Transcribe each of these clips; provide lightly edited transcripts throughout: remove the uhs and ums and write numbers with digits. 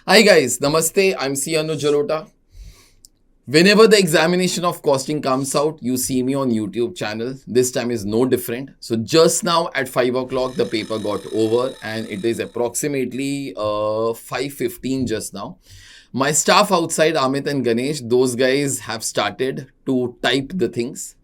Hi guys, Namaste. I'm C. Anuj Jalota. Whenever the examination of costing comes out, you see me on YouTube channel. This time is no different. So just now at 5 o'clock, the paper got over and it is approximately 5:15 just now. My staff outside, Amit and Ganesh, those guys have started to type the things.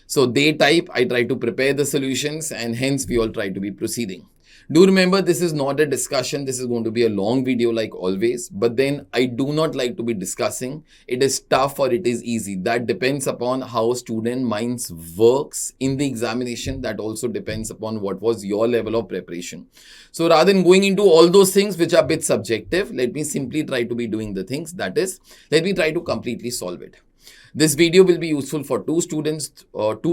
So they type, I try to prepare the solutions, and hence we all try to be proceeding. Do remember, this is not a discussion. This is going to be a long video like always. But then I do not like to be discussing. It is tough or it is easy. That depends upon how student minds works in the examination. That also depends upon what was your level of preparation. So rather than going into all those things which are a bit subjective, let me simply try to be doing the things. That is, let me try to completely solve it. This video will be useful for two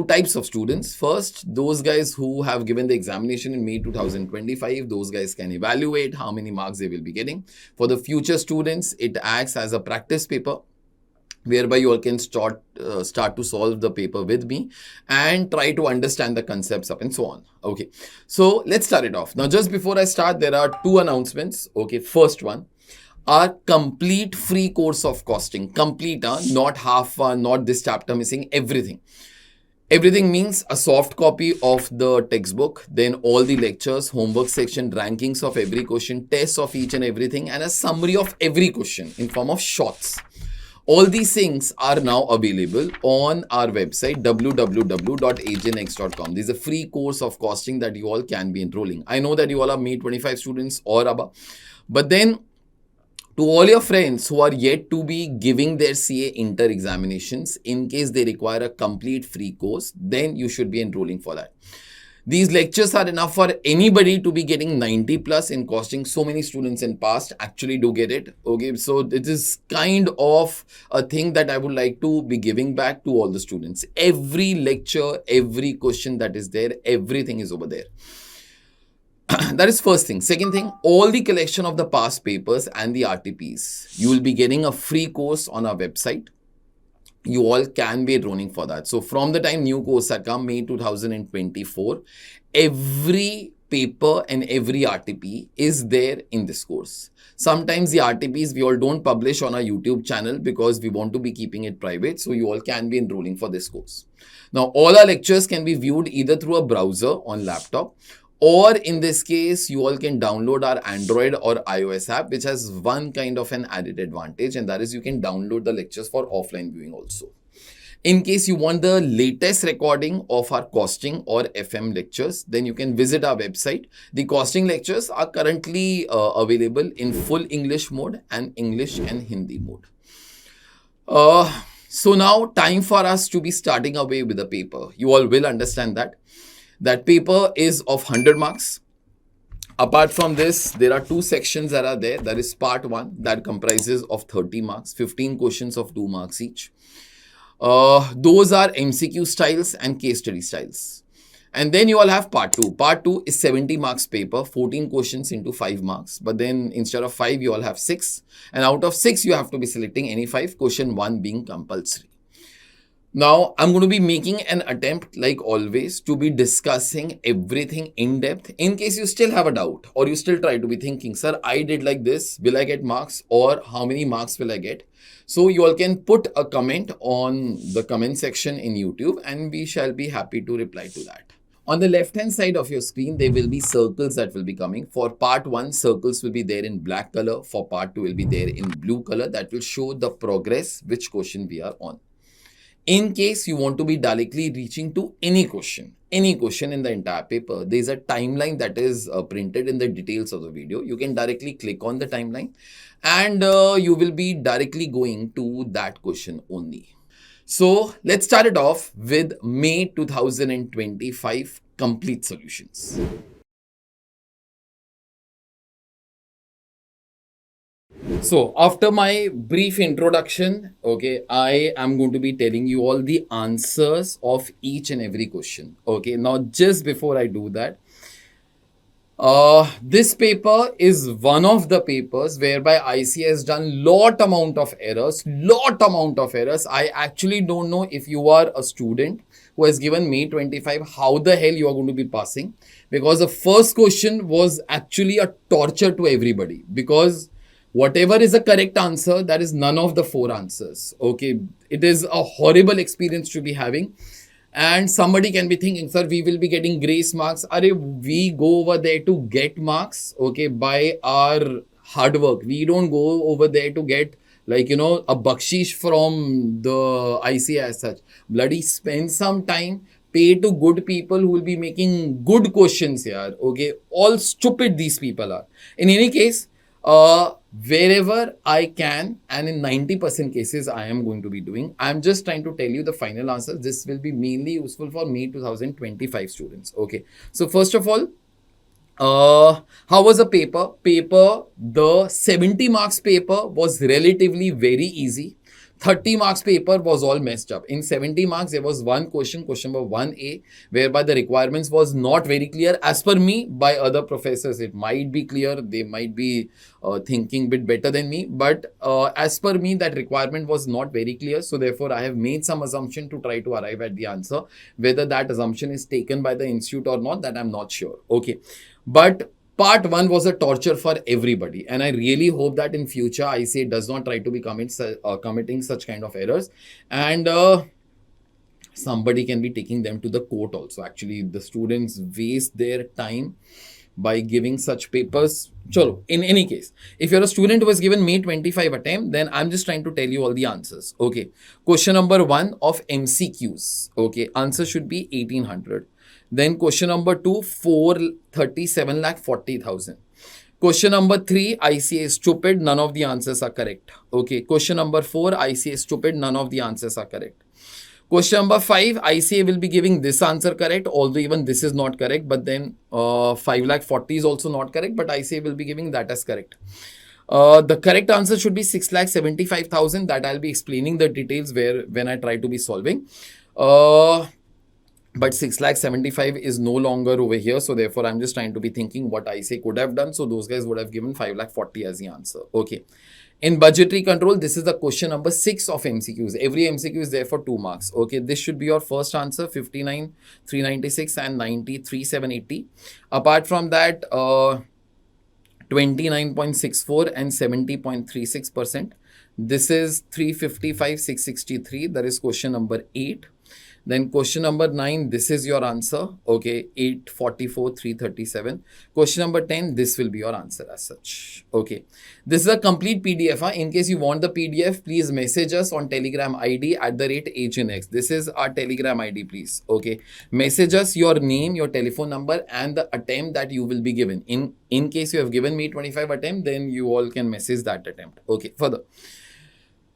types of students. First, those guys who have given the examination in May 2025, those guys can evaluate how many marks they will be getting. For the future students, it acts as a practice paper whereby you all can start to solve the paper with me and try to understand the concepts up and so on. Okay, so let's start it off. Now, just before I start, there are two announcements. Okay, first one. Our complete free course of costing, complete, not half, not this chapter missing, everything. Everything means a soft copy of the textbook, then all the lectures, homework section, rankings of every question, tests of each and everything, and a summary of every question in form of shorts. All these things are now available on our website www.ajnext.com. This is a free course of costing that you all can be enrolling. I know that you all are May 25 students or above, but then to all your friends who are yet to be giving their CA inter examinations, in case they require a complete free course, then you should be enrolling for that. These lectures are enough for anybody to be getting 90 plus in costing. So many students in past actually do get it. Okay, so it is kind of a thing that I would like to be giving back to all the students. Every lecture, every question that is there, everything is over there. That is first thing. Second thing, all the collection of the past papers and the RTPs, you will be getting a free course on our website. You all can be enrolling for that. So from the time new course had come, May 2024, every paper and every RTP is there in this course. Sometimes the RTPs we all don't publish on our YouTube channel because we want to be keeping it private. So you all can be enrolling for this course. Now, all our lectures can be viewed either through a browser on laptop, or in this case, you all can download our Android or iOS app, which has one kind of an added advantage, and that is you can download the lectures for offline viewing also. In case you want the latest recording of our costing or FM lectures, then you can visit our website. The costing lectures are currently available in full English mode and English and Hindi mode. So now time for us to be starting away with the paper. You all will understand that. That paper is of 100 marks. Apart from this, there are two sections that are there. That is part 1 that comprises of 30 marks, 15 questions of 2 marks each. Those are MCQ styles and case study styles. And then you all have part 2. Part 2 is 70 marks paper, 14 questions into 5 marks. But then instead of 5, you all have 6. And out of 6, you have to be selecting any 5, question 1 being compulsory. Now, I'm going to be making an attempt, like always, to be discussing everything in depth. In case you still have a doubt or you still try to be thinking, sir, I did like this, will I get marks, or how many marks will I get? So you all can put a comment on the comment section in YouTube and we shall be happy to reply to that. On the left hand side of your screen, there will be circles that will be coming. For part 1, circles will be there in black color. For part 2, will be there in blue color. That will show the progress, which question we are on. In case you want to be directly reaching to any question in the entire paper, there is a timeline that is printed in the details of the video. You can directly click on the timeline and you will be directly going to that question only. So let's start it off with May 2025 complete solutions. So after my brief introduction, okay, I am going to be telling you all the answers of each and every question. Okay, now just before I do that, this paper is one of the papers whereby ICAI has done lot amount of errors. I actually don't know if you are a student who has given May 25, how the hell you are going to be passing, because the first question was actually a torture to everybody, because Whatever is the correct answer, that is none of the four answers. Okay, it is a horrible experience to be having. And somebody can be thinking, sir, we will be getting grace marks. We go over there to get marks, okay, by our hard work. We don't go over there to get, like, a bakshish from the ICAI as such. Bloody spend some time, pay to good people who will be making good questions here. Okay, all stupid these people are. In any case, wherever I can, and in 90% cases I am going to be doing, I'm just trying to tell you the final answers. This will be mainly useful for May 2025 students. Okay, so first of all, how was the paper? The 70 marks paper was relatively very easy. 30 marks paper was all messed up. In 70 marks, there was one question number 1A, whereby the requirements was not very clear. As per me, by other professors, it might be clear. They might be thinking a bit better than me. But as per me, that requirement was not very clear. So therefore, I have made some assumption to try to arrive at the answer. Whether that assumption is taken by the institute or not, that I'm not sure. Okay. But part one was a torture for everybody. And I really hope that in future, ICAI does not try to be committing such kind of errors. And somebody can be taking them to the court also. Actually, the students waste their time by giving such papers. Chalo, in any case, if you're a student who was given May 25 attempt, then I'm just trying to tell you all the answers. Okay. Question number 1 of MCQs. Okay. Answer should be 1800. Then question number 2, 437,40,000. Question number 3, ICAI is stupid. None of the answers are correct. Okay. Question number 4, ICAI is stupid. None of the answers are correct. Question number 5, ICAI will be giving this answer correct, although even this is not correct. But then 5,40,000 is also not correct, but ICAI will be giving that as correct. The correct answer should be 6,75,000. That I'll be explaining the details when I try to be solving. But 6,75,000 is no longer over here. So therefore, I'm just trying to be thinking what ICAI could have done. So those guys would have given 5,40,000 as the answer. Okay. In budgetary control, this is the question number 6 of MCQs. Every MCQ is there for 2 marks. Okay. This should be your first answer, 59,396 and 93,780. Apart from that, 29.64 and 70.36%. This is 355,663. That is question number 8. Then question number 9, this is your answer. Okay, 844,337. Question number 10, this will be your answer as such. Okay, this is a complete PDF. In case you want the PDF, please message us on Telegram ID @HNX. This is our Telegram ID, please. Okay, message us your name, your telephone number, and the attempt that you will be given. In case you have given me 25 attempt, then you all can message that attempt. Okay, further.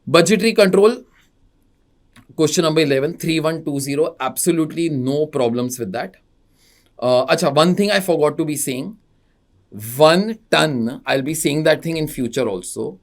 Budgetary control. Question number 11, 3120. Absolutely no problems with that. One thing I forgot to be saying. 1 ton, I'll be saying that thing in future also,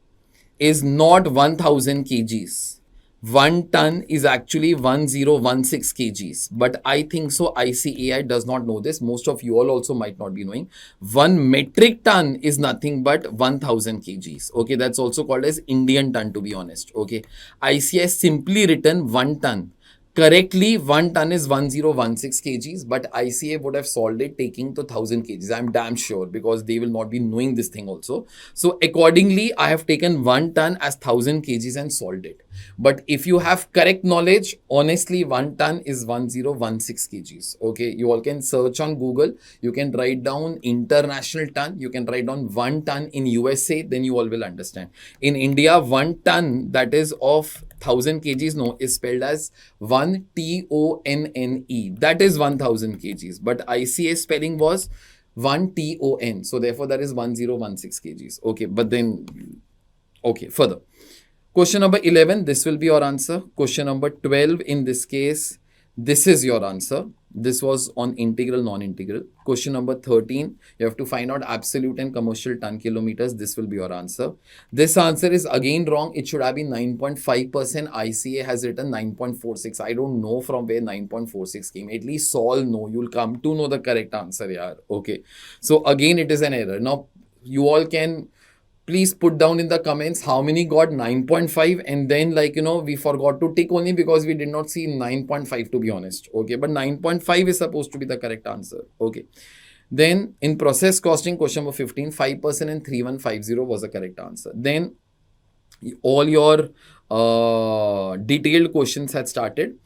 is not 1000 kgs. 1 ton is actually 1016 kgs. But I think so ICAI does not know this. Most of you all also might not be knowing. 1 metric ton is nothing but 1000 kgs. Okay, that's also called as Indian ton, to be honest. Okay, ICAI simply written 1 ton. Correctly, 1 ton is 1016 kgs, but ICAI would have solved it taking to 1000 kgs. I'm damn sure, because they will not be knowing this thing also. So accordingly, I have taken 1 ton as 1000 kgs and solved it. But if you have correct knowledge, honestly, 1 ton is 1016 kgs. Okay, you all can search on Google. You can write down international ton. You can write down 1 ton in USA. Then you all will understand. In India, 1 ton, that is of 1000 kgs, no, is spelled as 1 TONNE. That is 1000 kgs. But ICAI spelling was 1 TON. So therefore, that is 1016 kgs. Okay, but then, okay, further. Question number 11, this will be your answer. Question number 12, in this case, this is your answer. This was on integral, non-integral. Question number 13, you have to find out absolute and commercial ton kilometers. This will be your answer. This answer is again wrong. It should have been 9.5%. ICAI has written 9.46. I don't know from where 9.46 came. At least solve, no. You'll come to know the correct answer, yaar. Okay. So again, it is an error. Now, you all can please put down in the comments how many got 9.5, and then, like, we forgot to tick only because we did not see 9.5, to be honest. Okay, but 9.5 is supposed to be the correct answer. Okay. Then in process costing, question number 15, 5% and 3150 was the correct answer. Then all your detailed questions had started.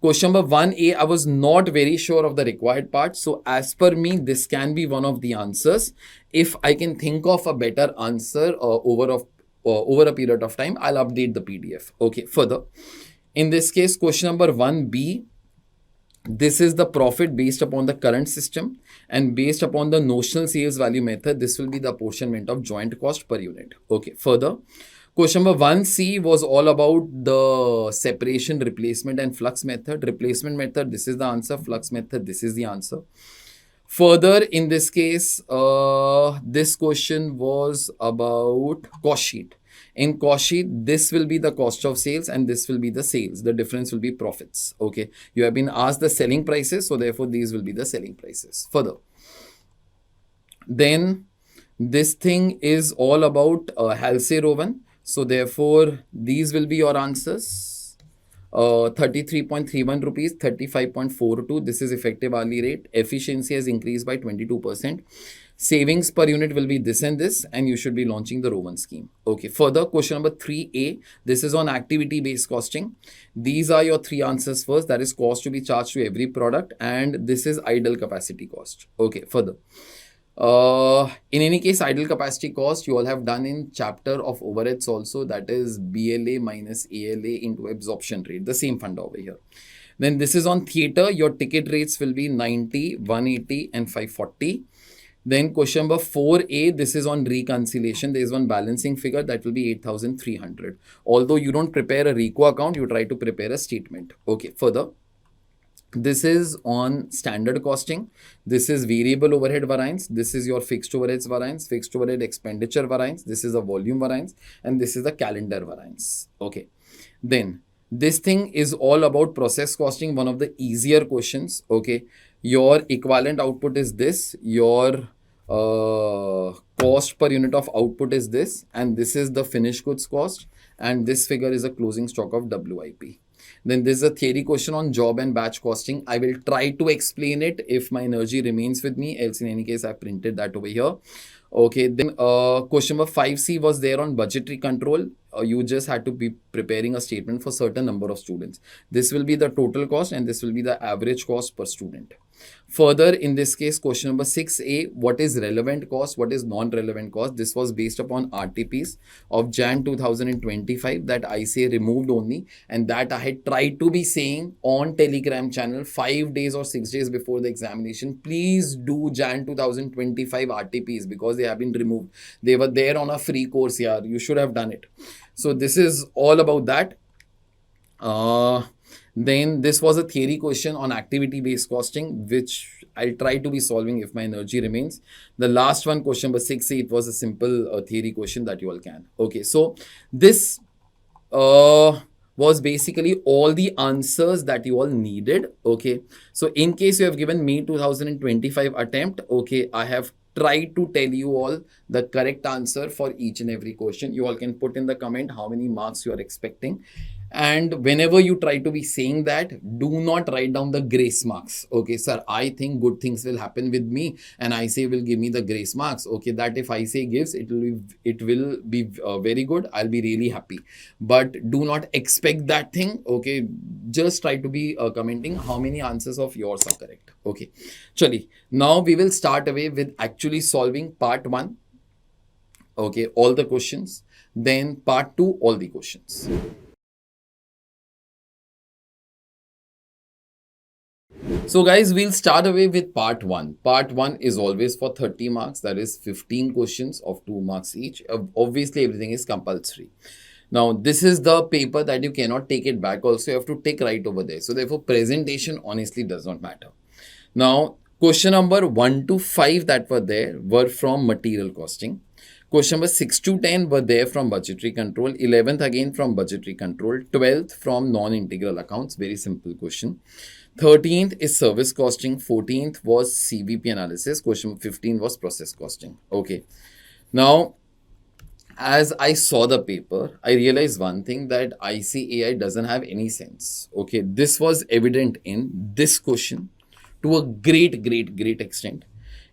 Question number 1A, I was not very sure of the required part. So as per me, this can be one of the answers. If I can think of a better answer over a period of time, I'll update the PDF. Okay, further. In this case, question number 1B, this is the profit based upon the current system, and based upon the notional sales value method, this will be the apportionment of joint cost per unit. Okay, further. Question number 1C was all about the separation, replacement and flux method. Replacement method, this is the answer. Flux method, this is the answer. Further, in this case, this question was about cost sheet. In cost sheet, this will be the cost of sales and this will be the sales. The difference will be profits. Okay. You have been asked the selling prices, so therefore these will be the selling prices. Further. Then this thing is all about Halsey-Rowan. So therefore, these will be your answers. 33.31 rupees, 35.42. This is effective hourly rate. Efficiency has increased by 22%. Savings per unit will be this and this, and you should be launching the Rowan scheme. Okay. Further, question number 3A. This is on activity-based costing. These are your three answers first. That is cost to be charged to every product, and this is idle capacity cost. Okay. Further. In any case, idle capacity cost you all have done in chapter of overheads also, that is BLA minus ALA into absorption rate, the same fund over here. Then this is on theatre. Your ticket rates will be 90, 180 and 540. Then question number 4A, this is on reconciliation. There is one balancing figure that will be 8,300. Although you don't prepare a RECO account, you try to prepare a statement. Okay, further. This is on standard costing. This is variable overhead variance. This is your fixed overheads variance, fixed overhead expenditure variance. This is a volume variance, and this is the calendar variance. Okay. Then this thing is all about process costing, one of the easier questions. Okay. Your equivalent output is this. Your cost per unit of output is this. And this is the finished goods cost. And this figure is a closing stock of WIP. Then this is a theory question on job and batch costing. I will try to explain it if my energy remains with me. Else in any case, I printed that over here. Okay, then question number 5C was there on budgetary control. You just had to be preparing a statement for certain number of students. This will be the total cost and this will be the average cost per student. Further, in this case, question number 6A, what is relevant cost? What is non-relevant cost? This was based upon RTPs of Jan 2025 that ICAI removed only, and that I had tried to be saying on Telegram channel 5 days or 6 days before the examination. Please do Jan 2025 RTPs because they have been removed. They were there on a free course here. You should have done it. So this is all about that. Then this was a theory question on activity-based costing, which I'll try to be solving if my energy remains. The last one, question number 6, it was a simple theory question that you all can. Okay, so this was basically all the answers that you all needed. Okay, so in case you have given May 2025 attempt, okay, I have tried to tell you all the correct answer for each and every question. You all can put in the comment how many marks you are expecting. And whenever you try to be saying that, do not write down the grace marks. Okay, sir, I think good things will happen with me and ICAI will give me the grace marks. Okay, that if ICAI gives, it will be very good. I'll be really happy. But do not expect that thing. Okay, just try to be commenting how many answers of yours are correct. Okay, chali. Now we will start away with actually solving part 1. Okay, all the questions. Then part 2, all the questions. So guys, we'll start away with part 1. Part 1 is always for 30 marks. That is 15 questions of 2 marks each. Obviously, everything is compulsory. Now, this is the paper that you cannot take it back. Also, you have to take right over there. So therefore, presentation honestly does not matter. Now, question number 1 to 5 that were there were from material costing. Question number 6 to 10 were there from budgetary control. 11th again from budgetary control. 12th from non-integral accounts. Very simple question. 13th is service costing. 14th was CVP analysis. Question 15 was process costing. Okay. Now, as I saw the paper, I realized one thing, that ICAI doesn't have any sense. Okay. This was evident in this question to a great extent.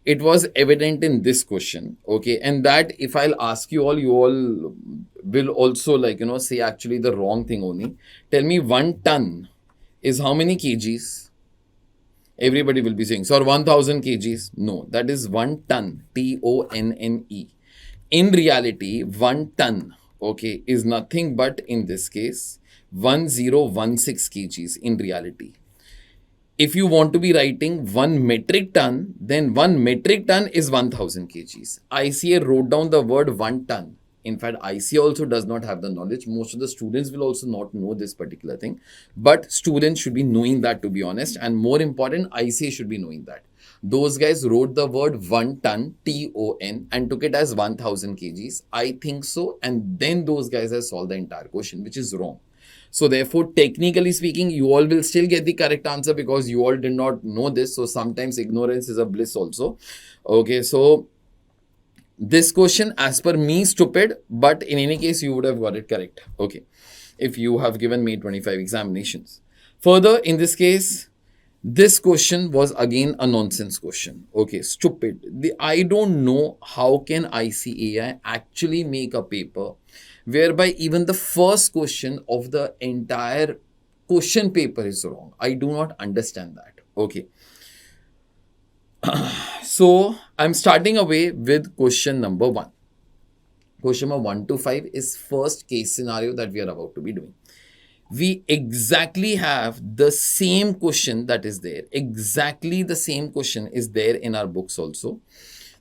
it was evident in this question. Okay, and that if I'll ask you all will also like, say actually the wrong thing only. Tell me 1 ton is how many kgs? Everybody will be saying, sir, 1000 kgs. No, that is 1 ton, TONNE. In reality, 1 ton, okay, is nothing but in this case 1016 kgs in reality. If you want to be writing 1 metric ton, then 1 metric ton is 1000 kgs. ICA wrote down the word 1 ton. In fact, ICA also does not have the knowledge. Most of the students will also not know this particular thing. But students should be knowing that, to be honest. And more important, ICA should be knowing that. Those guys wrote the word 1 ton, TON, and took it as 1000 kgs. I think so. And then those guys have solved the entire question, which is wrong. So therefore, technically speaking, you all will still get the correct answer because you all did not know this. So sometimes ignorance is a bliss also. Okay, so this question, as per me, stupid, but in any case, you would have got it correct. Okay, if you have given May 25 examinations. Further, in this case, this question was again a nonsense question. Okay, stupid. I don't know how can ICAI actually make a paper whereby even the first question of the entire question paper is wrong. I do not understand that. Okay. So I'm starting away with question number 1. Question number 1 to 5 is first case scenario that we are about to be doing. We exactly have the same question that is there. Exactly the same question is there in our books also.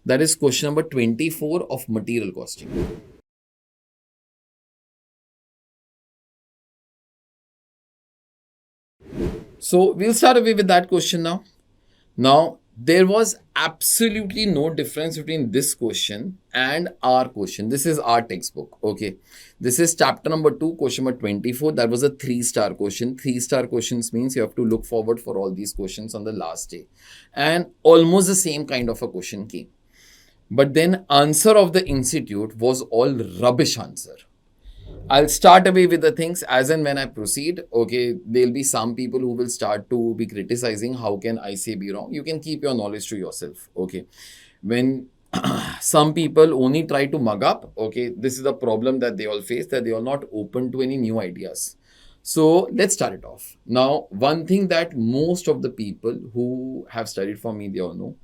That is question number 24 of material costing. So we'll start away with that question now. Now, there was absolutely no difference between this question and our question. This is our textbook. Okay. This is chapter number 2, question number 24. That was a 3-star question. 3-star questions means you have to look forward for all these questions on the last day. And almost the same kind of a question came. But then answer of the institute was all rubbish answer. I'll start away with the things as and when I proceed. Okay, there'll be some people who will start to be criticizing how can I say be wrong. You can keep your knowledge to yourself. Okay, when some people only try to mug up, okay, this is the problem that they all face, that they are not open to any new ideas. So let's start it off. Now, one thing that most of the people who have studied for me, they all know,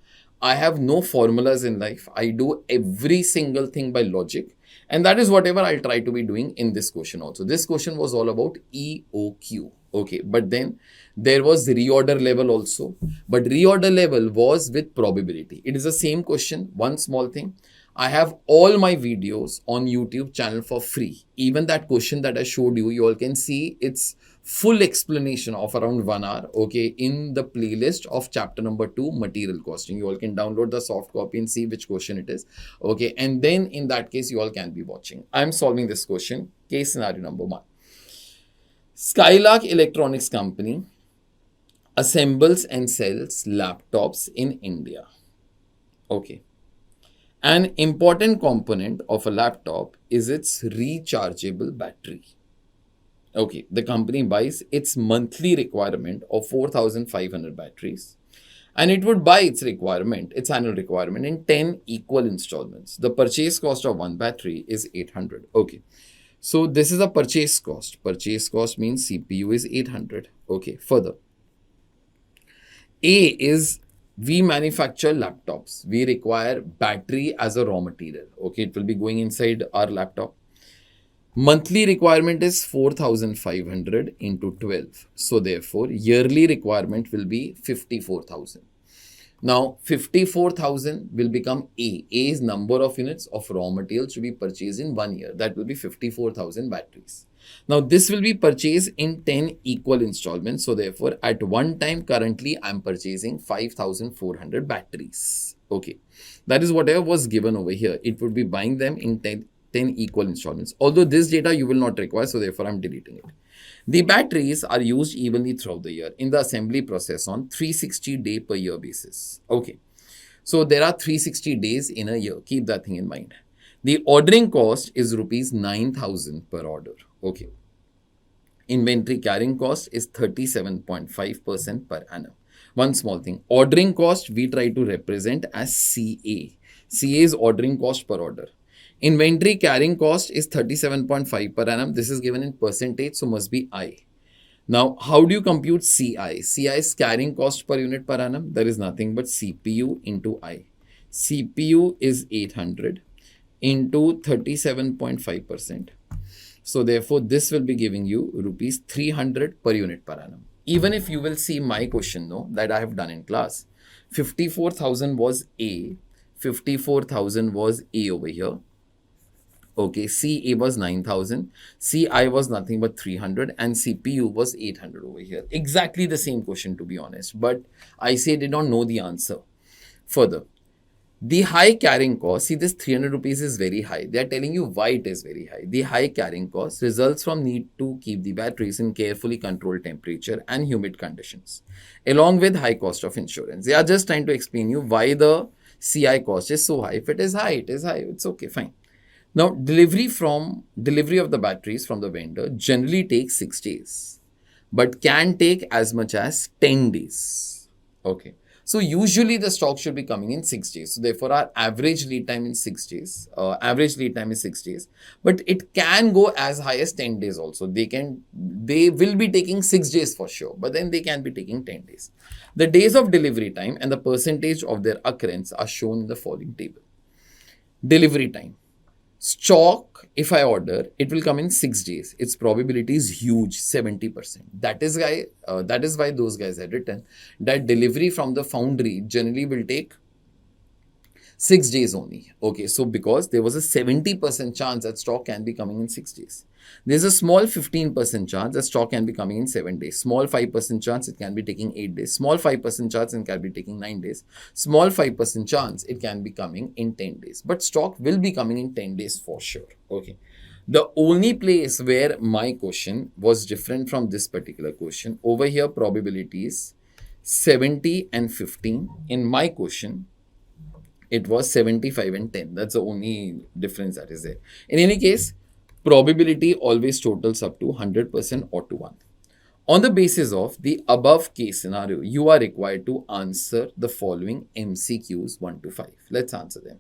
I have no formulas in life. I do every single thing by logic. And that is whatever I'll try to be doing in this question also. This question was all about EOQ. Okay, but then there was reorder level also. But reorder level was with probability. It is the same question. One small thing. I have all my videos on YouTube channel for free. Even that question that I showed you, you all can see its full explanation of around 1 hour, okay, in the playlist of chapter number 2, material costing. You all can download the soft copy and see which question it is, okay, and then in that case, you all can be watching. I'm solving this question, case scenario number 1. Skylark Electronics Company assembles and sells laptops in India. Okay. An important component of a laptop is its rechargeable battery. Okay, the company buys its monthly requirement of 4,500 batteries, and it would buy its annual requirement in 10 equal installments. The purchase cost of one battery is 800. Okay, so this is a purchase cost. Purchase cost means CPU is 800. Okay, further. A is we manufacture laptops. We require battery as a raw material. Okay, it will be going inside our laptop. Monthly requirement is 4,500 into 12. So therefore, yearly requirement will be 54,000. Now, 54,000 will become A. A is number of units of raw materials to be purchased in 1 year. That will be 54,000 batteries. Now, this will be purchased in 10 equal installments. So therefore, at one time, currently, I'm purchasing 5,400 batteries. Okay. That is whatever was given over here. It would be buying them in 10 equal installments. Although this data you will not require, so therefore I'm deleting it. The batteries are used evenly throughout the year in the assembly process on 360 day per year basis. Okay. So there are 360 days in a year. Keep that thing in mind. The ordering cost is rupees 9,000 per order. Okay. Inventory carrying cost is 37.5% per annum. One small thing. Ordering cost, we try to represent as CA. CA is ordering cost per order. Inventory carrying cost is 37.5 per annum. This is given in percentage, so must be I. Now, how do you compute CI? CI is carrying cost per unit per annum. There is nothing but CPU into I. CPU is 800 into 37.5%. So therefore, this will be giving you rupees 300 per unit per annum. Even if you will see my question, no, that I have done in class, 54,000 was A, 54,000 was A over here. Okay, CA was 9,000, CI was nothing but 300, and CPU was 800 over here. Exactly the same question, to be honest, but ICAI did not know the answer. Further, the high carrying cost, see this 300 rupees is very high. They are telling you why it is very high. The high carrying cost results from need to keep the batteries in carefully controlled temperature and humid conditions, along with high cost of insurance. They are just trying to explain you why the CI cost is so high. If it is high, it is high. It's okay, fine. Now, delivery of the batteries from the vendor generally takes 6 days, but can take as much as 10 days. Okay. So usually the stock should be coming in 6 days. So therefore, our average lead time is 6 days. But it can go as high as 10 days also. They will be taking 6 days for sure, but then they can be taking 10 days. The days of delivery time and the percentage of their occurrence are shown in the following table. Delivery time. Stock, if I order, it will come in 6 days. Its probability is huge, 70%. That is why those guys had written that delivery from the foundry generally will take 6 days only. Okay, so because there was a 70% chance that stock can be coming in 6 days. There's a small 15% chance that stock can be coming in 7 days. Small 5% chance it can be taking 8 days. Small 5% chance it can be taking 9 days. Small 5% chance it can be coming in 10 days. But stock will be coming in 10 days for sure. Okay. The only place where my question was different from this particular question, over here probabilities 70 and 15. In my question, it was 75 and 10. That's the only difference that is there. In any case, probability always totals up to 100% or to 1. On the basis of the above case scenario, you are required to answer the following MCQs 1 to 5. Let's answer them.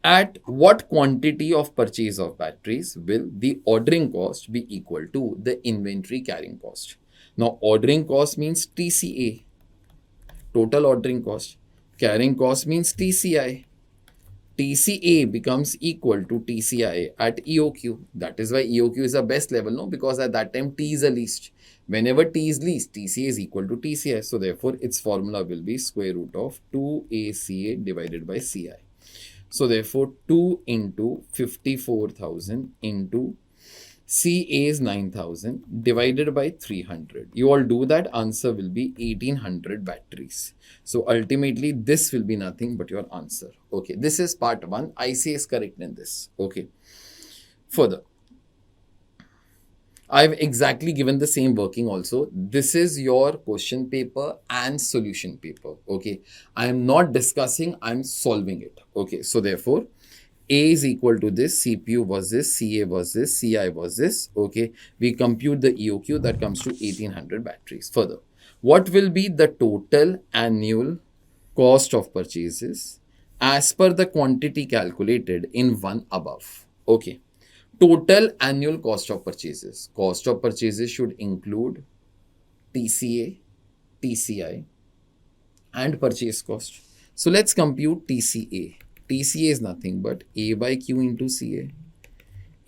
At what quantity of purchase of batteries will the ordering cost be equal to the inventory carrying cost? Now, ordering cost means TCA, total ordering cost. Carrying cost means TCI. TCA becomes equal to TCI at EOQ. That is why EOQ is the best level, no? Because at that time T is the least. Whenever T is least, TCA is equal to TCI. So therefore, its formula will be square root of 2ACA divided by CI. So therefore, 2 into 54,000 into CA is 9,000 divided by 300. You all do that, answer will be 1800 batteries. So ultimately, this will be nothing but your answer. Okay, this is part 1. ICAI is correct in this. Okay. Further, I've exactly given the same working also. This is your question paper and solution paper. Okay. I am not discussing, I'm solving it. Okay. So therefore, A is equal to this, CPU was this, CA was this, CI was this. Okay. We compute the EOQ that comes to 1800 batteries. Further, what will be the total annual cost of purchases as per the quantity calculated in one above? Okay. Total annual cost of purchases. Cost of purchases should include TCA, TCI, and purchase cost. So let's compute TCA. TCA is nothing but A by Q into CA.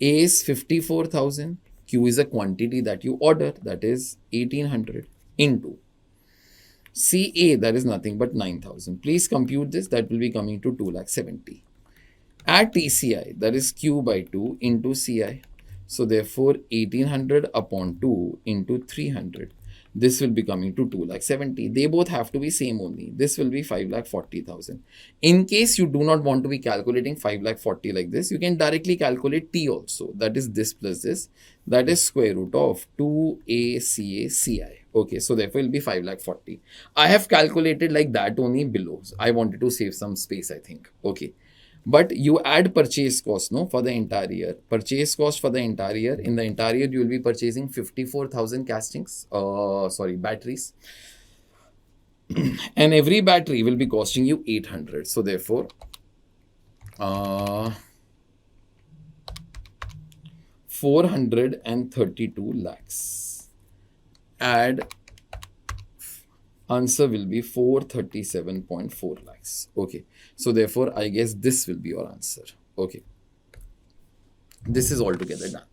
A is 54,000. Q is a quantity that you order, that is 1800 into CA, that is nothing but 9,000. Please compute this, that will be coming to 2,70,000. At TCI, that is Q by 2 into CI. So therefore, 1800 upon 2 into 300. This will be coming to 2,70,000. They both have to be same only. This will be 5,40,000. In case you do not want to be calculating 5,40,000 like this, you can directly calculate T also. That is this plus this. That is square root of 2ACACI. Okay, so therefore it will be 5,40,000. I have calculated like that only below. I wanted to save some space, I think. Okay. But you add purchase cost, no, for the entire year. Purchase cost for the entire year. In the entire year, you will be purchasing 54,000 batteries. And every battery will be costing you 800. So therefore, 432 lakhs. Add, answer will be 437.4 lakhs. Okay. So therefore, I guess this will be your answer. Okay. This is altogether done.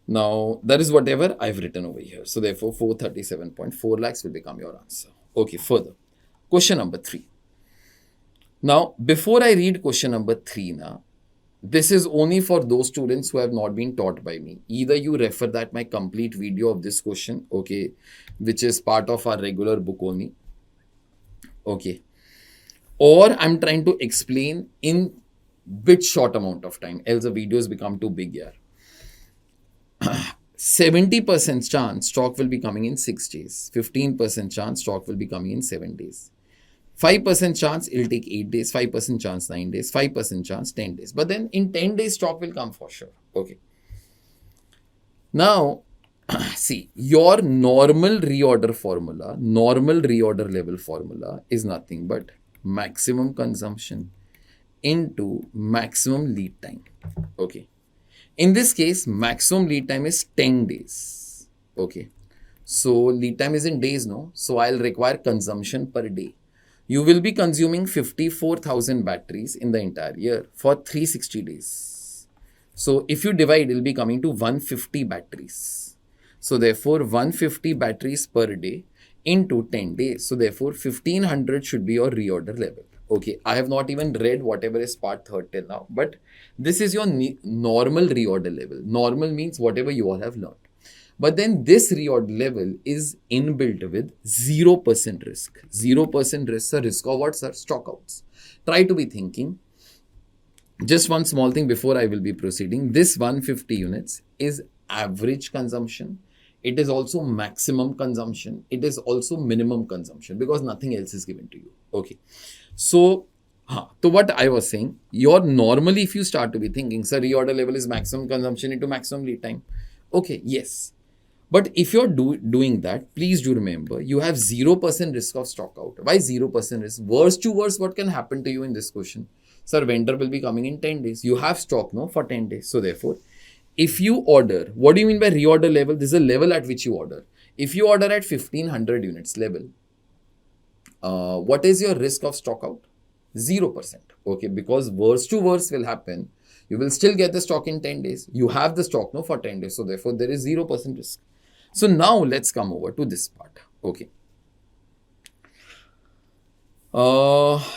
Now, that is whatever I've written over here. So therefore, 437.4 lakhs will become your answer. Okay, further. Question number 3. Now, before I read question number 3 now, this is only for those students who have not been taught by me. Either you refer that my complete video of this question, okay, which is part of our regular book only, okay, or I'm trying to explain in bit short amount of time, else the videos become too big here. 70% chance stock will be coming in 6 days. 15% chance stock will be coming in 7 days. 5% chance it'll take 8 days. 5% chance 9 days. 5% chance 10 days. But then in 10 days stock will come for sure. Okay. Now, see, your normal reorder formula, normal reorder level formula is nothing but maximum consumption into maximum lead time. Okay. In this case, maximum lead time is 10 days. Okay. So lead time is in days, no? So I'll require consumption per day. You will be consuming 54,000 batteries in the entire year for 360 days. So if you divide, it will be coming to 150 batteries. So therefore, 150 batteries per day into 10 days. So therefore, 1500 should be your reorder level. Okay, I have not even read whatever is part 3rd till now, but this is your normal reorder level. Normal means whatever you all have learned. But then this reorder level is inbuilt with 0% risk. 0% risk, sir. Risk of what, sir? Stockouts. Try to be thinking. Just one small thing before I will be proceeding. This 150 units is average consumption. It is also maximum consumption. It is also minimum consumption because nothing else is given to you. Okay. So what I was saying, normally if you start to be thinking, sir, reorder level is maximum consumption into maximum lead time. Okay, yes. But if you're doing that, please do remember, you have 0% risk of stock out. Why 0% risk? Worst to worst, what can happen to you in this question? Sir, vendor will be coming in 10 days. You have stock, no, for 10 days. So therefore, if you order, what do you mean by reorder level? This is a level at which you order. If you order at 1500 units level, what is your risk of stock out? 0%. Okay, because worst to worst will happen. You will still get the stock in 10 days. You have the stock, no, for 10 days. So therefore, there is 0% risk. So now let's come over to this part. Okay.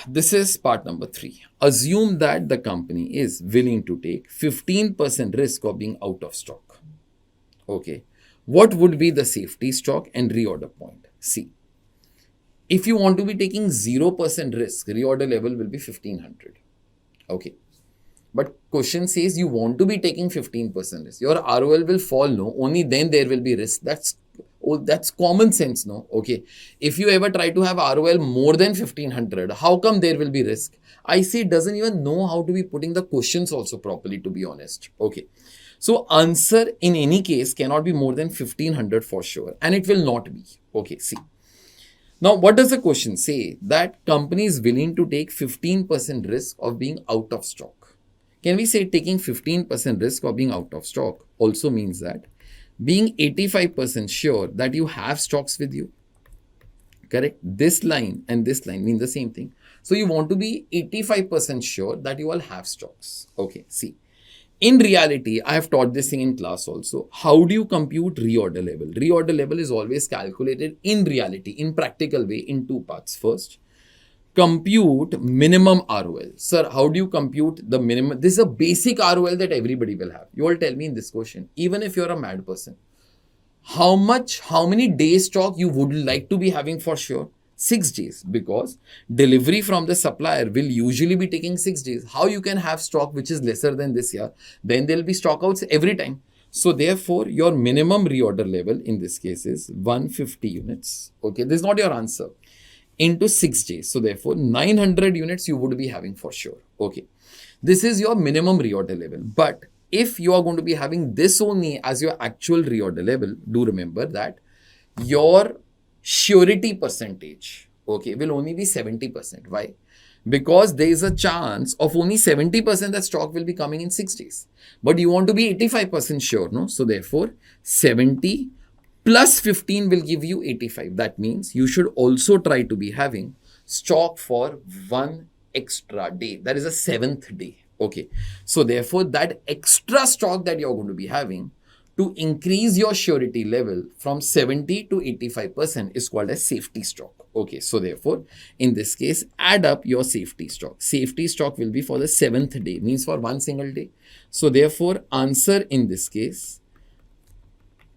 This is part number 3. Assume that the company is willing to take 15% risk of being out of stock. Okay. What would be the safety stock and reorder point? See, if you want to be taking 0% risk, reorder level will be 1500. Okay. But question says you want to be taking 15% risk. Your ROL will fall, no? Only then there will be risk. That's common sense, no? Okay. If you ever try to have ROL more than 1500, how come there will be risk? ICAI doesn't even know how to be putting the questions also properly, to be honest. Okay. So answer in any case cannot be more than 1500 for sure. And it will not be. Okay, see. Now, what does the question say? That company is willing to take 15% risk of being out of stock. Can we say taking 15% risk of being out of stock also means that being 85% sure that you have stocks with you? Correct? This line and this line mean the same thing. So you want to be 85% sure that you all have stocks. Okay, see. In reality, I have taught this thing in class also. How do you compute reorder level? Reorder level is always calculated in reality, in practical way, in 2 parts. First, compute minimum ROL. Sir, how do you compute the minimum? This is a basic ROL that everybody will have. You all tell me in this question, even if you're a mad person, how many days stock you would like to be having for sure? 6 days, because delivery from the supplier will usually be taking 6 days. How you can have stock which is lesser than this year? Then there will be stockouts every time. So therefore, your minimum reorder level in this case is 150 units. Okay, this is not your answer. Into 6 days. So therefore, 900 units you would be having for sure. Okay, this is your minimum reorder level. But if you are going to be having this only as your actual reorder level, do remember that your surety percentage, okay, will only be 70%. Why? Because there is a chance of only 70% that stock will be coming in 6 days. But you want to be 85% sure, no? So therefore, 70 plus 15 will give you 85. That means you should also try to be having stock for one extra day. That is a 7th day. Okay. So therefore, that extra stock that you're going to be having to increase your surety level from 70 to 85% is called as safety stock. Okay, so therefore, in this case, add up your safety stock. Safety stock will be for the 7th day, means for one single day. So therefore, answer in this case,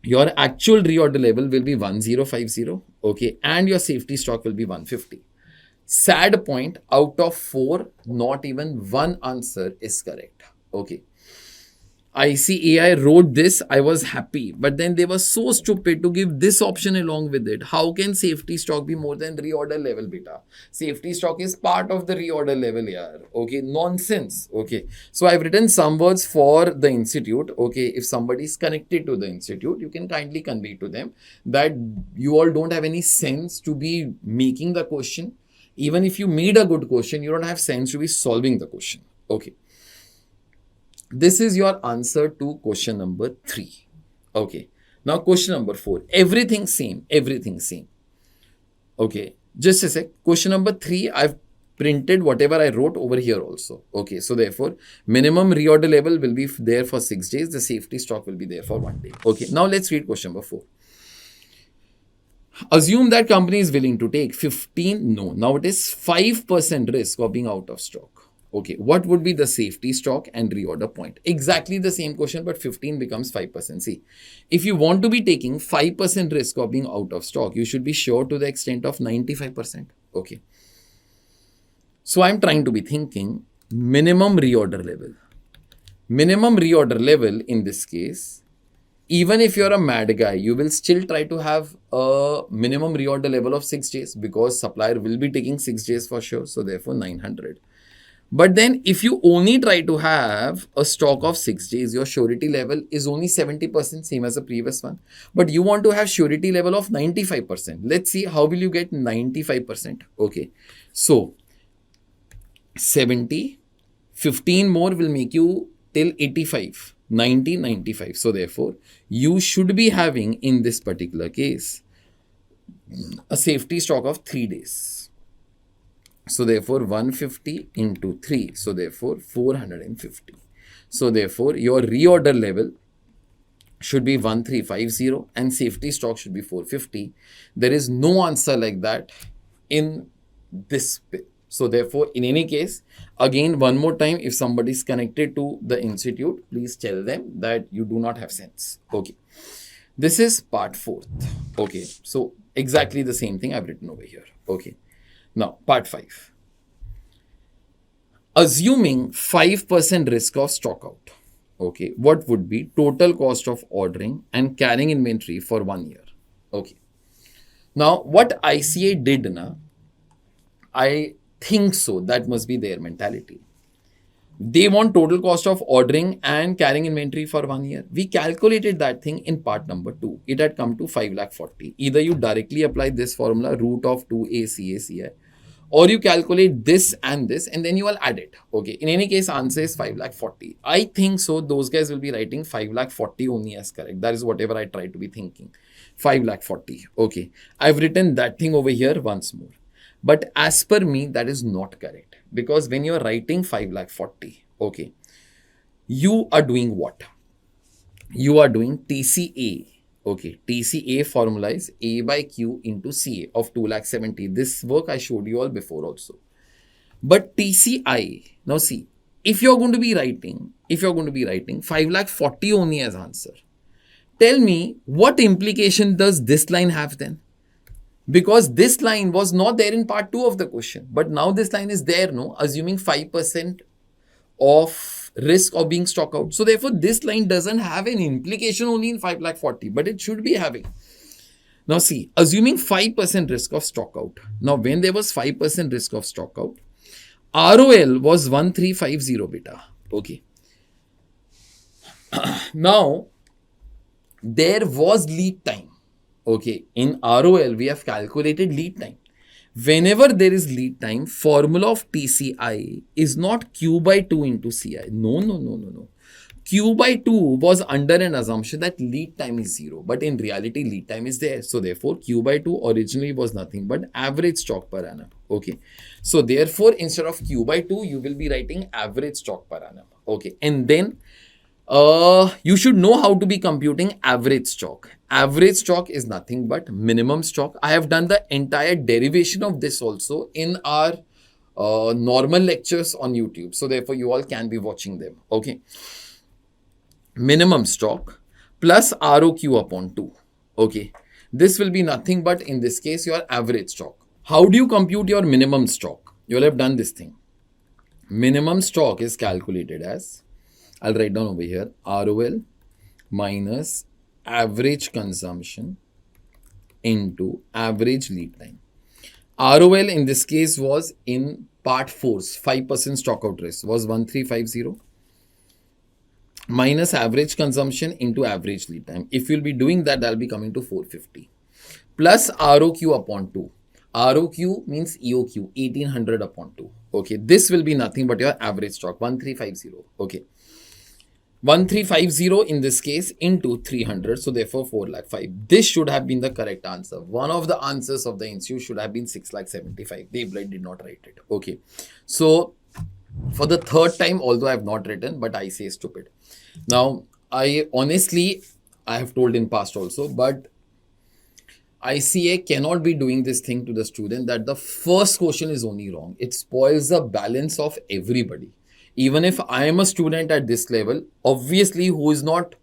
your actual reorder level will be 1050, okay, and your safety stock will be 150. Sad point, out of 4, not even one answer is correct. Okay. ICAI wrote this, I was happy, but then they were so stupid to give this option along with it. How can safety stock be more than reorder level, beta? Safety stock is part of the reorder level here. Okay, nonsense. Okay, so I've written some words for the institute. Okay, if somebody is connected to the institute, you can kindly convey to them that you all don't have any sense to be making the question. Even if you made a good question, you don't have sense to be solving the question. Okay. This is your answer to question number 3. Okay. Now question number 4. Everything same. Everything same. Okay. Just a sec. Question number 3, I've printed whatever I wrote over here also. Okay. So therefore, minimum reorder level will be there for 6 days. The safety stock will be there for 1 day. Okay. Now let's read question number 4. Assume that company is willing to take 15. No. Now it is 5% risk of being out of stock. Okay, what would be the safety stock and reorder point? Exactly the same question, but 15 becomes 5%. See, if you want to be taking 5% risk of being out of stock, you should be sure to the extent of 95%. Okay. So I'm trying to be thinking minimum reorder level. Minimum reorder level in this case, even if you're a mad guy, you will still try to have a minimum reorder level of 6 days because supplier will be taking 6 days for sure. So therefore 900. But then if you only try to have a stock of 6 days, your surety level is only 70%, same as the previous one. But you want to have surety level of 95%. Let's see how will you get 95%. Okay. So 70, 15 more will make you till 85, 90, 95. So therefore, you should be having in this particular case a safety stock of 3 days. So therefore 150 into 3. So therefore 450. So therefore your reorder level should be 1350 and safety stock should be 450. There is no answer like that in this bit. So therefore in any case, again one more time, if somebody is connected to the institute, please tell them that you do not have sense. Okay. This is part 4th. Okay. So exactly the same thing I've written over here. Okay. Now, part 5. Assuming 5% risk of stock out, okay, what would be total cost of ordering and carrying inventory for 1 year? Okay. Now, what ICAI did, I think so, that must be their mentality. They want total cost of ordering and carrying inventory for 1 year. We calculated that thing in part number 2. It had come to 540. Either you directly apply this formula, root of 2a CACI, or you calculate this and then you will add it. Okay. In any case, answer is 540. I think so. Those guys will be writing 540 only as correct. That is whatever I try to be thinking. 540. Okay. I've written that thing over here once more. But as per me, that is not correct. Because when you're writing 540, okay, you are doing what? You are doing TCA. Okay, TCA formula is A by Q into CA of 270. This work I showed you all before also. But TCI, now see, if you're going to be writing 540 only as answer, tell me what implication does this line have then? Because this line was not there in part 2 of the question, but now this line is there, no? Assuming 5% of risk of being stock out. So therefore, this line doesn't have an implication only in 540, but it should be having. Now see, assuming 5% risk of stock out. Now when there was 5% risk of stock out, ROL was 1350 beta. Okay. Now, there was lead time. Okay, in ROL, we have calculated lead time. Whenever there is lead time, formula of TCI is not Q by 2 into CI. No. Q by 2 was under an assumption that lead time is 0, but in reality lead time is there. So therefore Q by 2 originally was nothing but average stock per annum. Okay. So therefore instead of Q by 2, you will be writing average stock per annum. Okay. And then you should know how to be computing average stock. Average stock is nothing but minimum stock. I have done the entire derivation of this also in our normal lectures on YouTube. So therefore you all can be watching them. Okay. Minimum stock plus ROQ upon 2. Okay. This will be nothing but in this case your average stock. How do you compute your minimum stock? You will have done this thing. Minimum stock is calculated as, I'll write down over here, ROL minus average consumption into average lead time. ROL in this case was in part 4's 5% stock out risk was 1350 minus average consumption into average lead time. If you'll be doing that, that'll be coming to 450 plus ROQ upon 2. ROQ means EOQ, 1800 upon 2. Okay, this will be nothing but your average stock, 1350. Okay. 1350 in this case into 300. So therefore 4,05,000. This should have been the correct answer. One of the answers of the institute should have been 6,75,000. They did not write it. Okay. So for the third time, although I have not written, but I say stupid. Now, I have told in past also, but ICAI cannot be doing this thing to the student that the first question is only wrong. It spoils the balance of everybody. Even if I am a student at this level, obviously who is not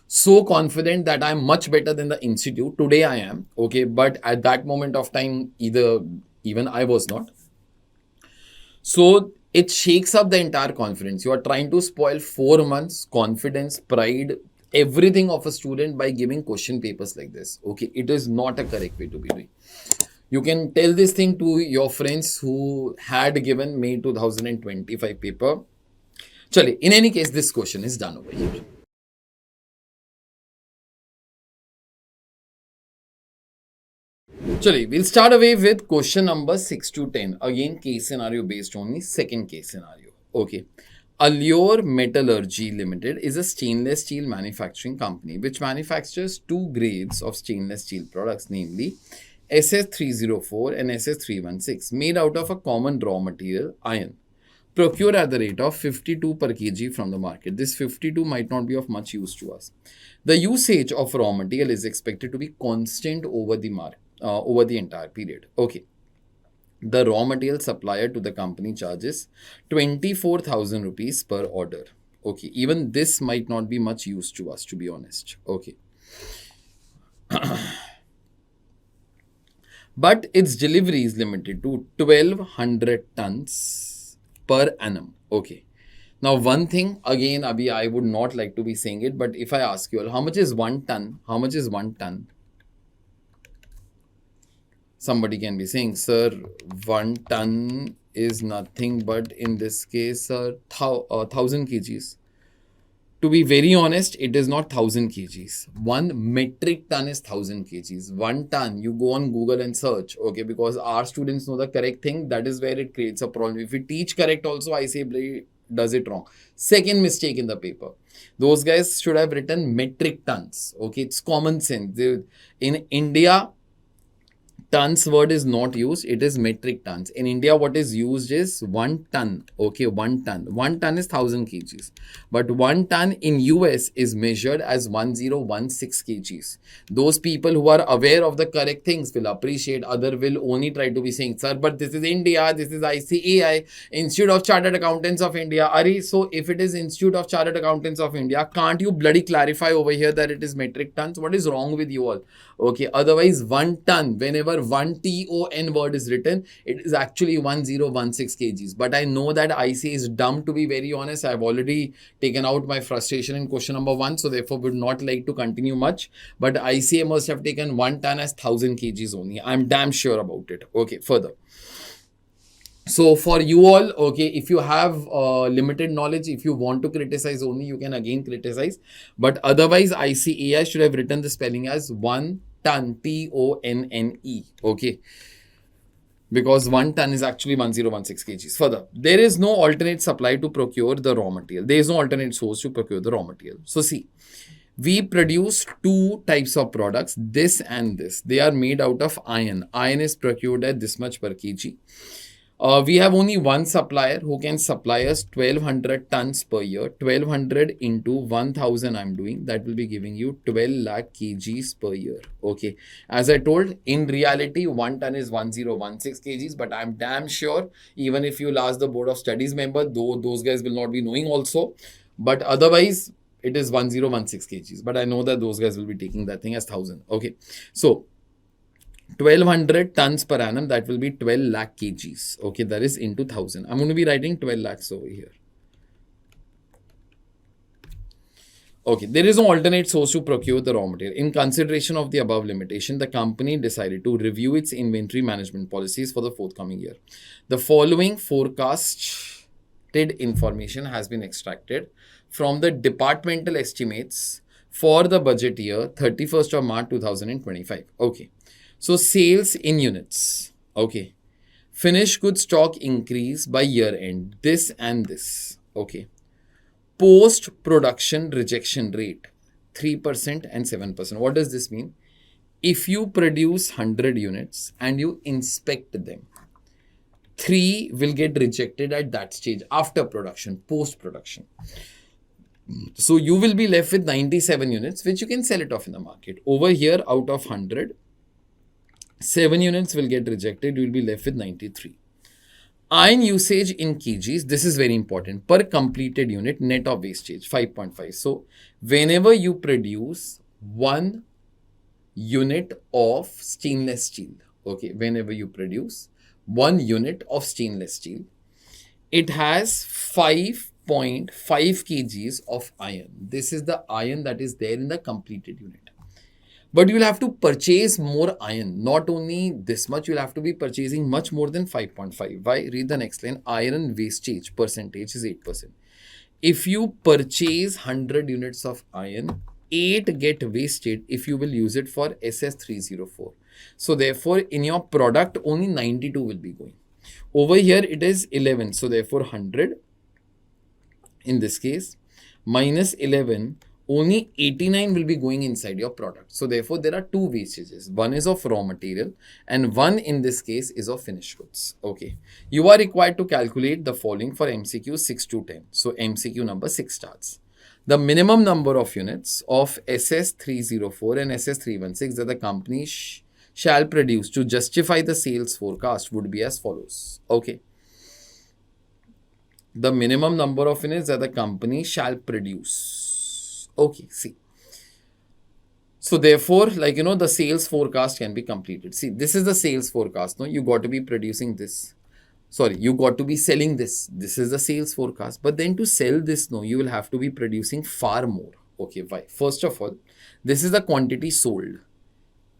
so confident that I am much better than the institute. Today I am, okay, but at that moment of time, even I was not. So it shakes up the entire confidence. You are trying to spoil 4 months, confidence, pride, everything of a student by giving question papers like this. Okay, it is not a correct way to be doing. You can tell this thing to your friends who had given May 2025 paper. Chale, in any case, this question is done over here. Chale, we'll start away with question number 6 to 10. Again, case scenario based only, second case scenario. Okay. Allure Metallurgy Limited is a stainless steel manufacturing company which manufactures 2 grades of stainless steel products, namely SS304 and SS316, made out of a common raw material, iron, procured at the rate of 52 per kg from the market. This 52 might not be of much use to us. The usage of raw material is expected to be constant over the entire period. Okay. The raw material supplier to the company charges 24,000 rupees per order. Okay, even this might not be much use to us, to be honest. Okay. But its delivery is limited to 1200 tons per annum. Okay. Now, one thing, again, Abhi, I would not like to be saying it, but if I ask you all, how much is 1 ton? How much is 1 ton? Somebody can be saying, sir, 1 ton is nothing but in this case, 1000 kgs. To be very honest, it is not 1000 kgs. 1 metric ton is 1000 kgs. 1 ton, you go on Google and search, okay, because our students know the correct thing. That is where it creates a problem. If we teach correct also, I say does it wrong. Second mistake in the paper. Those guys should have written metric tons. Okay, it's common sense. In India, tons word is not used, it is metric tons. In India, what is used is 1 ton. Okay, 1 ton. 1 ton is 1000 kgs. But 1 ton in US is measured as 1016 kgs. Those people who are aware of the correct things will appreciate. Other will only try to be saying, sir, but this is India, this is ICAI, Institute of Chartered Accountants of India. Ari, so if it is Institute of Chartered Accountants of India, can't you bloody clarify over here that it is metric tons? What is wrong with you all? Okay, otherwise 1 ton, whenever 1 ton word is written, it is actually 1016 kgs. But I know that ICAI is dumb, to be very honest. I've already taken out my frustration in question number 1, so therefore would not like to continue much. But ICAI must have taken 1 ton as 1000 kgs only. I'm damn sure about it. Okay, further. So for you all, okay, if you have limited knowledge, if you want to criticize only, you can again criticize. But otherwise, ICAI should have written the spelling as 1 ton, TONNE. Okay. because 1 ton is actually 1016 kgs. Further, there is no alternate supply to procure the raw material. There is no alternate source to procure the raw material. So see, we produce two types of products, this and this. They are made out of iron. Iron is procured at this much per kg. We have only one supplier who can supply us 1200 tons per year. 1200 into 1000 I'm doing. That will be giving you 12 lakh kgs per year. Okay. As I told, in reality, 1 ton is 1016 kgs. But I'm damn sure, even if you'll ask the Board of Studies member, though those guys will not be knowing also. But otherwise, it is 1016 kgs. But I know that those guys will be taking that thing as 1000. Okay. So, 1200 tons per annum, that will be 12 lakh kgs. Okay, that is into 1000. I'm going to be writing 12 lakhs over here. Okay, there is no alternate source to procure the raw material. In consideration of the above limitation, the company decided to review its inventory management policies for the forthcoming year. The following forecasted information has been extracted from the departmental estimates for the budget year 31st of March 2025. Okay. So sales in units, okay. Finished goods stock increase by year end, this and this, okay. Post-production rejection rate, 3% and 7%. What does this mean? If you produce 100 units and you inspect them, 3 will get rejected at that stage after production, post-production. So you will be left with 97 units, which you can sell it off in the market. Over here, out of 100, 7 units will get rejected, you will be left with 93. Iron usage in kgs, this is very important. Per completed unit, net of wastage, 5.5. So, whenever you produce 1 unit of stainless steel, okay, whenever you produce 1 unit of stainless steel, it has 5.5 kgs of iron. This is the iron that is there in the completed unit. But you will have to purchase more iron. Not only this much, you will have to be purchasing much more than 5.5. Why? Read the next line. Iron wastage percentage is 8%. If you purchase 100 units of iron, 8 get wasted if you will use it for SS304. So therefore, in your product, only 92 will be going. Over here, it is 11. So therefore, 100 in this case minus 11. Only 89 will be going inside your product. So therefore, there are 2 wastages. One is of raw material and one in this case is of finished goods. Okay. You are required to calculate the following for MCQ 6 to 10. So MCQ number 6 starts. The minimum number of units of SS304 and SS316 that the company shall produce to justify the sales forecast would be as follows. Okay. The minimum number of units that the company shall produce. Okay, see. So therefore, the sales forecast can be completed. See, this is the sales forecast. No, you got to be producing this. Sorry, you got to be selling this. This is the sales forecast. But then to sell this, no, you will have to be producing far more. Okay, why? First of all, this is the quantity sold.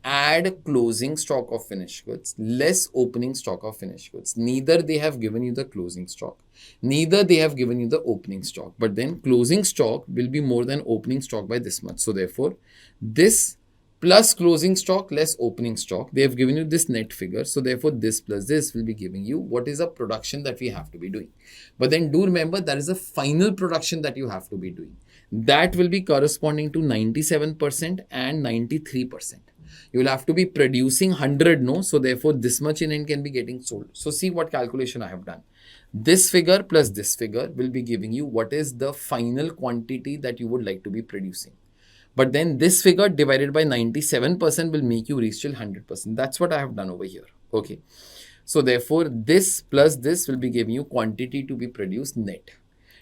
Add closing stock of finished goods, less opening stock of finished goods. Neither they have given you the closing stock, neither they have given you the opening stock. But then closing stock will be more than opening stock by this much. So therefore, this plus closing stock less opening stock, they have given you this net figure. So therefore, this plus this will be giving you what is a production that we have to be doing. But then do remember, that is a final production that you have to be doing. That will be corresponding to 97% and 93%. You will have to be producing 100, no? So therefore, this much in end can be getting sold. So see what calculation I have done. This figure plus this figure will be giving you what is the final quantity that you would like to be producing. But then this figure divided by 97% will make you reach till 100%. That's what I have done over here. Okay. So therefore, this plus this will be giving you quantity to be produced net.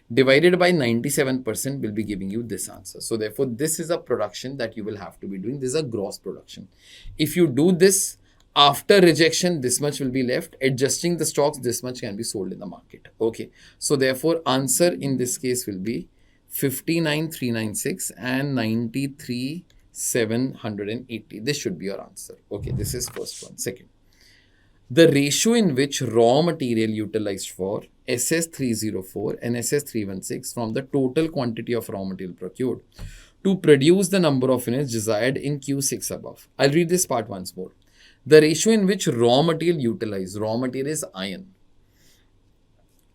Divided by 97% will be giving you this answer. So therefore, this is a production that you will have to be doing. This is a gross production. If you do this after rejection, this much will be left. Adjusting the stocks, this much can be sold in the market. Okay. So therefore, answer in this case will be 59,396 and 93,780. This should be your answer. Okay. This is first one. Second, the ratio in which raw material utilized for SS304 and SS316 from the total quantity of raw material procured to produce the number of units desired in Q6 above. I'll read this part once more. the ratio in which raw material utilized, raw material is iron,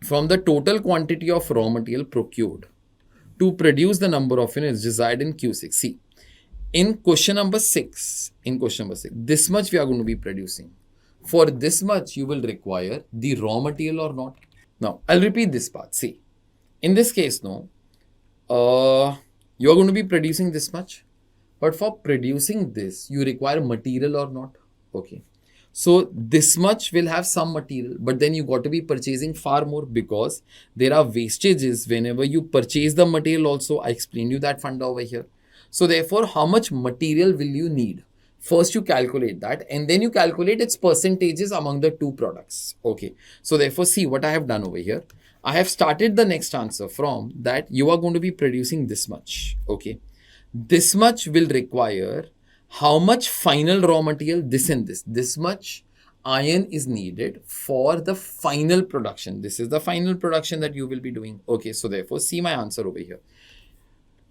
from the total quantity of raw material procured to produce the number of units desired in Q6. See, in question number 6, this much we are going to be producing. For this much, you will require the raw material or not. Now, I'll repeat this part. See, in this case, no, you are going to be producing this much. But for producing this, you require material or not. Okay. So this much will have some material, but then you got to be purchasing far more because there are wastages whenever you purchase the material also. I explained you that funda over here. So therefore, how much material will you need? First, you calculate that and then you calculate its percentages among the two products. Okay. So therefore, see what I have done over here. I have started the next answer from that you are going to be producing this much. Okay. This much will require how much final raw material, this and this. This much iron is needed for the final production. This is the final production that you will be doing. Okay. So therefore, see my answer over here.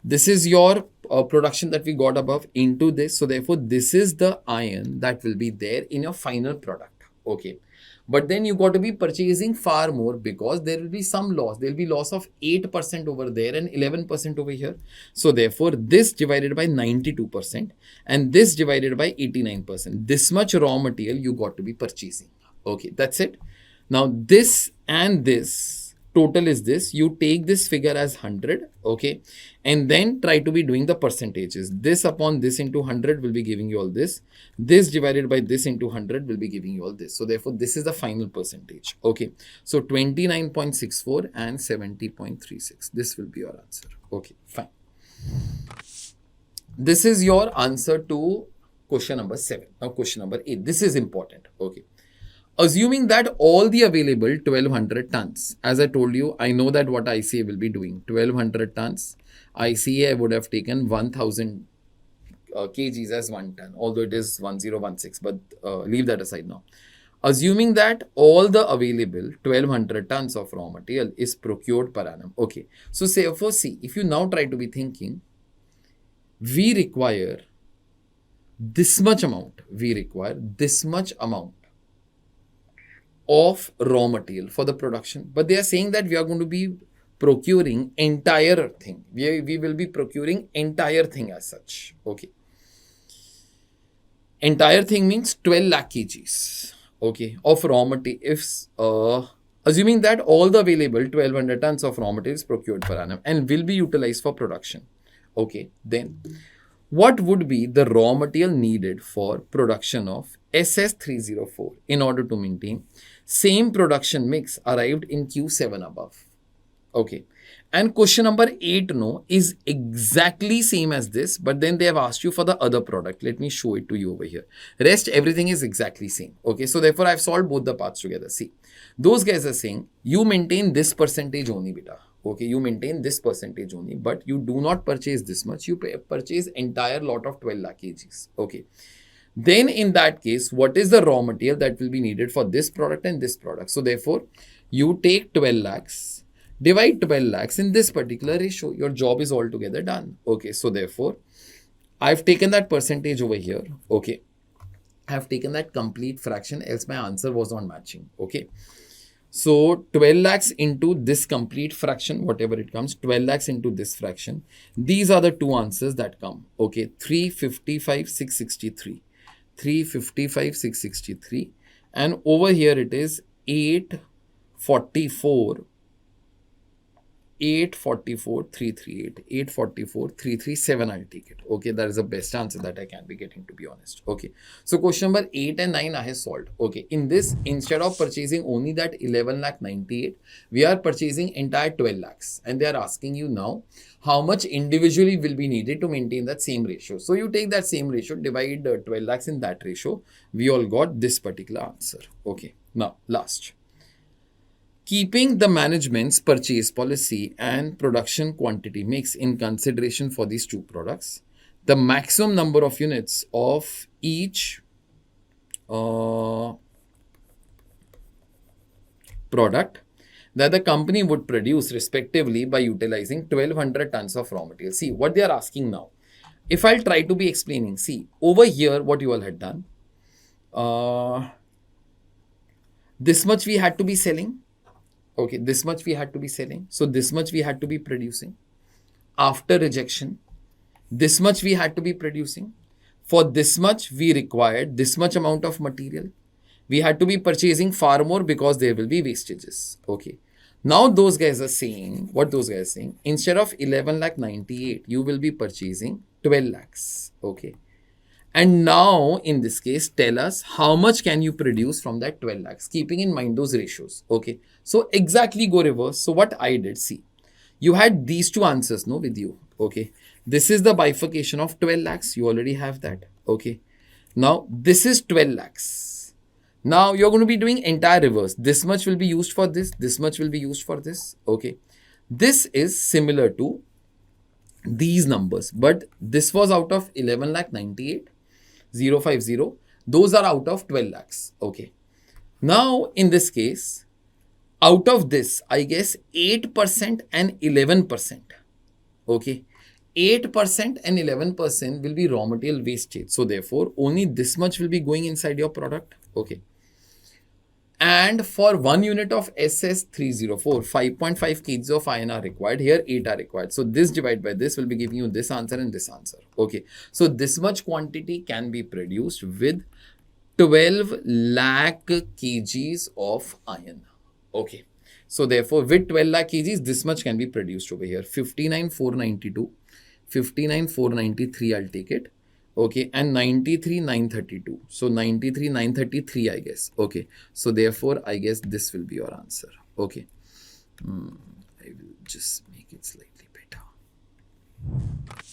This is your production that we got above into this. So therefore, this is the iron that will be there in your final product. Okay. But then you got to be purchasing far more because there will be some loss. There will be loss of 8% over there and 11% over here. So therefore, this divided by 92% and this divided by 89%. This much raw material you got to be purchasing. Okay, that's it. Now this and this total is this. You take this figure as 100. Okay. And then try to be doing the percentages. This upon this into 100 will be giving you all this. This divided by this into 100 will be giving you all this. So therefore, this is the final percentage. Okay. So 29.64 and 70.36. This will be your answer. Okay, fine. This is your answer to question number 7. Now question number 8. This is important. Okay. Assuming that all the available 1200 tons, as I told you, I know that what ICAI will be doing, 1200 tons, ICAI would have taken 1000 kgs as 1 ton, although it is 1016, but leave that aside now. Assuming that all the available 1200 tons of raw material is procured per annum. Okay, so say for see, if you now try to be thinking, we require this much amount, of raw material for the production, but they are saying that we are going to be procuring entire thing. We will be procuring entire thing as such. Okay. Entire thing means 12 lakh kgs. Okay. Of raw material. Assuming that all the available 1200 tons of raw material is procured per annum and will be utilized for production. Okay. Then what would be the raw material needed for production of SS304 in order to maintain same production mix arrived in Q7 above? Okay. And question number 8 no is exactly same as this, but then they have asked you for the other product. Let me show it to you over here. Rest everything is exactly same. Okay. So therefore I've solved both the parts together. See, those guys are saying you maintain this percentage only, beta. Okay, you maintain this percentage only, but you do not purchase this much. You purchase entire lot of 12 lakh kgs. Okay. Then in that case, what is the raw material that will be needed for this product and this product? So therefore, you take 12 lakhs, divide 12 lakhs in this particular ratio. Your job is altogether done. Okay. So therefore, I've taken that percentage over here. Okay. I've taken that complete fraction, else my answer was not matching. Okay. So 12 lakhs into this complete fraction, whatever it comes, 12 lakhs into this fraction. These are the two answers that come. Okay, 355,663. 355,663. And over here it is 844,338. 844,337 I'll take it. Okay, that is the best answer that I can be getting, to be honest. Okay, so question number 8 and 9 I have solved. Okay, in this, instead of purchasing only that 11,98,000, we are purchasing entire 12 lakhs. And they are asking you now how much individually will be needed to maintain that same ratio. So you take that same ratio, divide 12 lakhs in that ratio. We all got this particular answer. Okay, now last. Keeping the management's purchase policy and production quantity mix in consideration for these two products, the maximum number of units of each product that the company would produce respectively by utilizing 1200 tons of raw material. See what they are asking now. If I'll try to be explaining, see over here what you all had done. Uh, this much we had to be selling. Okay, this much we had to be selling. So this much we had to be producing. After rejection, this much we had to be producing. For this much, we required this much amount of material. We had to be purchasing far more because there will be wastages. Okay. Now those guys are saying, what those guys are saying, instead of 11 lakh 98, you will be purchasing 12 lakhs. Okay. And now, in this case, tell us how much can you produce from that 12 lakhs, keeping in mind those ratios. Okay. So exactly go reverse. So what I did, see, you had these two answers, no, with you. Okay. This is the bifurcation of 12 lakhs. You already have that. Okay. Now, this is 12 lakhs. Now, you're going to be doing entire reverse. This much will be used for this. This much will be used for this. Okay. This is similar to these numbers. But this was out of 11 lakh 98,050. Those are out of 12 lakhs. Okay. Now, in this case, out of this, I guess 8% and 11%. Okay. 8% and 11% will be raw material wastage. So therefore, only this much will be going inside your product. Okay. And for 1 unit of SS304, 5.5 kgs of iron are required. Here 8 are required. So this divided by this will be giving you this answer and this answer. Okay. So this much quantity can be produced with 12 lakh kgs of iron. Okay. So therefore, with 12 lakh kgs, this much can be produced over here. 59,492, 59,493, I'll take it. Okay. And 93,932. So 93,933, I guess. Okay. So therefore, I guess this will be your answer. Okay. I will just make it slightly better.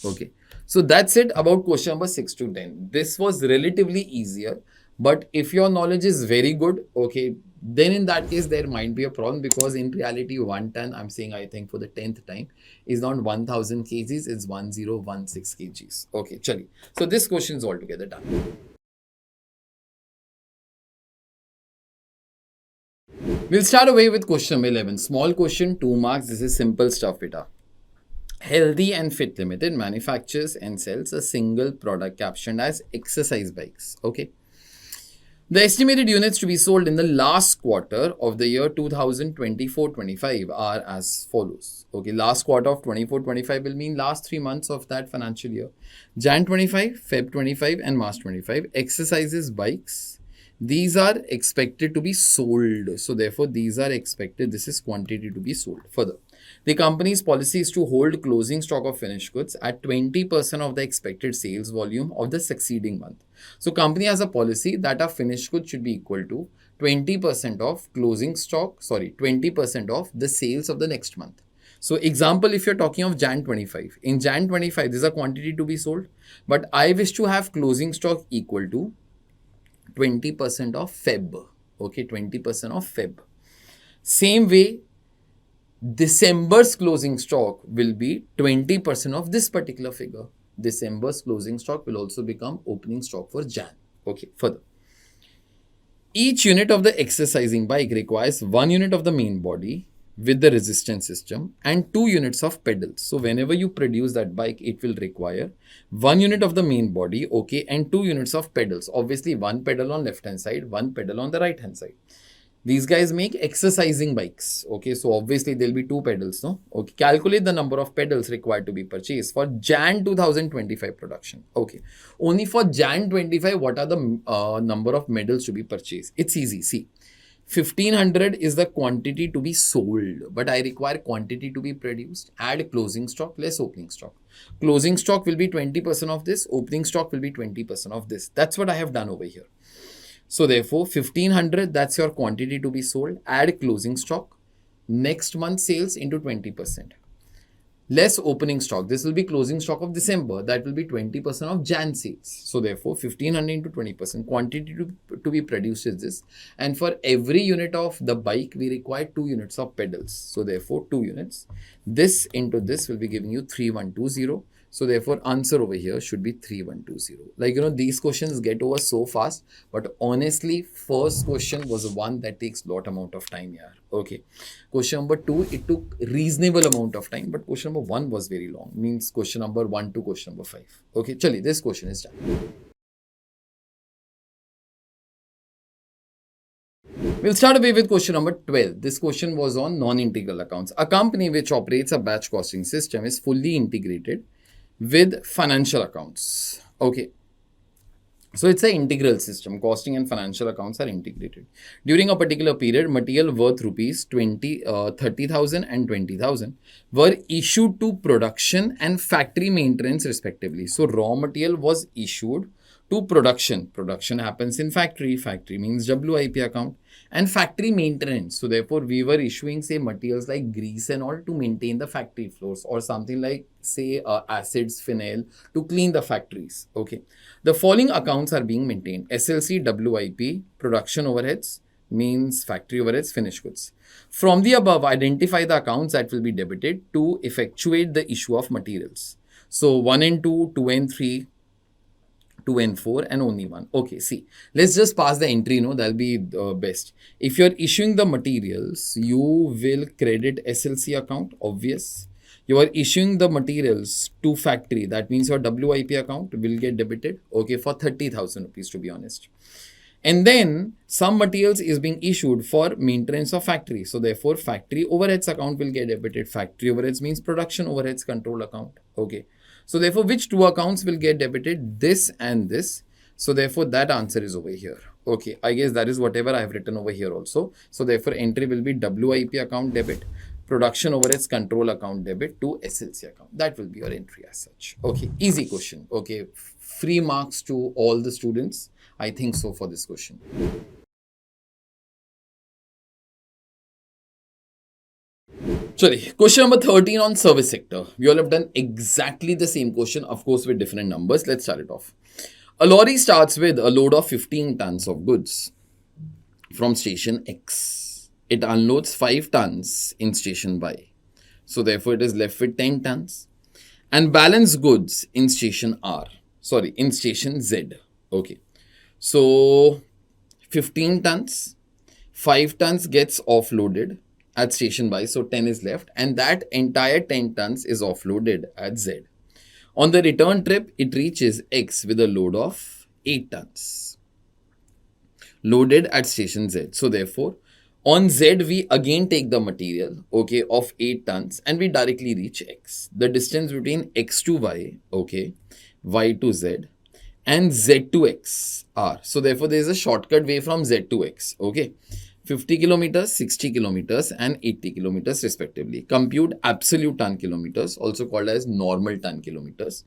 Okay. So that's it about question number 6 to 10. This was relatively easier. But if your knowledge is very good, okay, then in that case, there might be a problem because in reality, 1 ton, I'm saying, I think for the 10th time, is not 1000 kgs, it's 1016 kgs. Okay, chali. So this question is altogether done. We'll start away with question number 11. Small question, 2 marks. This is simple stuff, beta. Healthy and Fit Limited manufactures and sells a single product captioned as exercise bikes. Okay. The estimated units to be sold in the last quarter of the year 2024-25 are as follows. Okay, last quarter of 24-25 will mean last 3 months of that financial year. Jan 25, Feb 25 and March 25. Exercises bikes. These are expected to be sold. So therefore, these are expected. This is quantity to be sold. Further, the company's policy is to hold closing stock of finished goods at 20% of the expected sales volume of the succeeding month. So company has a policy that our finished goods should be equal to 20% of closing stock, 20% of the sales of the next month. So example, if you're talking of Jan 25, in Jan 25, there's a quantity to be sold, but I wish to have closing stock equal to 20% of Feb. Okay, 20% of Feb. Same way, December's closing stock will be 20% of this particular figure. December's closing stock will also become opening stock for Jan. Okay, further. Each unit of the exercising bike requires 1 unit of the main body with the resistance system and 2 units of pedals. So whenever you produce that bike, it will require 1 unit of the main body, okay, and 2 units of pedals. Obviously, 1 pedal on left hand side, 1 pedal on the right hand side. These guys make exercising bikes. Okay, so obviously there'll be 2 pedals, no? Okay, calculate the number of pedals required to be purchased for Jan 2025 production. Okay, only for Jan 25, what are the number of medals to be purchased? It's easy. See, 1500 is the quantity to be sold, but I require quantity to be produced. Add closing stock less opening stock. Closing stock will be 20% of this. Opening stock will be 20% of this. That's what I have done over here. So therefore, 1500, that's your quantity to be sold. Add closing stock. Next month sales into 20%. Less opening stock. This will be closing stock of December. That will be 20% of Jan sales. So therefore, 1500 into 20%. Quantity to be produced is this. And for every unit of the bike, we require 2 units of pedals. So therefore, 2 units. This into this will be giving you 3120. So therefore, answer over here should be 3120. Like, these questions get over so fast. But honestly, first question was the one that takes lot amount of time here. Okay. Question number 2, it took reasonable amount of time. But question number 1 was very long. Means question number 1 to question number 5. Okay, chali, this question is done. We'll start away with question number 12. This question was on non-integral accounts. A company which operates a batch costing system is fully integrated with financial accounts. Okay. So it's an integral system. Costing and financial accounts are integrated. During a particular period, material worth rupees 30,000 and 20,000 were issued to production and factory maintenance respectively. So raw material was issued to production. Production happens in factory. Factory means WIP account. And factory maintenance. So therefore, we were issuing, say, materials like grease and all to maintain the factory floors, or something like, say, acids, phenyl to clean the factories. Okay. The following accounts are being maintained. SLC, WIP, production overheads, means factory overheads, finished goods. From the above, identify the accounts that will be debited to effectuate the issue of materials. So 1 and 2, 2 and 3, 2 and 4, and only 1. Okay, see, let's just pass the entry, that'll be best. If you're issuing the materials, you will credit SLC account, obvious. You are issuing the materials to factory, that means your WIP account will get debited, okay, for 30,000 rupees to be honest. And then some materials is being issued for maintenance of factory. So therefore, factory overheads account will get debited. Factory overheads means production overheads control account, okay. So therefore, which two accounts will get debited? This and this. So therefore, that answer is over here. Okay, I guess that is whatever I have written over here also. So therefore, entry will be WIP account debit, production overheads control account debit to SLC account. That will be your entry as such. Okay, easy question. Okay, free marks to all the students. I think so for this question. Sorry, question number 13 on service sector. We all have done exactly the same question, of course, with different numbers. Let's start it off. A lorry starts with a load of 15 tons of goods from station X. It unloads 5 tons in station Y. So therefore, it is left with 10 tons. And balance goods in station in station Z. Okay. So 15 tons, 5 tons gets offloaded at station Y, so 10 is left, and that entire 10 tons is offloaded at Z. On the return trip, it reaches X with a load of 8 tons loaded at station Z. So therefore, on Z, we again take the material, okay, of 8 tons and we directly reach X. The distance between X to Y, okay, Y to Z, and Z to X are. So therefore, there is a shortcut way from Z to X, okay. 50 kilometers, 60 kilometers, and 80 kilometers respectively. Compute absolute ton kilometers, also called as normal ton kilometers,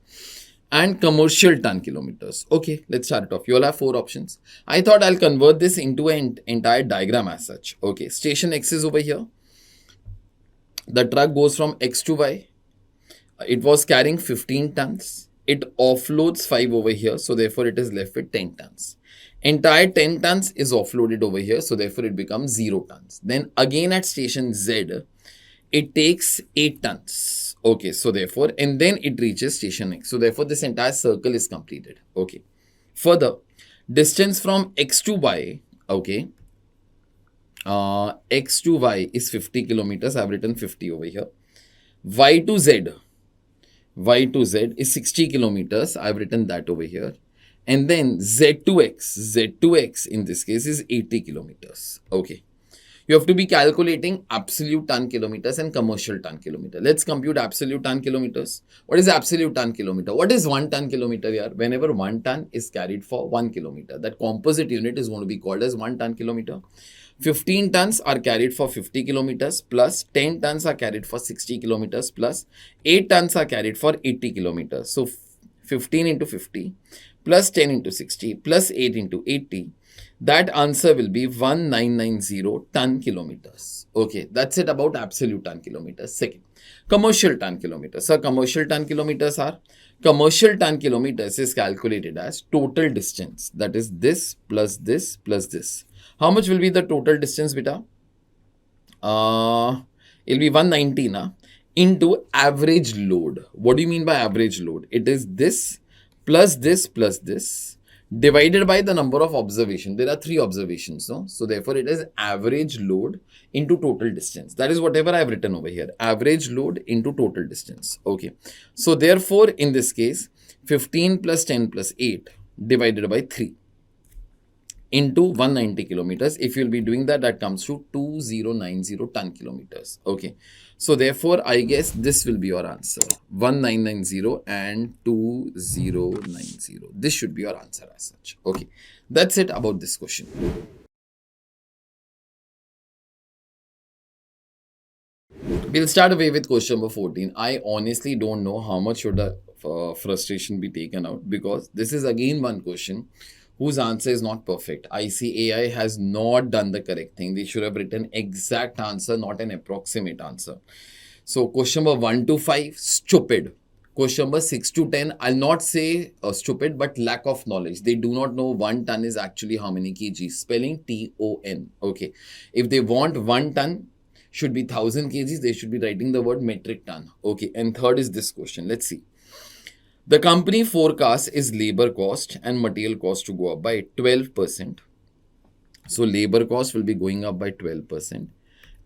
and commercial ton kilometers. Okay, let's start it off. You all have 4 options. I thought I'll convert this into an entire diagram as such. Okay, station X is over here. The truck goes from X to Y. It was carrying 15 tons. It offloads 5 over here. So therefore, it is left with 10 tons. Entire 10 tons is offloaded over here. So therefore, it becomes 0 tons. Then again at station Z, it takes 8 tons. Okay, so therefore, and then it reaches station X. So therefore, this entire circle is completed. Okay. Further, distance from X to Y, okay, X to Y is 50 kilometers. I've written 50 over here. Y to Z is 60 kilometers. I've written that over here. And then Z to X in this case is 80 kilometers. Okay. You have to be calculating absolute ton kilometers and commercial ton kilometer. Let's compute absolute ton kilometers. What is absolute ton kilometer? What is 1 ton kilometer here? Whenever 1 ton is carried for 1 kilometer, that composite unit is going to be called as 1 ton kilometer. 15 tons are carried for 50 kilometers plus 10 tons are carried for 60 kilometers plus 8 tons are carried for 80 kilometers. So 15 into 50 plus 10 into 60 plus 8 into 80. That answer will be 1990 ton kilometers. Okay, that's it about absolute ton kilometers. Second, commercial ton kilometers. So commercial ton kilometers is calculated as total distance. That is this plus this plus this. How much will be the total distance, beta? It'll be 190 into average load. What do you mean by average load? It is this plus this plus this divided by the number of observations. There are 3 observations, no? So therefore, it is average load into total distance. That is whatever I have written over here. Average load into total distance. Okay. So therefore, in this case, 15 plus 10 plus 8 divided by 3. into 190 kilometers. If you'll be doing that, that comes to 2090 ton kilometers. Okay. So therefore, I guess this will be your answer. 1990 and 2090. This should be your answer as such. Okay. That's it about this question. We'll start away with question number 14. I honestly don't know how much should the frustration be taken out, because this is again one question whose answer is not perfect. ICAI has not done the correct thing. They should have written exact answer, not an approximate answer. So question number 1 to 5, stupid. Question number 6 to 10, I'll not say stupid, but lack of knowledge. They do not know 1 ton is actually how many kg. Spelling T-O-N. Okay. If they want 1 ton should be 1000 kgs, they should be writing the word metric ton. Okay. And third is this question. Let's see. The company forecast is labor cost and material cost to go up by 12%. So labor cost will be going up by 12%.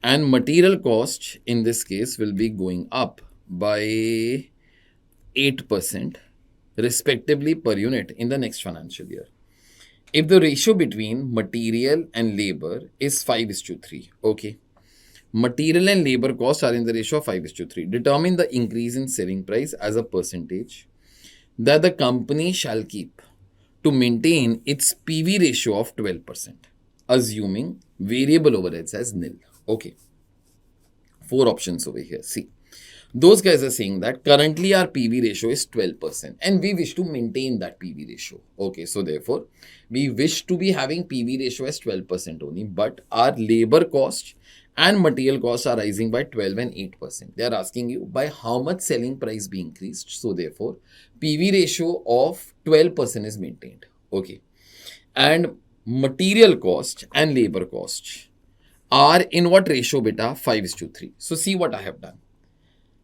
And material cost in this case will be going up by 8% respectively per unit in the next financial year. If the ratio between material and labor is 5:3, okay. Material and labor costs are in the ratio of 5:3. Determine the increase in selling price as a percentage that the company shall keep to maintain its PV ratio of 12%, assuming variable overheads as nil. Okay. 4 options over here. See, those guys are saying that currently our PV ratio is 12% and we wish to maintain that PV ratio. Okay, so therefore, we wish to be having PV ratio as 12% only, but our labor cost and material costs are rising by 12 and 8%. They are asking you by how much selling price be increased. So therefore, PV ratio of 12% is maintained. Okay. And material cost and labor cost are in what ratio, beta? 5:3. So see what I have done.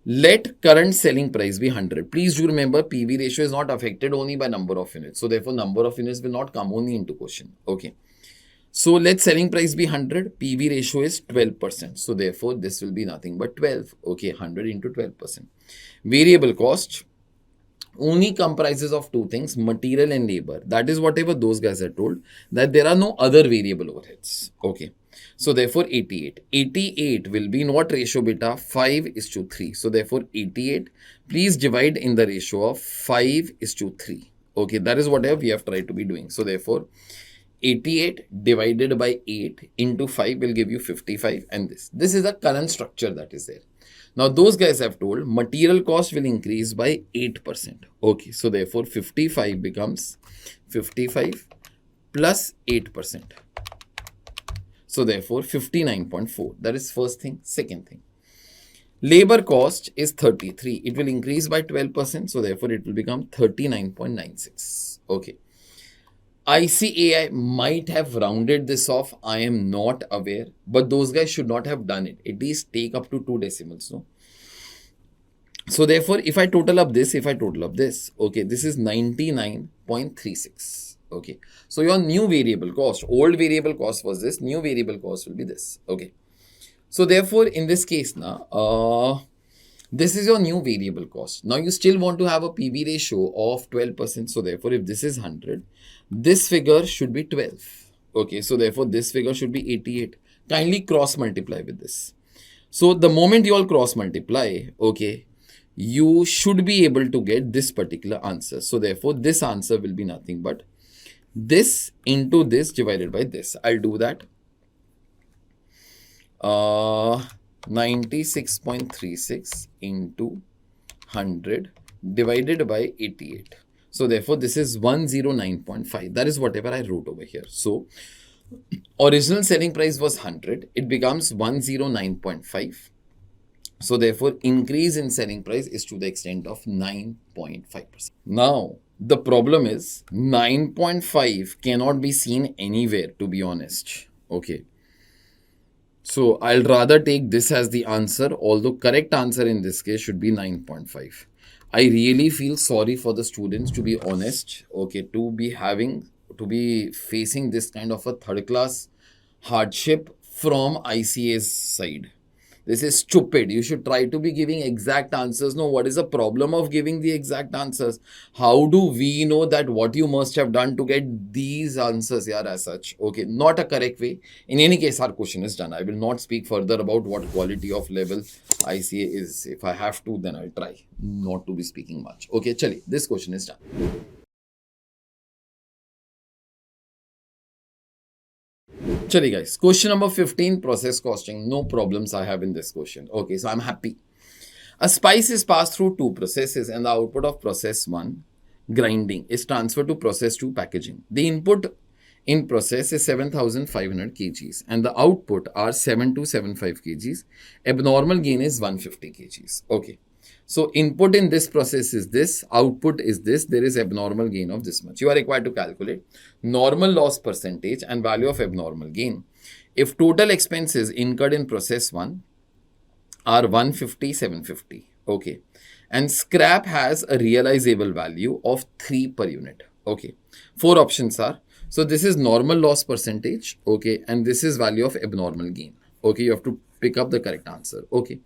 Let current selling price be 100. Please do remember, PV ratio is not affected only by number of units. So therefore, number of units will not come only into question. Okay. So let selling price be 100. PV ratio is 12%. So therefore, this will be nothing but 12. Okay. 100 into 12%. Variable cost only comprises of 2 things, material and labor. That is whatever those guys are told, that there are no other variable overheads. Okay. So therefore 88. 88 will be in what ratio, beta? 5:3. So therefore 88, please divide in the ratio of 5:3. Okay, that is whatever we have tried to be doing. So therefore 88 divided by 8 into 5 will give you 55, and this is the current structure that is there. Now those guys have told material cost will increase by 8%. Okay, so therefore 55 becomes 55 plus 8%. So therefore 59.4. That is first thing. Second thing, labor cost is 33. It will increase by 12%. So therefore it will become 39.96. Okay. ICAI might have rounded this off. I am not aware, but those guys should not have done it. At least take up to 2 decimals. No. So therefore, if I total up this, okay, this is 99.36. Okay. So your new variable cost, old variable cost was this, new variable cost will be this. Okay. So therefore, in this case now, this is your new variable cost. Now you still want to have a PV ratio of 12%. So therefore, if this is 100, this figure should be 12. Okay. So therefore, this figure should be 88. Kindly cross multiply with this. So the moment you all cross multiply, okay, you should be able to get this particular answer. So therefore, this answer will be nothing but this into this divided by this. I'll do that. 96.36 into 100 divided by 88. So therefore, this is 109.5. That is whatever I wrote over here. So original selling price was 100. It becomes 109.5. So therefore, increase in selling price is to the extent of 9.5%. Now, the problem is 9.5 cannot be seen anywhere, to be honest. Okay. So I'll rather take this as the answer, although correct answer in this case should be 9.5. I really feel sorry for the students, to be honest. Okay, to be facing this kind of a third class hardship from ICA's side. This is stupid. You should try to be giving exact answers. No, what is the problem of giving the exact answers? How do we know that what you must have done to get these answers here as such? Okay, not a correct way. In any case, our question is done. I will not speak further about what quality of level ICA is. If I have to, then I'll try not to be speaking much. Okay, chali, this question is done. Chali guys, question number 15, process costing. No problems I have in this question. Okay, so I'm happy. A spice is passed through two processes and the output of process 1, grinding, is transferred to process 2, packaging. The input in process is 7,500 kgs and the output are 7275 kgs. Abnormal gain is 150 kgs. Okay. So input in this process is this, output is this, there is abnormal gain of this much. You are required to calculate normal loss percentage and value of abnormal gain. If total expenses incurred in process 1 are 150, 750, okay, and scrap has a realizable value of 3 per unit, okay. 4 options are, so this is normal loss percentage, okay, and this is value of abnormal gain, okay. You have to pick up the correct answer, okay.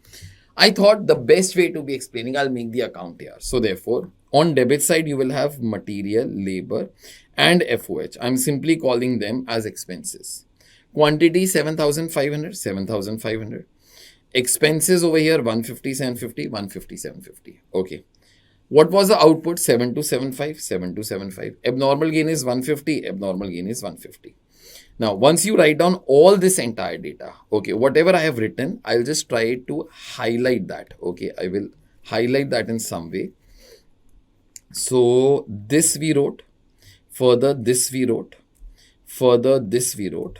I thought the best way to be explaining, I'll make the account here. So therefore, on debit side, you will have material, labor, and FOH. I'm simply calling them as expenses. Quantity 7,500, 7,500. Expenses over here 150, 750, 150, 750. Okay. What was the output? 7275, 7275. Abnormal gain is 150, abnormal gain is 150. Now, once you write down all this entire data, okay, whatever I have written, I'll just try to highlight that, okay. I will highlight that in some way. So, this we wrote, further this we wrote, further this we wrote.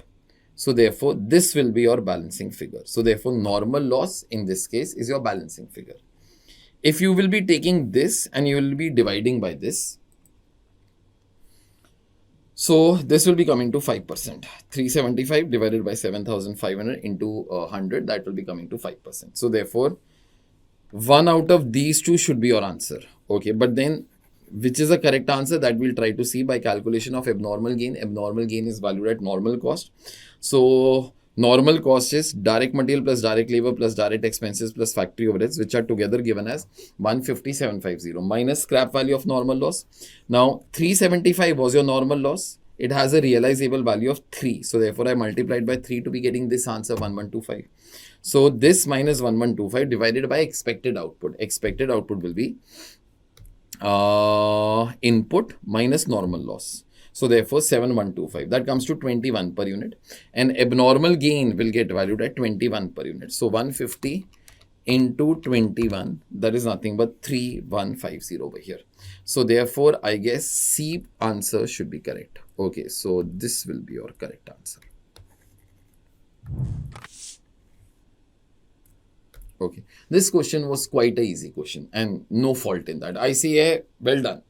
So, therefore, this will be your balancing figure. So, therefore, normal loss in this case is your balancing figure. If you will be taking this and you will be dividing by this, so this will be coming to 5%. 375 divided by 7,500 into 100, that will be coming to 5%. So therefore, one out of these two should be your answer. Okay, but then which is the correct answer, that we'll try to see by calculation of abnormal gain. Abnormal gain is valued at normal cost. So normal cost is direct material plus direct labor plus direct expenses plus factory overheads, which are together given as 150,750 minus scrap value of normal loss. Now 375 was your normal loss. It has a realizable value of 3. So therefore I multiplied by 3 to be getting this answer 1125. So this minus 1125 divided by expected output. Expected output will be input minus normal loss. So therefore 7125, that comes to 21 per unit, and abnormal gain will get valued at 21 per unit. So 150 into 21, that is nothing but 3150 over here. So therefore I guess C answer should be correct. Okay, so this will be your correct answer. Okay, this question was quite an easy question and no fault in that. ICAI, well done.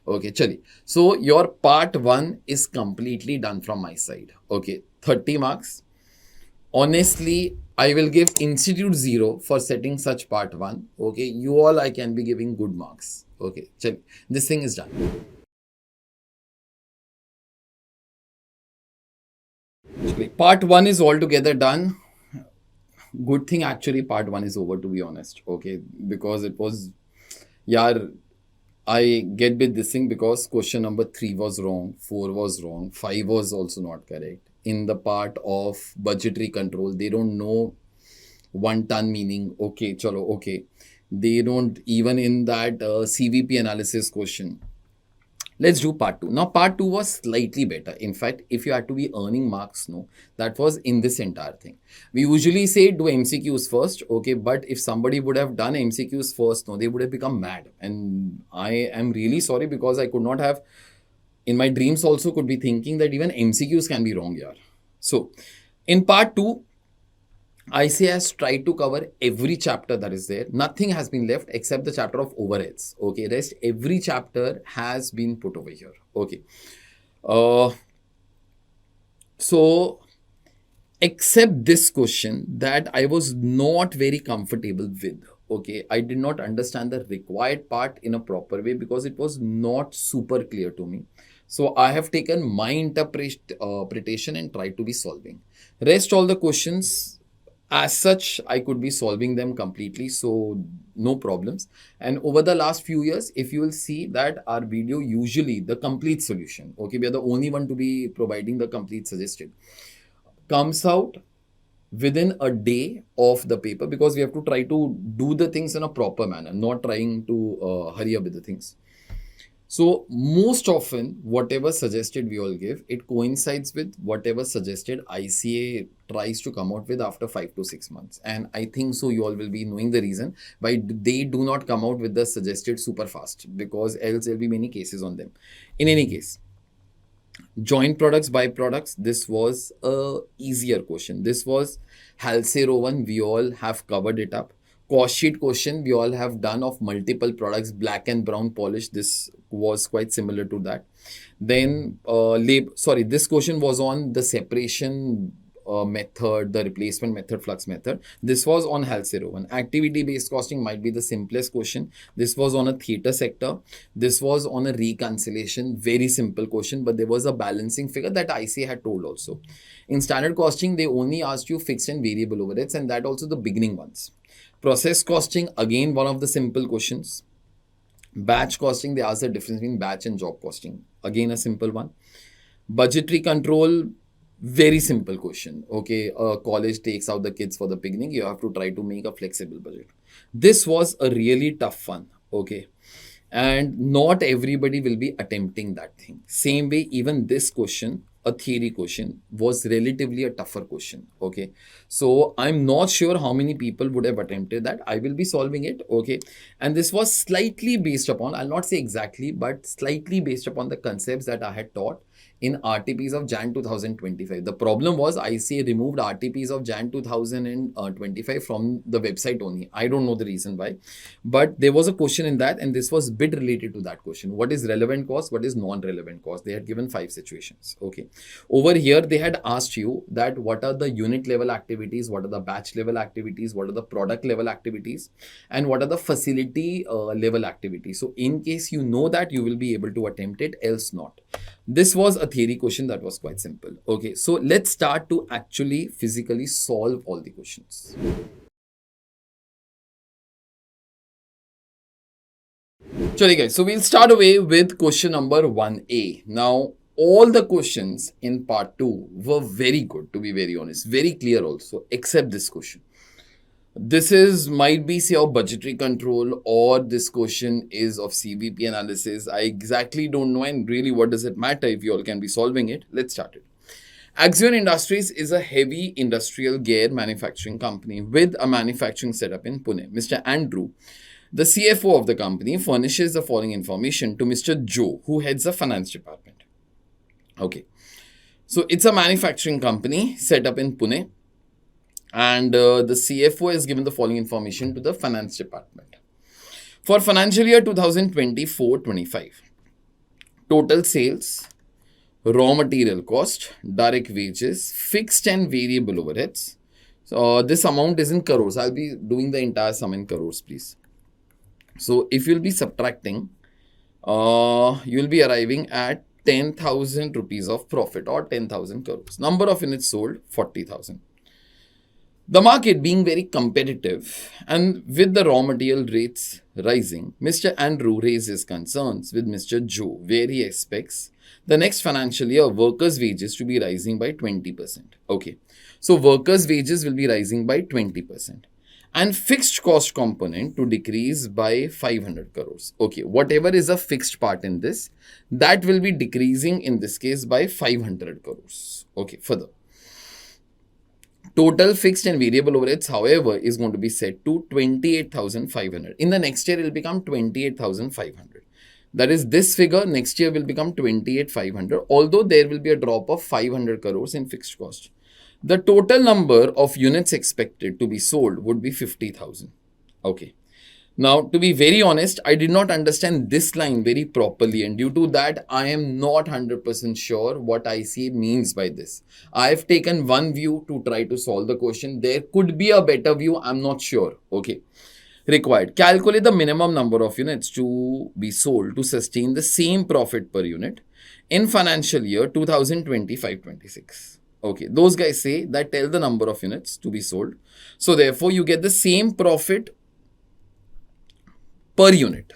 Okay, chali. So your part 1 is completely done from my side. Okay, 30 marks. Honestly, I will give Institute 0 for setting such part 1. Okay, you all I can be giving good marks. Okay, chali. This thing is done. Chali. Part 1 is altogether done. Good thing actually part 1 is over, to be honest. Okay, because it was, yeah, I get with this thing because question number 3 was wrong, 4 was wrong, 5 was also not correct. In the part of budgetary control, they don't know 1 ton meaning. Okay, chalo, okay. They don't even in that CVP analysis question. Let's do part 2. Now, part 2 was slightly better. In fact, if you had to be earning marks, no, that was in this entire thing. We usually say do MCQs first, okay, but if somebody would have done MCQs first, no, they would have become mad. And I am really sorry because I could not have, in my dreams also could be thinking that even MCQs can be wrong here. So, in part 2, ICAI has tried to cover every chapter that is there. Nothing has been left except the chapter of overheads. Okay, rest every chapter has been put over here. Okay. So, except this question that I was not very comfortable with. Okay, I did not understand the required part in a proper way because it was not super clear to me. So, I have taken my interpretation and tried to be solving. Rest all the questions As such, I could be solving them completely, so no problems. And over the last few years, if you will see that our video, usually the complete solution, okay, we are the only one to be providing the complete suggested, comes out within a day of the paper, because we have to try to do the things in a proper manner, not trying to hurry up with the things. So most often, whatever suggested we all give, it coincides with whatever suggested ICAI tries to come out with after 5 to 6 months. And I think so you all will be knowing the reason why they do not come out with the suggested super fast, because else there will be many cases on them. In any case, joint products, byproducts, this was a easier question. This was Halcero one, we all have covered it up. Cost sheet question, we all have done of multiple products, black and brown polish. This was quite similar to that. Then, this question was on the separation method, the replacement method, flux method. This was on Halcero one. Activity-based costing might be the simplest question. This was on a theatre sector. This was on a reconciliation. Very simple question, but there was a balancing figure that ICA had told also. In standard costing, they only asked you fixed and variable overheads, and that also the beginning ones. Process costing, again, one of the simple questions. Batch costing, they ask the difference between batch and job costing. Again, a simple one. Budgetary control, very simple question. Okay, college takes out the kids for the picnic. You have to try to make a flexible budget. This was a really tough one. Okay. And not everybody will be attempting that thing. Same way, even this question, a theory question, was relatively a tougher question. Okay. So I'm not sure how many people would have attempted that. I will be solving it. Okay. And this was slightly based upon, I'll not say exactly, but slightly based upon the concepts that I had taught in RTPs of Jan 2025. The problem was ICA removed RTPs of Jan 2025 from the website only. I don't know the reason why, but there was a question in that, and this was bit related to that question. What is relevant cost? What is non-relevant cost? They had given 5 situations. Okay. Over here, they had asked you that what are the unit level activities, what are the batch level activities, what are the product level activities, and what are the facility level activities. So in case you know that, you will be able to attempt it, else not. This was a theory question that was quite simple. Okay, so let's start to actually physically solve all the questions. Sorry guys, so we'll start away with question number 1A. Now, all the questions in part 2 were very good, to be very honest, very clear also, except this question. This is might be say of budgetary control, or this question is of CVP analysis. I exactly don't know, and really what does it matter if you all can be solving it. Let's start it. Axion Industries is a heavy industrial gear manufacturing company with a manufacturing setup in Pune. Mr. Andrew, the CFO of the company, furnishes the following information to Mr. Joe, who heads the finance department. Okay. So it's a manufacturing company set up in Pune. And the CFO is given the following information to the finance department. For financial year 2024-25, total sales, raw material cost, direct wages, fixed and variable overheads. So this amount is in crores. I'll be doing the entire sum in crores, please. So if you'll be subtracting, you'll be arriving at 10,000 rupees of profit, or 10,000 crores. Number of units sold, 40,000. The market being very competitive and with the raw material rates rising, Mr. Andrew raises concerns with Mr. Joe, where he expects the next financial year workers' wages to be rising by 20%. Okay, so workers' wages will be rising by 20%. And fixed cost component to decrease by 500 crores. Okay, whatever is a fixed part in this, that will be decreasing in this case by 500 crores. Okay, further. Total fixed and variable overheads, however, is going to be set to 28,500. In the next year, it will become 28,500. That is, this figure next year will become 28,500, although there will be a drop of 500 crores in fixed cost. The total number of units expected to be sold would be 50,000. Okay. Now, to be very honest, I did not understand this line very properly, and due to that, I am not 100% sure what ICA means by this. I have taken one view to try to solve the question. There could be a better view. I'm not sure. Okay. Required. Calculate the minimum number of units to be sold to sustain the same profit per unit in financial year 2025-26. Okay, those guys say that tell the number of units to be sold. So therefore, you get the same profit per unit.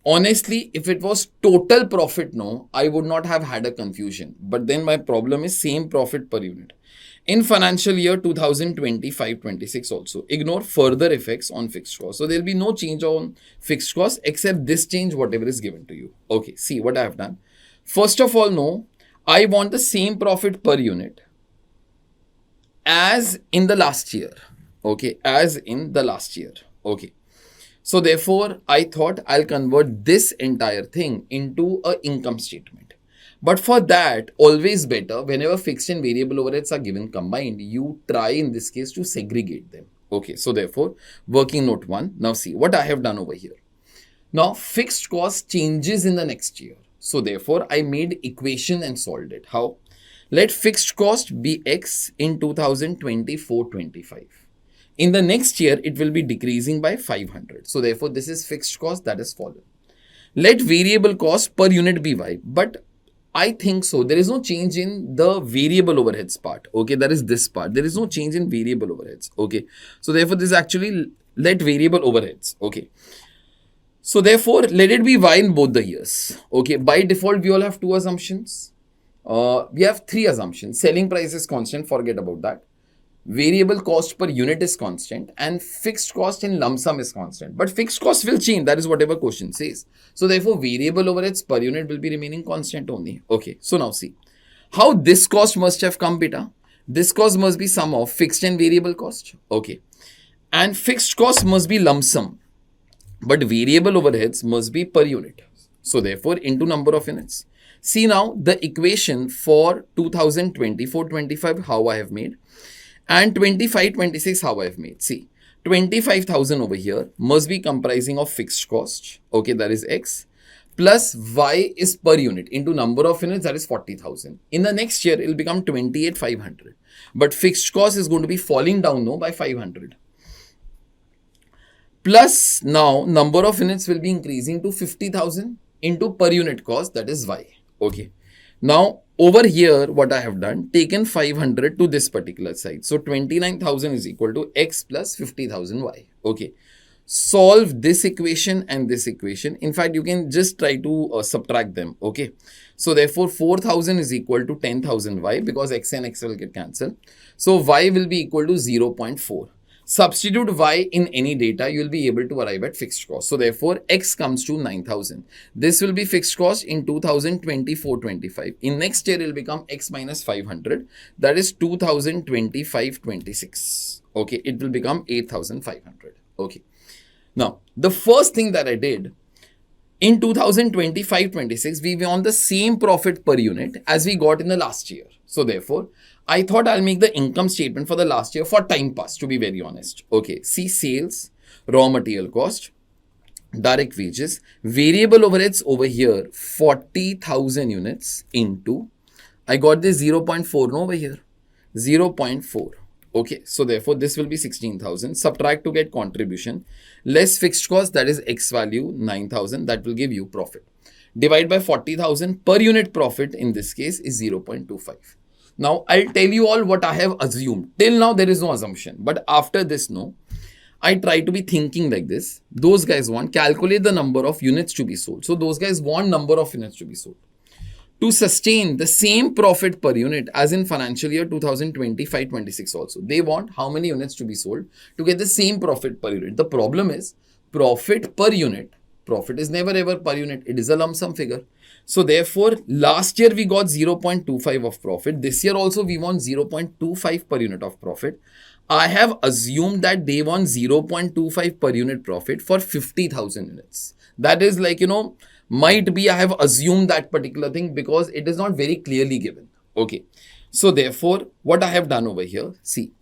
Honestly, if it was total profit, no, I would not have had a confusion. But then my problem is same profit per unit. In financial year 2025-26 also, ignore further effects on fixed cost. So there will be no change on fixed cost except this change, whatever is given to you. Okay, see what I have done. First of all, no, I want the same profit per unit as in the last year. Okay, as in the last year. Okay. So therefore, I thought I'll convert this entire thing into an income statement. But for that, always better, whenever fixed and variable overheads are given combined, you try in this case to segregate them. Okay, so therefore, working note 1. Now see what I have done over here. Now, fixed cost changes in the next year. So therefore, I made equation and solved it. How? Let fixed cost be X in 2024-25. In the next year, it will be decreasing by 500. So therefore, this is fixed cost that is fallen. Let variable cost per unit be Y. But I think so. There is no change in the variable overheads part. Okay, that is this part. There is no change in variable overheads. Okay, so therefore, this is actually let variable overheads. Okay. So therefore, let it be Y in both the years. Okay, by default, we all have two assumptions. We have three assumptions. Selling price is constant. Forget about that. Variable cost per unit is constant and fixed cost in lump sum is constant. But fixed cost will change. That is whatever question says. So therefore, variable overheads per unit will be remaining constant only. Okay, so now see how this cost must have come, beta. This cost must be sum of fixed and variable cost. Okay, and fixed cost must be lump sum. But variable overheads must be per unit. So therefore, into number of units. See now the equation for 2024-25 how I have made. And 25-26 how I have made. See, 25,000 over here must be comprising of fixed cost. Okay, that is X. Plus Y is per unit into number of units, that is 40,000. In the next year, it will become 28,500. But fixed cost is going to be falling down by 500. Plus now number of units will be increasing to 50,000 into per unit cost, that is Y. Okay. Now over here, what I have done, taken 500 to this particular side. So 29,000 is equal to X plus 50,000 Y. Okay. Solve this equation and this equation. In fact, you can just try to subtract them. Okay. So therefore, 4,000 is equal to 10,000 Y because X and X will get cancelled. So Y will be equal to 0.4. Substitute Y in any data, you will be able to arrive at fixed cost. So therefore, X comes to 9,000. This will be fixed cost in 2024-25. In next year, it will become X minus 500. That is 2025-26. Okay, it will become 8,500. Okay. Now, the first thing that I did, in 2025-26, we were on the same profit per unit as we got in the last year. So therefore, I thought I'll make the income statement for the last year for time pass, to be very honest. Okay, see sales, raw material cost, direct wages, variable overheads over here, 40,000 units into, I got this 0.4 over here, 0.4. Okay, so therefore this will be 16,000. Subtract to get contribution, less fixed cost, that is X value, 9,000, that will give you profit. Divide by 40,000, per unit profit in this case is 0.25. Now, I'll tell you all what I have assumed. Till now, there is no assumption. But after this, no. I try to be thinking like this. Those guys want calculate the number of units to be sold. So, those guys want number of units to be sold. To sustain the same profit per unit as in financial year 2025-26 also. They want how many units to be sold to get the same profit per unit. The problem is profit per unit. Profit is never ever per unit. It is a lump sum figure. So therefore, last year we got 0.25 of profit. This year also we want 0.25 per unit of profit. I have assumed that they want 0.25 per unit profit for 50,000 units. That is like, might be I have assumed that particular thing because it is not very clearly given. Okay. So therefore, what I have done over here, see,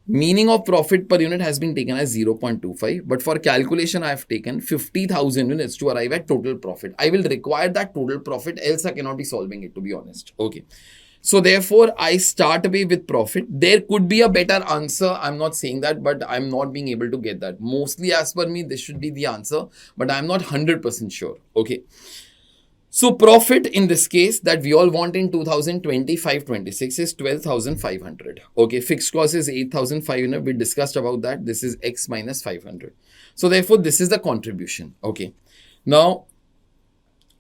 meaning of profit per unit has been taken as 0.25, but for calculation, I have taken 50,000 units to arrive at total profit. I will require that total profit, else I cannot be solving it, to be honest. Okay. So therefore, I start away with profit. There could be a better answer. I'm not saying that, but I'm not being able to get that. Mostly as per me, this should be the answer, but I'm not 100% sure. Okay. So profit in this case that we all want in 2025-26 is 12,500. Okay, fixed cost is 8,500. We discussed about that. This is X minus 500. So therefore, this is the contribution. Okay. Now,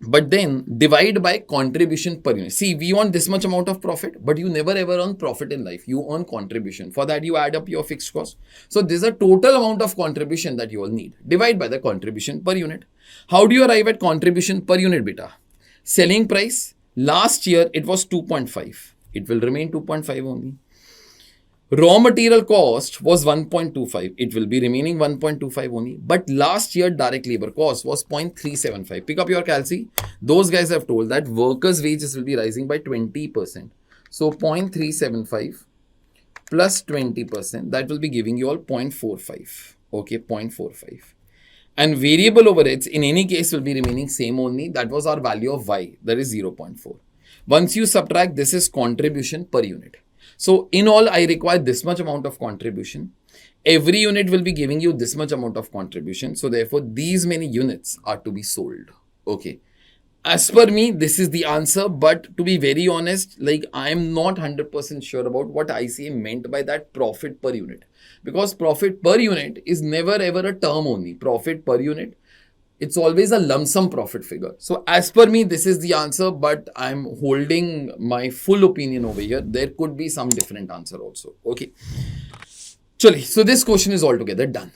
but then divide by contribution per unit. See, we want this much amount of profit, but you never ever earn profit in life. You earn contribution. For that, you add up your fixed cost. So this is a total amount of contribution that you all need. Divide by the contribution per unit. How do you arrive at contribution per unit, beta? Selling price, last year it was 2.5. It will remain 2.5 only. Raw material cost was 1.25. It will be remaining 1.25 only. But last year, direct labor cost was 0.375. Pick up your calci. Those guys have told that workers' wages will be rising by 20%. So 0.375 plus 20%, that will be giving you all 0.45. Okay, 0.45. And variable overheads in any case will be remaining same only. That was our value of Y. That is 0.4. Once you subtract, this is contribution per unit. So in all, I require this much amount of contribution. Every unit will be giving you this much amount of contribution. So therefore, these many units are to be sold. Okay. As per me, this is the answer. But to be very honest, like I am not 100% sure about what ICAI meant by that profit per unit. Because profit per unit is never ever a term only. Profit per unit, it's always a lump sum profit figure. So as per me, this is the answer, but I'm holding my full opinion over here. There could be some different answer also. Okay. Chali, so this question is altogether done.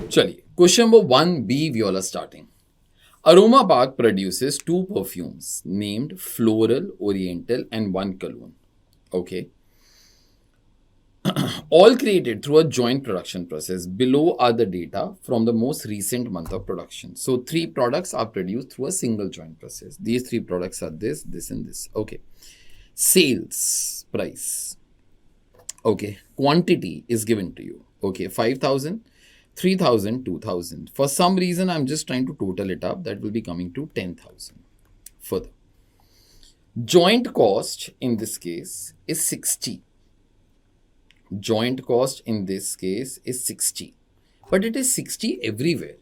Chali, question number 1B, we all are starting. Aroma Park produces 2 perfumes named Floral, Oriental and 1 Cologne. Okay. All created through a joint production process. Below are the data from the most recent month of production. So 3 products are produced through a single joint process. These 3 products are this, this and this. Okay. Sales price. Okay. Quantity is given to you. Okay. 5,000, 3,000, 2,000. For some reason, I'm just trying to total it up. That will be coming to 10,000. Further. Joint cost in this case is 60. Joint cost in this case is 60, but it is 60 everywhere.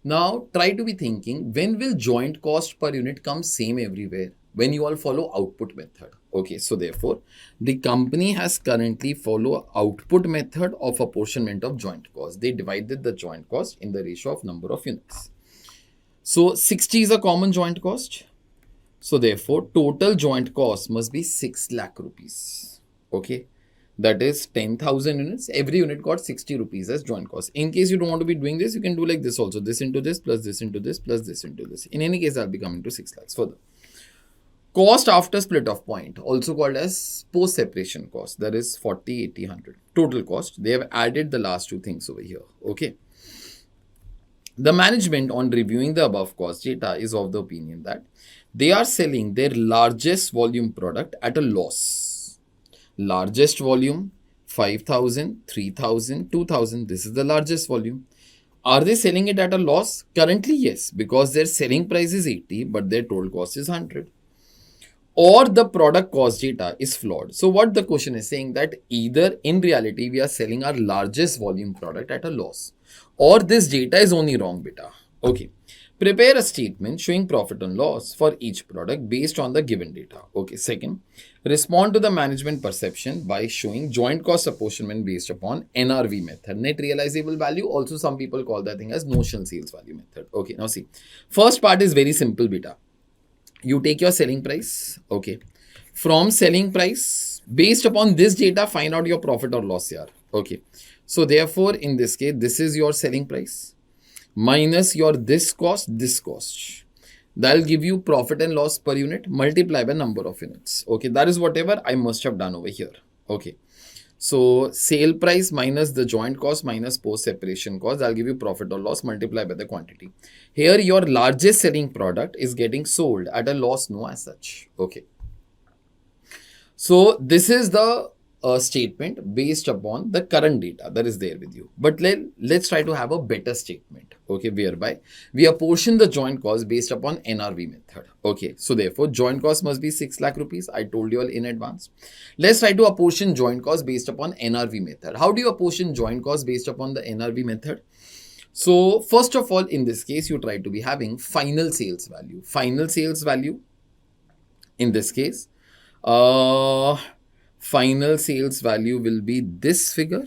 Now try to be thinking, when will joint cost per unit come same everywhere? When you all follow output method. Okay, so therefore the company has currently follow output method of apportionment of joint cost. They divided the joint cost in the ratio of number of units. So 60 is a common joint cost. So therefore total joint cost must be 6 lakh rupees. Okay. That is 10,000 units. Every unit got 60 rupees as joint cost. In case you don't want to be doing this, you can do like this also. This into this, plus this into this, plus this into this. In any case, I'll be coming to 6 lakhs further. Cost after split off point, also called as post-separation cost. That is 40, 80, 100. Total cost. They have added the last 2 things over here. Okay. The management on reviewing the above cost data is of the opinion that they are selling their largest volume product at a loss. Largest volume, 5,000, 3,000, 2,000. This is the largest volume. Are they selling it at a loss? Currently, yes, because their selling price is 80, but their total cost is 100. Or the product cost data is flawed. So what the question is saying that either in reality, we are selling our largest volume product at a loss, or this data is only wrong, beta. Okay. Prepare a statement showing profit and loss for each product based on the given data. Okay. Second, respond to the management perception by showing joint cost apportionment based upon NRV method, net realizable value. Also, some people call that thing as notional sales value method. Okay. Now see, first part is very simple, beta. You take your selling price. Okay. From selling price, based upon this data, find out your profit or loss here. Okay. So therefore, in this case, this is your selling price minus your this cost. That will give you profit and loss per unit multiplied by number of units. Okay, that is whatever I must have done over here. Okay, so sale price minus the joint cost minus post separation cost, that will give you profit or loss multiplied by the quantity. Here your largest selling product is getting sold at a loss, no as such. Okay, so this is the statement based upon the current data that is there with you. But let's try to have a better statement, okay, whereby we apportion the joint cost based upon NRV method. Okay, so therefore joint cost must be 6 lakh rupees. I told you all in advance. Let's try to apportion joint cost based upon NRV method. How do you apportion joint cost based upon the NRV method? So first of all, in this case, you try to be having final sales value. Final sales value in this case, uh, final sales value will be this figure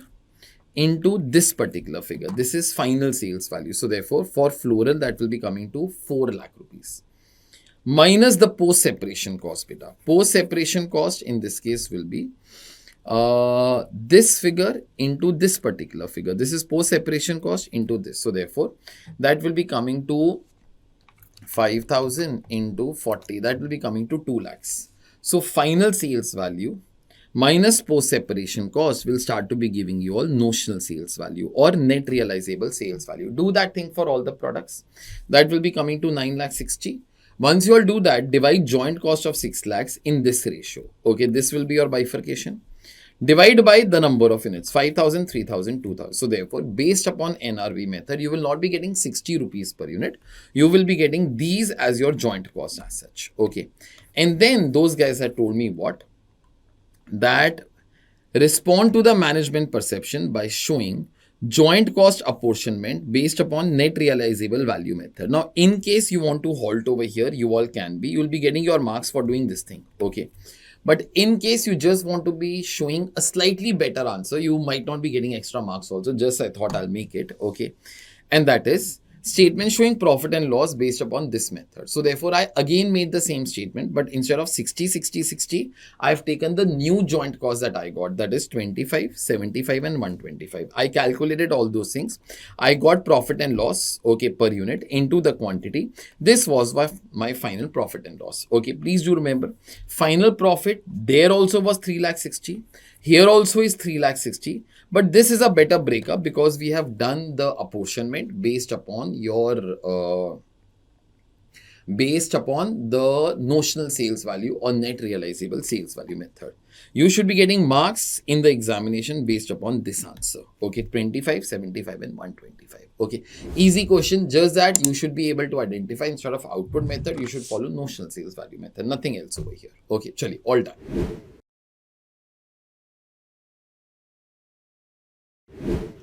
into this particular figure. This is final sales value. So therefore, for floral, that will be coming to 4 lakh rupees. Minus the post-separation cost, beta. Post-separation cost in this case will be this figure into this particular figure. This is post-separation cost into this. So therefore, that will be coming to 5,000 into 40. That will be coming to 2 lakhs. So final sales value minus post-separation cost will start to be giving you all notional sales value or net realizable sales value. Do that thing for all the products. That will be coming to 9 lakh 60. Once you all do that, divide joint cost of 6 lakhs in this ratio. Okay, this will be your bifurcation. Divide by the number of units, 5,000, 3,000, 2,000. So therefore, based upon NRV method, you will not be getting 60 rupees per unit. You will be getting these as your joint cost as such. Okay. And then those guys had told me what? That respond to the management perception by showing joint cost apportionment based upon net realizable value method. Now, in case you want to halt over here, you all can be. You will be getting your marks for doing this thing. Okay. But in case you just want to be showing a slightly better answer, you might not be getting extra marks also. Just I thought I'll make it. Okay. And that is statement showing profit and loss based upon this method. So therefore, I again made the same statement, but instead of 60, 60, 60, I've taken the new joint cost that I got. That is 25, 75 and 125. I calculated all those things. I got profit and loss, okay, per unit into the quantity. This was my final profit and loss. Okay, please do remember, final profit there also was 3 lakh 60. Here also is 3 lakh 60. But this is a better breakup because we have done the apportionment based upon your based upon the notional sales value or net realizable sales value method. You should be getting marks in the examination based upon this answer. Okay, 25, 75 and 125. Okay, easy question. Just that you should be able to identify instead of output method, you should follow notional sales value method. Nothing else over here. Okay, chali, all done.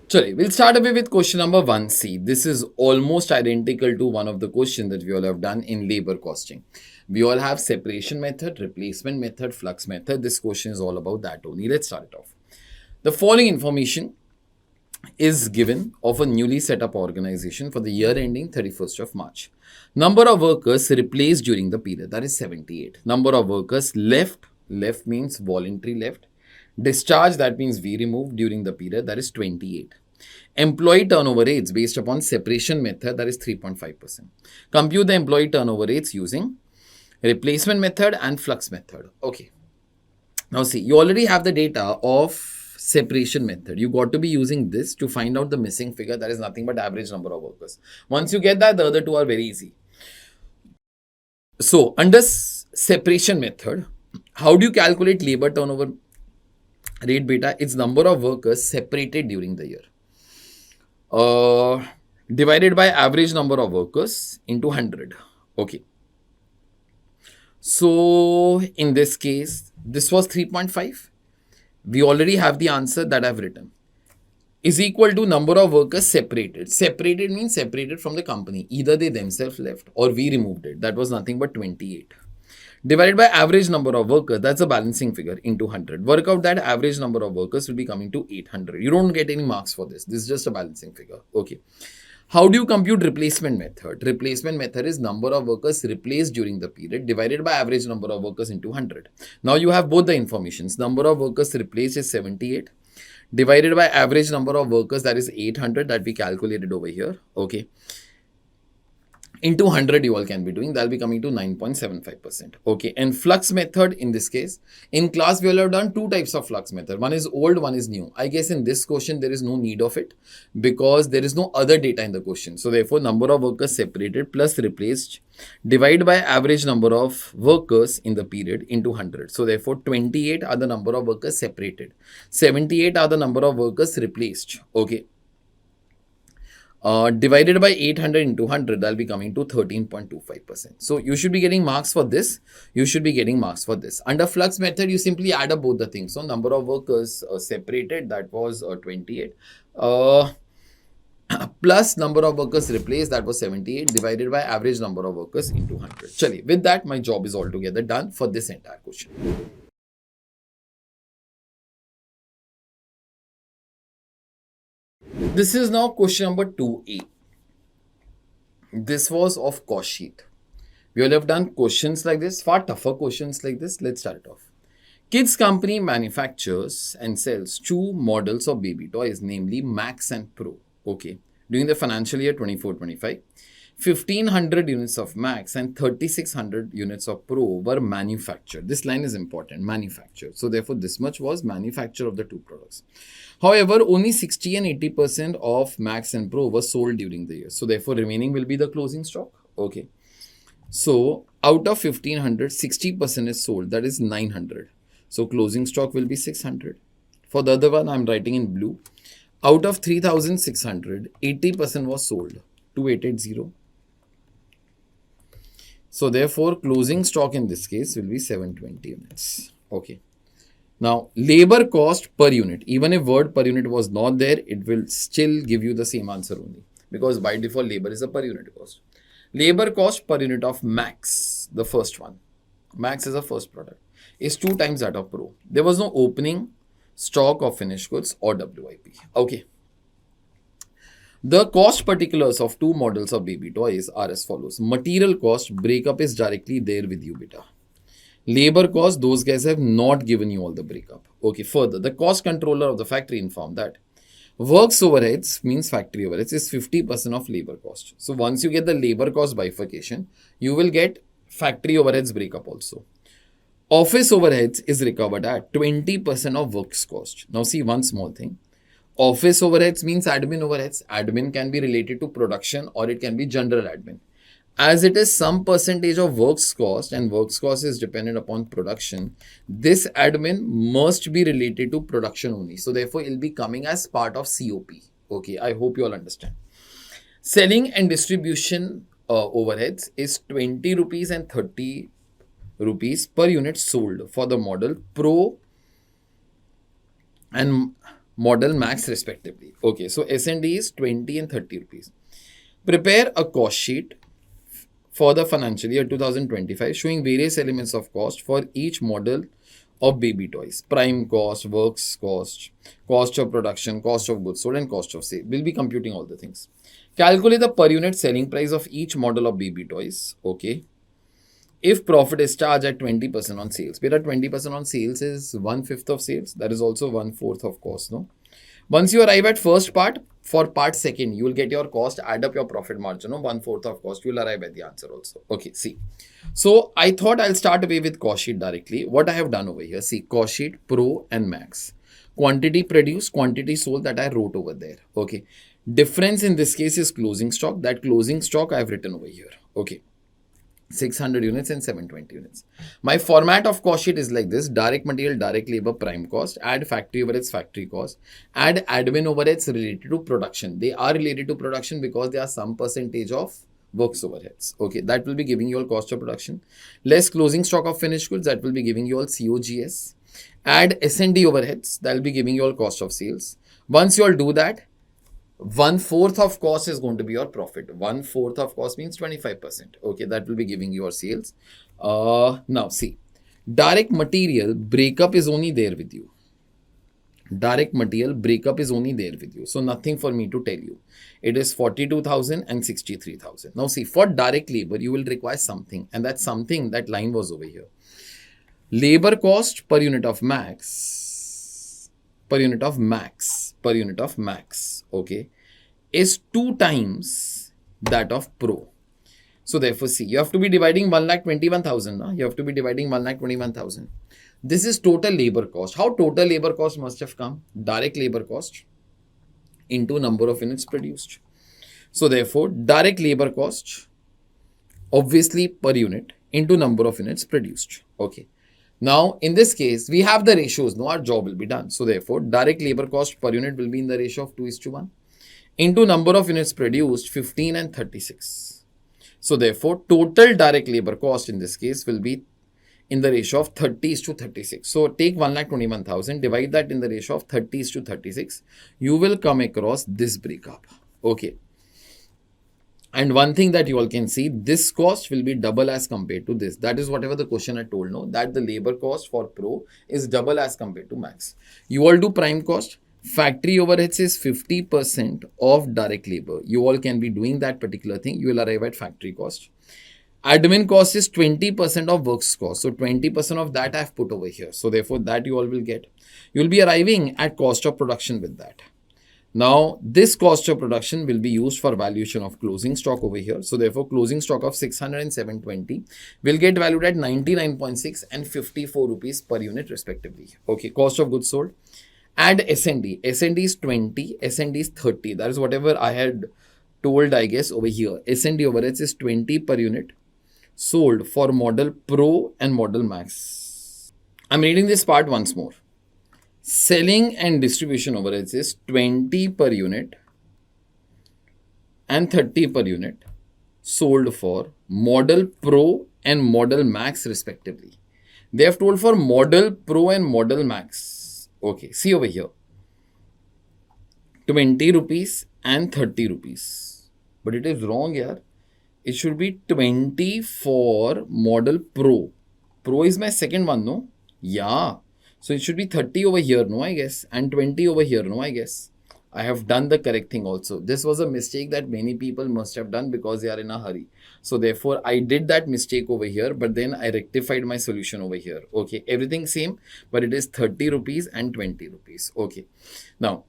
Chale, we'll start away with question number 1C. This is almost identical to one of the questions that we all have done in labor costing. We all have separation method, replacement method, flux method. This question is all about that only. Let's start it off. The following information is given of a newly set up organization for the year ending 31st of March. Number of workers replaced during the period, that is 78. Number of workers left means voluntary left. Discharge, that means we removed during the period, that is 28. Employee turnover rates based upon separation method, that is 3.5%. Compute the employee turnover rates using replacement method and flux method. Okay. Now see, you already have the data of separation method. You got to be using this to find out the missing figure, that is nothing but average number of workers. Once you get that, the other two are very easy. So under separation method, how do you calculate labor turnover rate beta? It's number of workers separated during the year. Divided by average number of workers into 100. Okay. So in this case, this was 3.5. We already have the answer that I've written. Is equal to number of workers separated. Separated means separated from the company. Either they themselves left or we removed it. That was nothing but 28. Divided by average number of workers, that's a balancing figure, into 100. Work out that average number of workers will be coming to 800. You don't get any marks for this. This is just a balancing figure. Okay. How do you compute replacement method? Replacement method is number of workers replaced during the period divided by average number of workers into 100. Now you have both the informations. Number of workers replaced is 78. Divided by average number of workers, that is 800, that we calculated over here. Okay. Into 100 you all can be doing, that will be coming to 9.75%. Okay, and flux method in this case, in class we all have done two types of flux method. One is old, one is new. I guess in this question there is no need of it because there is no other data in the question. So therefore, number of workers separated plus replaced divided by average number of workers in the period into 100. So therefore, 28 are the number of workers separated. 78 are the number of workers replaced. Okay. Divided by 800 into 100, that will be coming to 13.25%. So you should be getting marks for this. You should be getting marks for this. Under flux method, you simply add up both the things. So number of workers separated, that was 28. 78 are the number of workers replaced. 78 are the number of workers separated. 78 are the number of workers replaced. Okay. Divided by 800 into 100, that will be coming to 13.25%. So you should be getting marks for this. You should be getting marks for this. Under flux method, you simply add up both the things. So number of workers separated, that was 28. plus number of workers replaced, that was 78, divided by average number of workers into 100. Chaliye, with that, my job is altogether done for this entire question. This is now question number 2A. This was of cost sheet. We all have done questions like this, far tougher questions like this. Let's start it off. Kids company manufactures and sells two models of baby toys, namely Max and Pro. Okay. During the financial year 24-25, 1500 units of Max and 3600 units of Pro were manufactured. This line is important, manufactured. So therefore, this much was manufacture of the two products. However, only 60 and 80% of Max and Pro were sold during the year. So therefore, remaining will be the closing stock. Okay. So out of 1500, 60% is sold. That is 900. So closing stock will be 600. For the other one, I'm writing in blue. Out of 3600, 80% was sold. 2880. So therefore, closing stock in this case will be 720 units. Okay. Now, labor cost per unit. Even if word per unit was not there, it will still give you the same answer only. Because by default, labor is a per unit cost. Labor cost per unit of Max, the first one. Max is a first product. Is 2 times that of Pro. There was no opening stock of finished goods or WIP. Okay. The cost particulars of two models of baby toys are as follows. Material cost breakup is directly there with you, beta. Labor cost, those guys have not given you all the breakup. Okay, further, the cost controller of the factory informed that works overheads means factory overheads is 50% of labor cost. So once you get the labor cost bifurcation, you will get factory overheads breakup also. Office overheads is recovered at 20% of works cost. Now see one small thing. Office overheads means admin overheads. Admin can be related to production or it can be general admin. As it is some percentage of works cost and works cost is dependent upon production, this admin must be related to production only. So therefore, it will be coming as part of COP. Okay, I hope you all understand. Selling and distribution overheads is 20 rupees and 30 rupees per unit sold for the model Pro and model Max respectively. Okay, so S&D is 20 and 30 rupees. Prepare a cost sheet for the financial year 2025 showing various elements of cost for each model of baby toys. Prime cost, works cost, cost of production, cost of goods sold and cost of sale. We'll be computing all the things. Calculate the per unit selling price of each model of baby toys. Okay. If profit is charged at 20% on sales. Beta 20% on sales is 1/5 of sales. That is also 1/4 of cost. No. Once you arrive at first part, for part second, you will get your cost, add up your profit margin, no? 1/4 of cost, you will arrive at the answer also. Okay, see. So, I thought I'll start away with cost sheet directly. What I have done over here, see, cost sheet, Pro and Max. Quantity produced, quantity sold that I wrote over there. Okay. Difference in this case is closing stock. That closing stock I have written over here. Okay. 600 units and 720 units. My format of cost sheet is like this. Direct material, direct labor, prime cost. Add factory overheads, factory cost. Add admin overheads related to production. They are related to production because they are some percentage of works overheads. Okay, that will be giving you all cost of production. Less closing stock of finished goods. That will be giving you all COGS. Add S&D overheads. That will be giving you all cost of sales. Once you all do that, 1/4 of cost is going to be your profit. 1/4 of cost means 25%. Okay, that will be giving you your sales. Now see, direct material breakup is only there with you. Direct material breakup is only there with you. So nothing for me to tell you. It is 42,000 and 63,000. Now see, for direct labor, you will require something. And that something, that line was over here. Labor cost per unit of max, okay, is 2 times that of Pro. So therefore, see, you have to be dividing 1,21,000. No? You have to be dividing 1,21,000. This is total labor cost. How total labor cost must have come? Direct labor cost into number of units produced. So therefore, direct labor cost, obviously per unit, into number of units produced. Okay. Now, in this case, we have the ratios. No, our job will be done. So therefore, direct labor cost per unit will be in the ratio of 2:1. Into number of units produced, 15 and 36. So therefore, total direct labor cost in this case will be in the ratio of 30:36. So take 1,21,000, divide that in the ratio of 30:36. You will come across this breakup. Okay. And one thing that you all can see, this cost will be double as compared to this. That is whatever the question I told, no, that the labor cost for pro is double as compared to max. You all do prime cost. Factory overheads is 50% of direct labor. You all can be doing that particular thing. You will arrive at factory cost. Admin cost is 20% of works cost. So 20% of that I've put over here. So therefore that you all will get. You will be arriving at cost of production with that. Now, this cost of production will be used for valuation of closing stock over here. So therefore, closing stock of 600 and 720 will get valued at 99.6 and 54 rupees per unit respectively. Okay, cost of goods sold. Add S&D. S&D is 20, S&D is 30. That is whatever I had told, I guess, over here. S&D overheads is 20 per unit sold for model Pro and model Max. I'm reading this part once more. Selling and distribution overheads is 20 per unit and 30 per unit sold for model Pro and model Max respectively. They have told for model Pro and model Max. Okay, see over here. 20 rupees and 30 rupees. But it is wrong here. It should be 20 for model Pro. Pro is my second one, no? Yeah. So it should be 30 over here, no, I guess, and 20 over here, no, I guess. I have done the correct thing also. This was a mistake that many people must have done because they are in a hurry. So therefore, I did that mistake over here, but then I rectified my solution over here. Okay, everything same, but it is 30 rupees and 20 rupees. Okay, now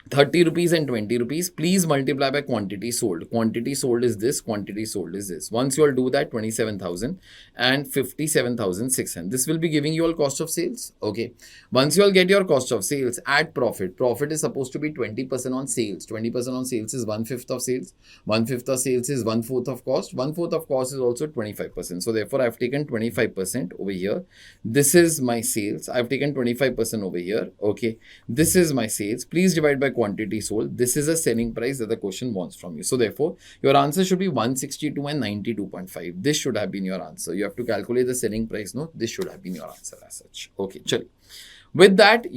30 rupees and 20 rupees, please multiply by quantity sold. Quantity sold is this, quantity sold is this. Once you all do that, 27,000 and 57,600. This will be giving you all cost of sales. Okay. Once you all get your cost of sales, add profit. Profit is supposed to be 20% on sales. 20% on sales is 1/5 of sales. 1/5 of sales is 1/4 of cost. 1/4 of cost is also 25%. So therefore, I've taken 25% over here. This is my sales. I've taken 25% over here. Okay. This is my sales. Please divide by quantity sold. This is a selling price that the question wants from you. So therefore, your answer should be 162 and 92.5. This should have been your answer. You have to calculate the selling price. No, this should have been your answer as such. Okay, chal. With that,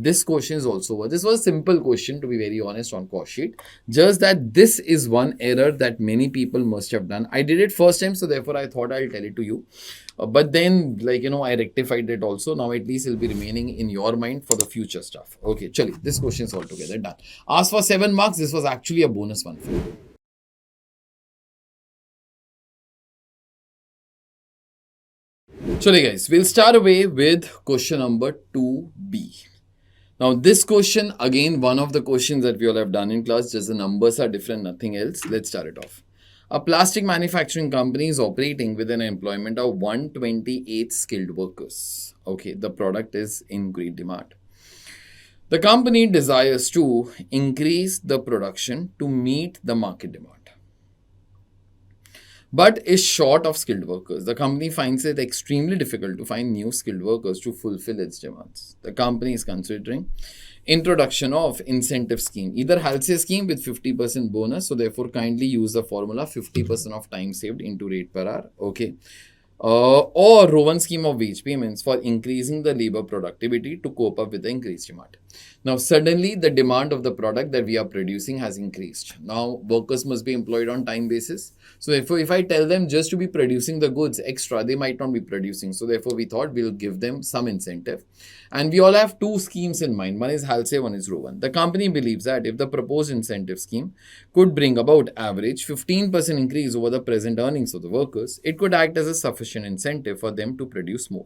this question is also over. This was a simple question, to be very honest, on cost sheet. Just that this is one error that many people must have done. I did it first time, so therefore I thought I'll tell it to you. But then, I rectified it also. Now at least it'll be remaining in your mind for the future stuff. Okay, chali, this question is altogether done. Asked for 7 marks. This was actually a bonus one for you. Chale guys, we'll start away with question number 2B. Now this question, again, one of the questions that we all have done in class, just the numbers are different, nothing else. Let's start it off. A plastic manufacturing company is operating with an employment of 128 skilled workers. Okay, the product is in great demand. The company desires to increase the production to meet the market demand, but is short of skilled workers. The company finds it extremely difficult to find new skilled workers to fulfill its demands. The company is considering introduction of incentive scheme, either HALSE scheme with 50% bonus. So therefore, kindly use the formula 50% of time saved into rate per hour. Okay. Or Rowan scheme of wage payments for increasing the labor productivity to cope up with the increased demand. Now, suddenly the demand of the product that we are producing has increased. Now, workers must be employed on time basis. So therefore, if I tell them just to be producing the goods extra, they might not be producing. So therefore, we thought we'll give them some incentive. And we all have two schemes in mind. One is HALSE, one is Rowan. The company believes that if the proposed incentive scheme could bring about average 15% increase over the present earnings of the workers, it could act as a sufficient incentive for them to produce more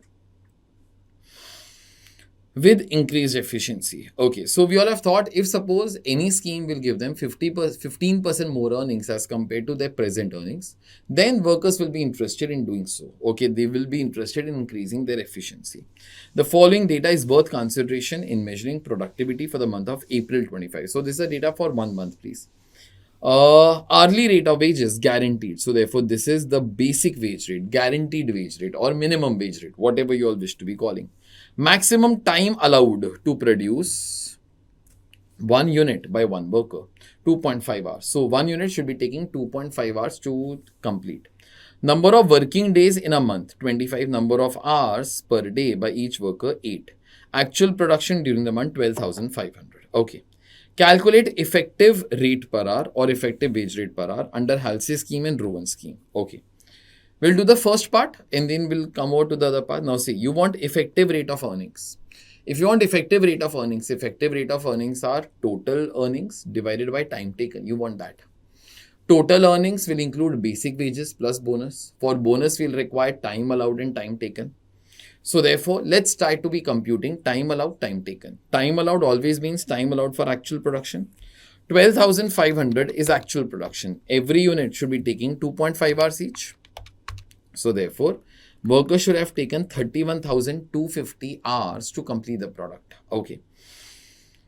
with increased efficiency. Okay, so we all have thought, if suppose any scheme will give them 15% more earnings as compared to their present earnings, then workers will be interested in doing so. Okay, they will be interested in increasing their efficiency. The following data is worth consideration in measuring productivity for the month of April 25. So this is the data for 1 month, please. Hourly rate of wages guaranteed. So therefore, this is the basic wage rate, guaranteed wage rate, or minimum wage rate, whatever you all wish to be calling. Maximum time allowed to produce 1 unit by 1 worker, 2.5 hours. So 1 unit should be taking 2.5 hours to complete. Number of working days in a month, 25. Number of hours per day by each worker, 8. Actual production during the month, 12,500. Okay. Calculate effective rate per hour or effective wage rate per hour under Halsey scheme and Rowan scheme. Okay. We'll do the first part and then we'll come over to the other part. Now see, you want effective rate of earnings. If you want effective rate of earnings are total earnings divided by time taken. You want that. Total earnings will include basic wages plus bonus. For bonus, we'll require time allowed and time taken. So therefore, let's try to be computing time allowed, time taken. Time allowed always means time allowed for actual production. 12,500 is actual production. Every unit should be taking 2.5 hours each. So therefore, workers should have taken 31,250 hours to complete the product. Okay.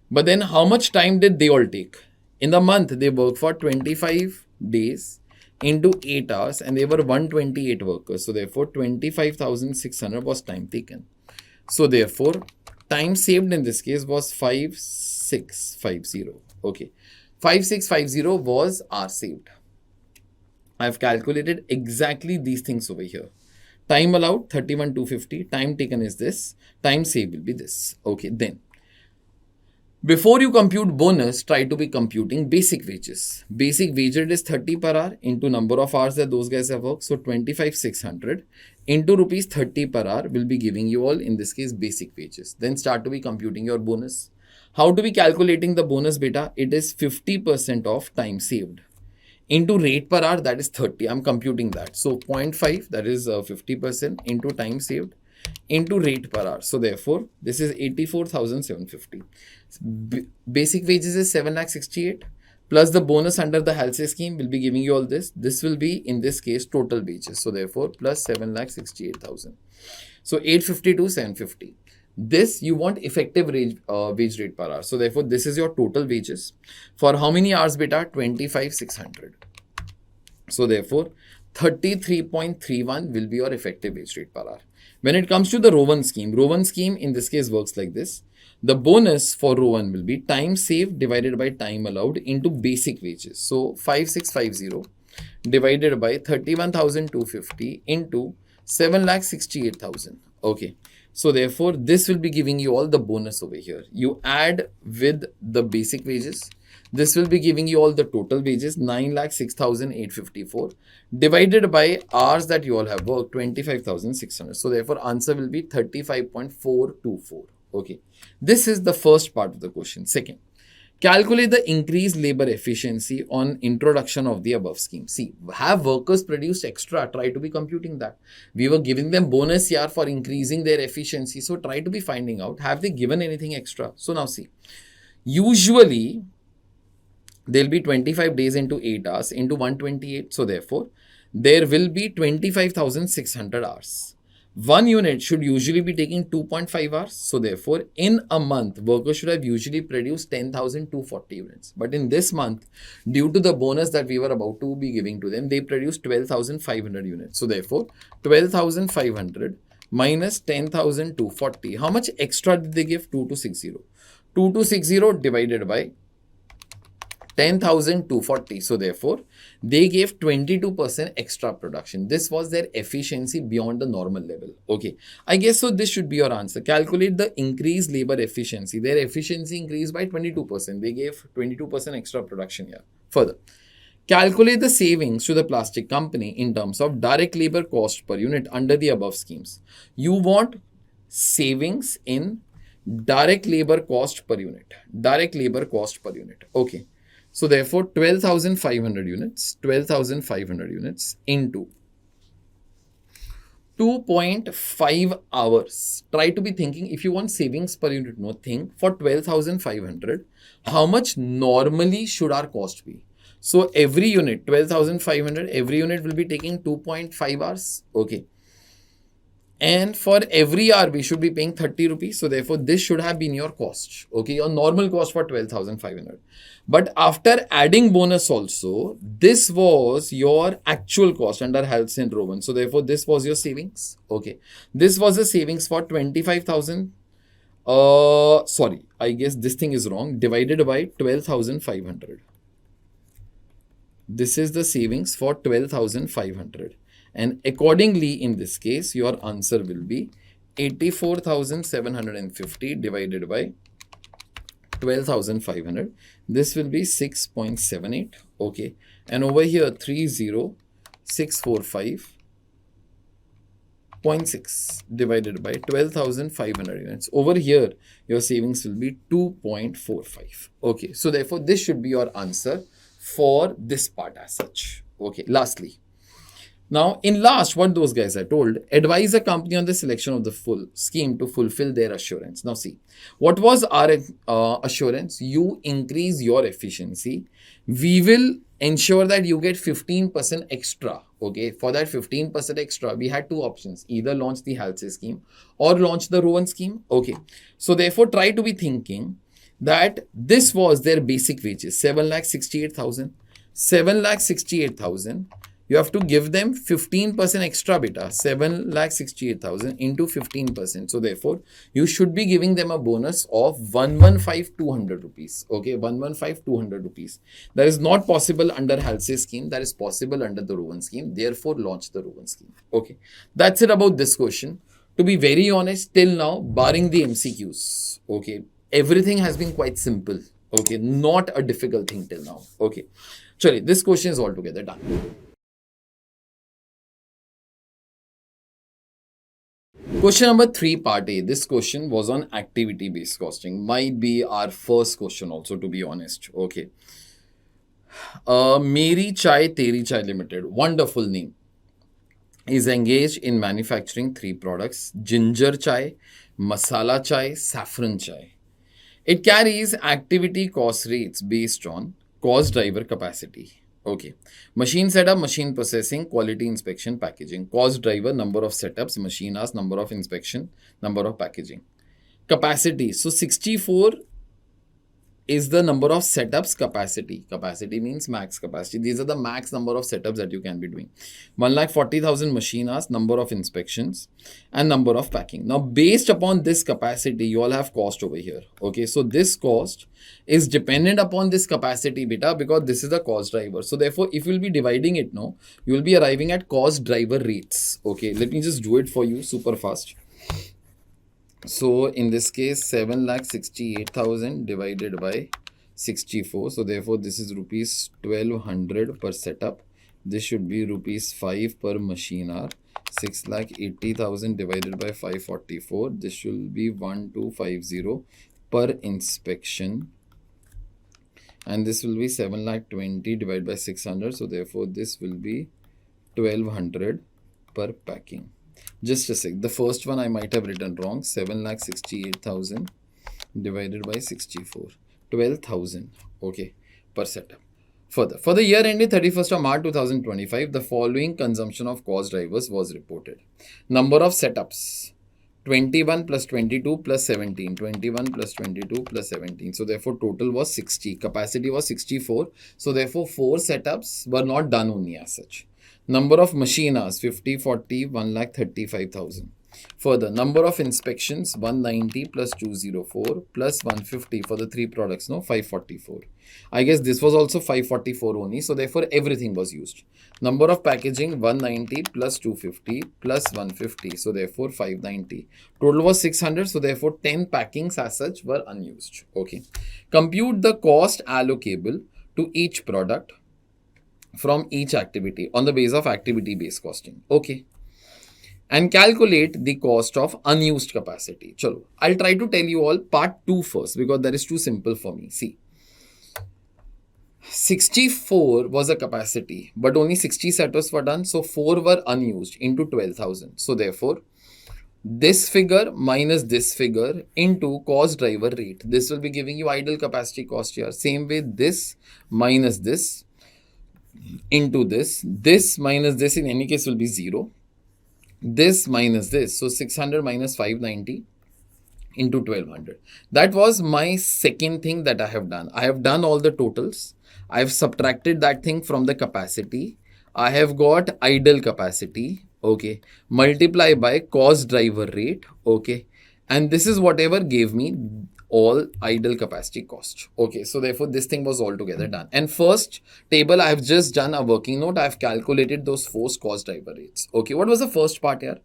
But then how much time did they all take? In the month, they worked for 25 days into 8 hours and they were 128 workers. So therefore, 25,600 was time taken. So therefore, time saved in this case was 5650. Okay. 5650 was hours saved. I have calculated exactly these things over here. Time allowed 31,250. Time taken is this. Time saved will be this. Okay, then. Before you compute bonus, try to be computing basic wages. Basic wage rate is 30 per hour into number of hours that those guys have worked. So 25,600 into rupees 30 per hour will be giving you all, in this case, basic wages. Then start to be computing your bonus. How to be calculating the bonus beta? It is 50% of time saved. Into rate per hour, that is 30. I'm computing that. So 0.5, that is 50% into time saved into rate per hour. So therefore, this is 84,750. Basic wages is 7,68,000 plus the bonus under the Halsey scheme will be giving you all this. This will be, in this case, total wages. So therefore, plus 7,68,000. So 852,750. This you want effective wage rate per hour. So therefore, this is your total wages. For how many hours beta? 25,600. So therefore, 33.31 will be your effective wage rate per hour. When it comes to the Rowan scheme in this case works like this. The bonus for Rowan will be time saved divided by time allowed into basic wages. So 5650 divided by 31,250 into 7,68,000. Okay. So therefore, this will be giving you all the bonus over here. You add with the basic wages. This will be giving you all the total wages, 9,06,854 divided by hours that you all have worked, 25,600. So therefore, answer will be 35.424. Okay. This is the first part of the question. Second, calculate the increased labor efficiency on introduction of the above scheme. See, have workers produced extra? Try to be computing that. We were giving them bonus here for increasing their efficiency. So try to be finding out, have they given anything extra? So now see, usually there'll be 25 days into 8 hours into 128. So therefore, there will be 25,600 hours. One unit should usually be taking 2.5 hours. So therefore, in a month, workers should have usually produced 10,240 units. But in this month, due to the bonus that we were about to be giving to them, they produced 12,500 units. So therefore, 12,500 minus 10,240. How much extra did they give? 2260. 2260 divided by 10,240. So therefore, they gave 22% extra production. This was their efficiency beyond the normal level. Okay. I guess so this should be your answer. Calculate the increased labor efficiency. Their efficiency increased by 22%. They gave 22% extra production here. Further, calculate the savings to the plastic company in terms of direct labor cost per unit under the above schemes. You want savings in direct labor cost per unit. Direct labor cost per unit. Okay. So therefore, 12,500 units into 2.5 hours. Try to be thinking, if you want savings per unit, no, think for 12,500, how much normally should our cost be? So every unit, 12,500, every unit will be taking 2.5 hours. Okay. And for every hour, we should be paying 30 rupees. So therefore, this should have been your cost. Okay, your normal cost for 12,500. But after adding bonus also, this was your actual cost under Halsey and Rowan. So therefore, this was your savings. Okay, this was the savings for 25,000. Sorry, I guess this thing is wrong. Divided by 12,500. This is the savings for 12,500. And accordingly, in this case, your answer will be 84,750 divided by 12,500. This will be 6.78. Okay. And over here, 30,645.6 divided by 12,500 units. Over here, your savings will be 2.45. Okay. So therefore, this should be your answer for this part as such. Okay. Lastly, now, in last, what those guys are told, advise a company on the selection of the full scheme to fulfill their assurance. Now, see, what was our assurance? You increase your efficiency. We will ensure that you get 15% extra. Okay, for that 15% extra, we had two options, either launch the Halsey scheme or launch the Rowan scheme. Okay, so therefore, try to be thinking that this was their basic wages, 7,68,000. 7,68,000. You have to give them 15% extra beta, 7,68,000 into 15%. So therefore, you should be giving them a bonus of 115,200 rupees. Okay, 115,200 rupees. That is not possible under Halsey scheme. That is possible under the Rowan scheme. Therefore, launch the Rowan scheme. Okay, that's it about this question. To be very honest, till now, barring the MCQs, okay, everything has been quite simple. Okay, not a difficult thing till now. Okay, sorry, this question is altogether done. Question number 3, part A. This question was on activity-based costing. Might be our first question also, to be honest. Okay. Meri Chai Teri Chai Limited, wonderful name, is engaged in manufacturing 3 products: ginger chai, masala chai, saffron chai. It carries activity cost rates based on cost driver capacity. Okay. Machine setup, machine processing, quality inspection, packaging. Cost driver, number of setups, machine hours, number of inspection, number of packaging. Capacity. So 64 is the number of setups capacity. Capacity means max capacity. These are the max number of setups that you can be doing. 1,40,000 machine hours, number of inspections, and number of packing. Now, based upon this capacity, you all have cost over here. Okay, so this cost is dependent upon this capacity beta because this is the cost driver. So therefore, if you will be dividing it now, you will be arriving at cost driver rates. Okay, let me just do it for you super fast. So in this case, 7,68,000 divided by 64. So therefore, this is rupees 1,200 per setup. This should be rupees 5 per machine hour. 6,80,000 divided by 544. This should be 1,250 per inspection. And this will be 7,20,000 divided by 600. So therefore, this will be 1,200 per packing. Just a sec. The first one I might have written wrong. 7,68,000 divided by 64. 12,000. Okay. Per setup. Further, for the year ending 31st of March 2025, the following consumption of cost drivers was reported. Number of setups. 21 plus 22 plus 17. 21 plus 22 plus 17. So therefore, total was 60. Capacity was 64. So therefore, 4 setups were not done only as such. Number of machine hours, 50, 40, 1,35,000. Further, number of inspections, 190 plus 204 plus 150 for the 3 products, no, 544. I guess this was also 544 only, so therefore everything was used. Number of packaging, 190 plus 250 plus 150, so therefore 590. Total was 600, so therefore 10 packings as such were unused. Okay. Compute the cost allocable to each product from each activity on the basis of activity-based costing. Okay. And calculate the cost of unused capacity. Chalo, I'll try to tell you all part 2 first because that is too simple for me. See, 64 was a capacity, but only 60 setups were done. So 4 were unused into 12,000. So therefore, this figure minus this figure into cost driver rate. This will be giving you idle capacity cost here. Same way, this minus this into this. This minus this in any case will be 0. This minus this. So 600 minus 590 into 1200. That was my second thing that I have done. I have done all the totals. I have subtracted that thing from the capacity. I have got idle capacity. Okay. Multiply by cost driver rate. Okay. And this is whatever gave me all idle capacity cost. Okay. So therefore this thing was altogether done. And first table, I have just done a working note. I have calculated those 4 cost driver rates. Okay. What was the first part here?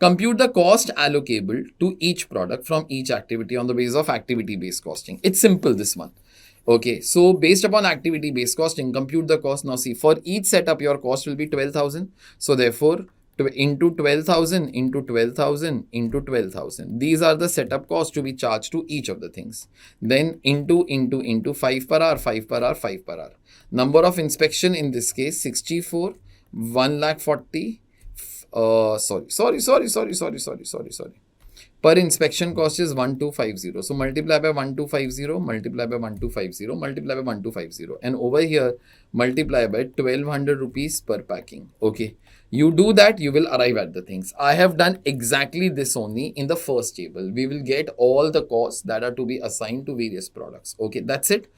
Compute the cost allocable to each product from each activity on the basis of activity-based costing. It's simple, this one. Okay, so based upon activity-based costing, compute the cost. Now see, for each setup, your cost will be 12,000. So therefore, into 12,000 into 12,000 into 12,000. These are the setup costs to be charged to each of the things. Then into 5 per hour, 5 per hour, 5 per hour. Number of inspection in this case, 64, 1,40. Sorry. Per inspection cost is 1250. So multiply by 1250, multiply by 1250, multiply by 1250. And over here, multiply by 1200 rupees per packing. Okay. You do that, you will arrive at the things. I have done exactly this only in the first table. We will get all the costs that are to be assigned to various products. Okay, that's it.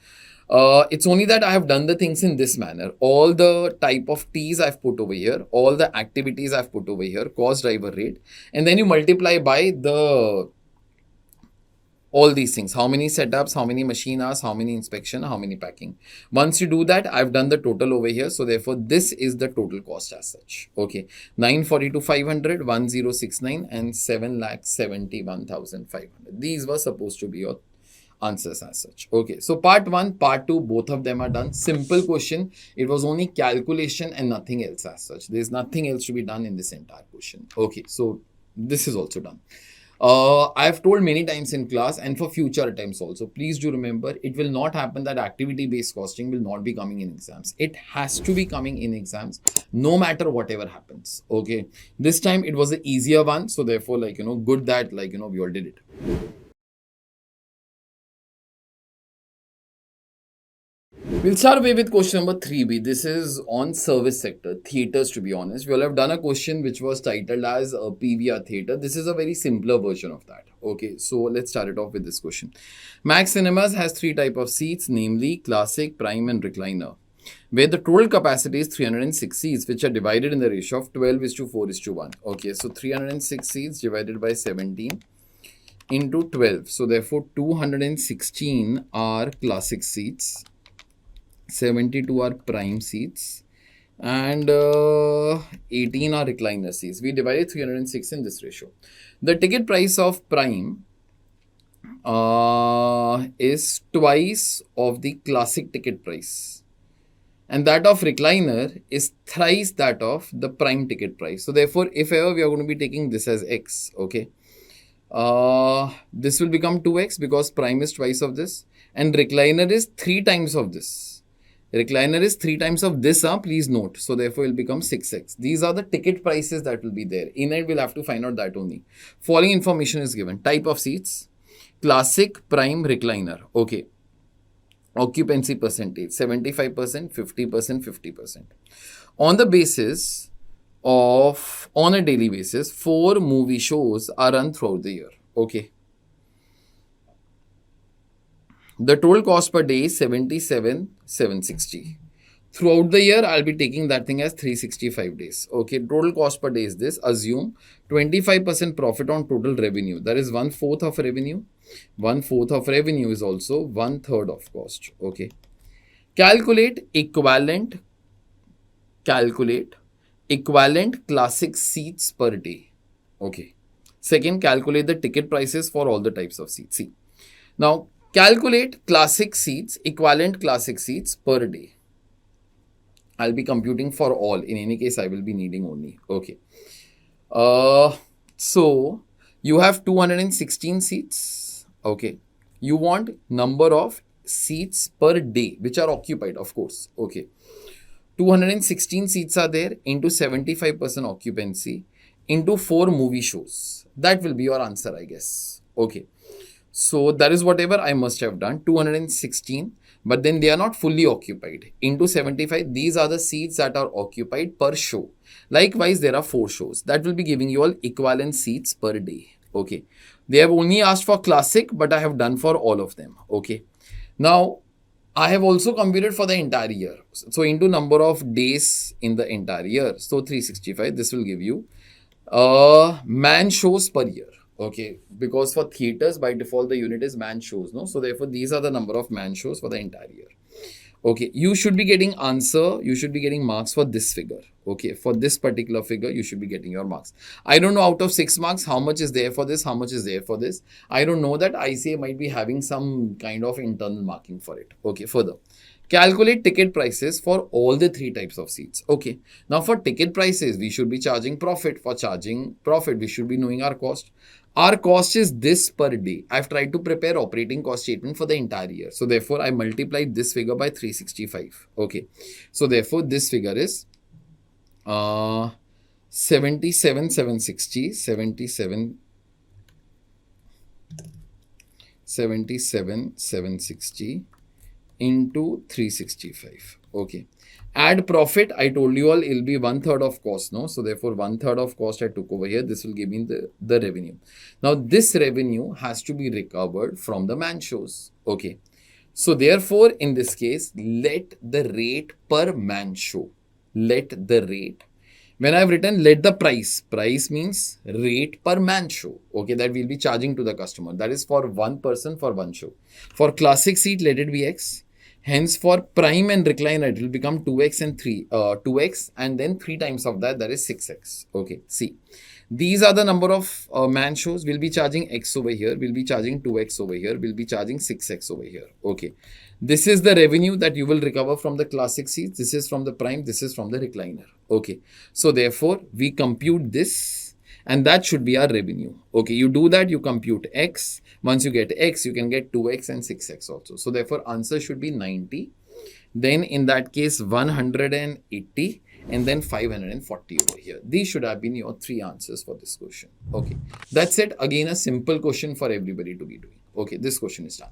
It's only that I have done the things in this manner. All the type of T's I've put over here, all the activities I've put over here, cost driver rate, and then you multiply by the all these things. How many setups, how many machine hours, how many inspection, how many packing. Once you do that, I've done the total over here. So therefore, this is the total cost as such. Okay. 942, 500, 1069 and 7,71,500. These were supposed to be your answers as such. Okay. So part 1, part 2, both of them are done. Simple question. It was only calculation and nothing else as such. There's nothing else to be done in this entire question. Okay. So this is also done. I've told many times in class and for future attempts also, please do remember, it will not happen that activity-based costing will not be coming in exams. It has to be coming in exams no matter whatever happens. Okay. This time it was an easier one. So therefore, good that, we all did it. We'll start away with question number 3B. This is on service sector, theatres to be honest. We all have done a question which was titled as a PVR theatre. This is a very simpler version of that. Okay, so let's start it off with this question. Max Cinemas has 3 types of seats, namely classic, prime and recliner, where the total capacity is 306 seats, which are divided in the ratio of 12:4:1. Okay, so 306 seats divided by 17 into 12. So therefore, 216 are classic seats. 72 are prime seats and 18 are recliner seats. We divided 306 in this ratio. The ticket price of prime is twice of the classic ticket price, and that of recliner is thrice that of the prime ticket price. So therefore, if ever we are going to be taking this as x, okay, this will become 2x because prime is twice of this and recliner is 3 times of this. Recliner is 3 times of this, please note. So therefore, it will become 6x. These are the ticket prices that will be there. In it, we'll have to find out that only. Following information is given. Type of seats, classic, prime, recliner. Okay. Occupancy percentage, 75%, 50%, 50%. On the basis of, on a daily basis, 4 movie shows are run throughout the year. Okay. The total cost per day is 77,760. Throughout the year, I'll be taking that thing as 365 days. Okay, total cost per day is this. Assume 25% profit on total revenue. That is 1/4 of revenue. 1/4 of revenue is also 1/3 of cost. Okay. Calculate equivalent classic seats per day. Okay. Second, calculate the ticket prices for all the types of seats. See. Now, calculate equivalent classic seats per day. I'll be computing for all. In any case, I will be needing only. Okay. So, you have 216 seats. Okay. You want number of seats per day, which are occupied, of course. Okay. 216 seats are there into 75% occupancy into 4 movie shows. That will be your answer, I guess. Okay. So that is whatever I must have done, 216, but then they are not fully occupied. Into 75, these are the seats that are occupied per show. Likewise, there are 4 shows. That will be giving you all equivalent seats per day. Okay. They have only asked for classic, but I have done for all of them. Okay. Now, I have also computed for the entire year. So into number of days in the entire year. So 365, this will give you man shows per year. Okay, because for theatres, by default, the unit is man shows, no? So therefore, these are the number of man shows for the entire year. Okay, you should be getting answer, you should be getting marks for this figure. Okay, for this particular figure, you should be getting your marks. I don't know out of 6 marks, how much is there for this, how much is there for this. I don't know that. ICAI might be having some kind of internal marking for it. Okay, further. Calculate ticket prices for all the 3 types of seats. Okay, now for ticket prices, we should be charging profit. For charging profit, we should be knowing our cost. Our cost is this per day. I've tried to prepare operating cost statement for the entire year. So therefore, I multiplied this figure by 365. Okay. So therefore, this figure is 77,760, 77,760 into 365. Okay. Add profit, I told you all it'll be 1/3 of cost, no? So therefore 1/3 of cost I took over here. This will give me the revenue. Now this revenue has to be recovered from the man shows. Okay. So therefore in this case, let the rate per man show. Let the rate. When I've written let the price means rate per man show. Okay, that we'll be charging to the customer. That is for one person for one show. For classic seat, let it be X. Hence, for prime and recliner, it will become 2x and 2x and then 3 times of that, that is 6x. Okay, see. These are the number of man shows. We'll be charging X over here. We'll be charging 2x over here. We'll be charging 6x over here. Okay. This is the revenue that you will recover from the classic seats. This is from the prime. This is from the recliner. Okay. So, therefore, we compute this and that should be our revenue. Okay. You do that, you compute X. Once you get X, you can get 2X and 6X also. So, therefore, answer should be 90. Then, in that case, 180. And then 540 over here. These should have been your 3 answers for this question. Okay. That's it. Again, a simple question for everybody to be doing. Okay. This question is done.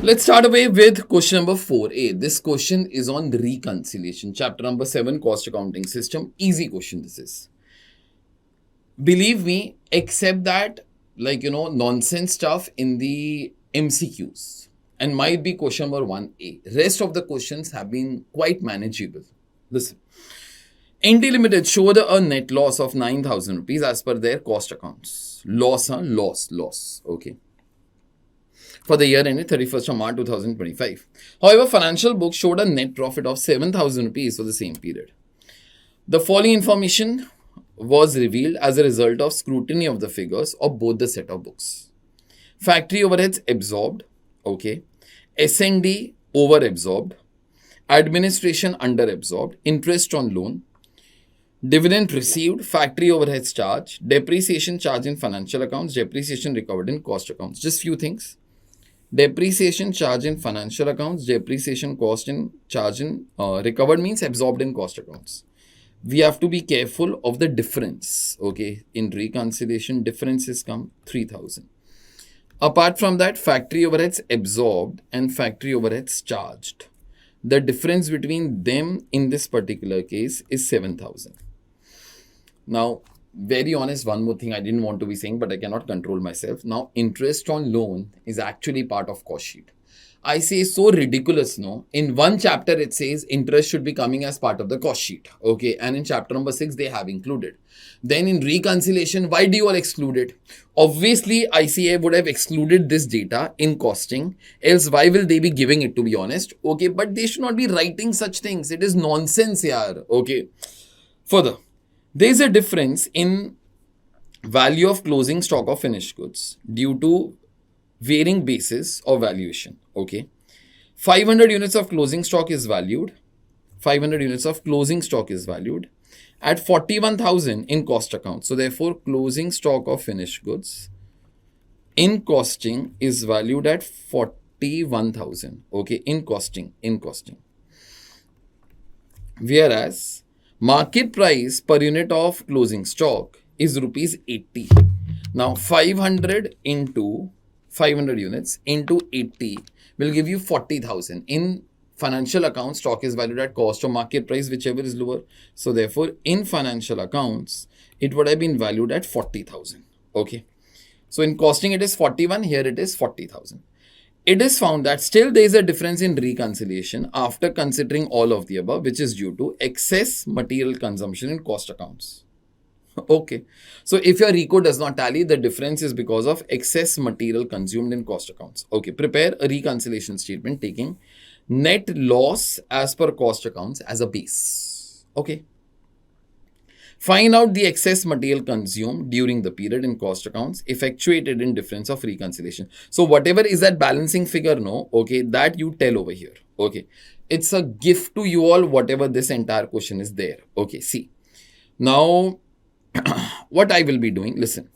Let's start away with question number 4A. This question is on reconciliation. Chapter number 7, Cost Accounting System. Easy question this is. Believe me, except that, nonsense stuff in the MCQs. And might be question number 1A. Rest of the questions have been quite manageable. Listen. NT Limited showed a net loss of 9,000 rupees as per their cost accounts. Loss. Okay. For the year ended 31st of March 2025. However, financial books showed a net profit of 7,000 rupees for the same period. The following information was revealed as a result of scrutiny of the figures of both the set of books. Factory overheads absorbed. Okay. S&D over-absorbed, administration under-absorbed, interest on loan, dividend received, factory overheads charge, depreciation charge in financial accounts, depreciation recovered in cost accounts. Just few things. Depreciation charge in financial accounts, depreciation cost in charge in recovered means absorbed in cost accounts. We have to be careful of the difference. Okay, in reconciliation, differences come 3,000. Apart from that, factory overheads absorbed and factory overheads charged. The difference between them in this particular case is 7,000. Now, very honest, one more thing I didn't want to be saying, but I cannot control myself. Now, interest on loan is actually part of cost sheet. I say so ridiculous, no? In one chapter, it says interest should be coming as part of the cost sheet. Okay. And in chapter number 6, they have included. Then in reconciliation, why do you all exclude it? Obviously, ICAI would have excluded this data in costing. Else, why will they be giving it, to be honest? Okay. But they should not be writing such things. It is nonsense, yaar. Okay. Further, there is a difference in value of closing stock of finished goods due to varying basis of valuation. Okay. 500 units of closing stock is valued. 500 units of closing stock is valued at 41,000 in cost account. So therefore, closing stock of finished goods in costing is valued at 41,000. Okay. In costing. Whereas market price per unit of closing stock is rupees 80. Now 500 units into 80 will give you 40,000. In financial accounts, stock is valued at cost or market price, whichever is lower. So therefore, in financial accounts, it would have been valued at 40,000. Okay. So in costing, it is 41. Here it is 40,000. It is found that still there is a difference in reconciliation after considering all of the above, which is due to excess material consumption in cost accounts. Okay. So if your RECO does not tally, the difference is because of excess material consumed in cost accounts. Okay. Prepare a reconciliation statement taking net loss as per cost accounts as a base. Okay. Find out the excess material consumed during the period in cost accounts effectuated in difference of reconciliation. So whatever is that balancing figure, no, okay, that you tell over here. Okay. It's a gift to you all, whatever this entire question is there. Okay. See. Now, what I will be doing, listen,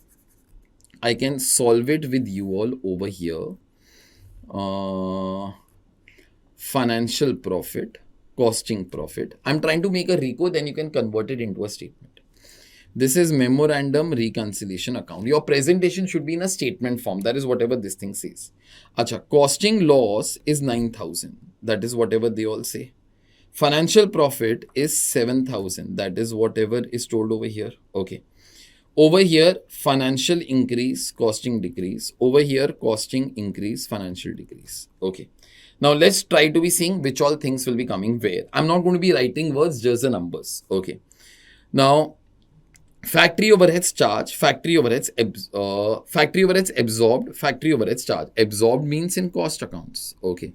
I can solve it with you all over here. Financial profit, costing profit. I'm trying to make a RECO, then you can convert it into a statement. This is memorandum reconciliation account. Your presentation should be in a statement form. That is whatever this thing says. Acha, costing loss is 9,000. That is whatever they all say. Financial profit is 7,000. That is whatever is told over here. Okay. Over here, financial increase, costing decrease. Over here, costing increase, financial decrease. Okay. Now, let's try to be seeing which all things will be coming where. I'm not going to be writing words, just the numbers. Okay. Now, factory overheads charge, factory overheads absorbed, factory overheads charge. Absorbed means in cost accounts. Okay.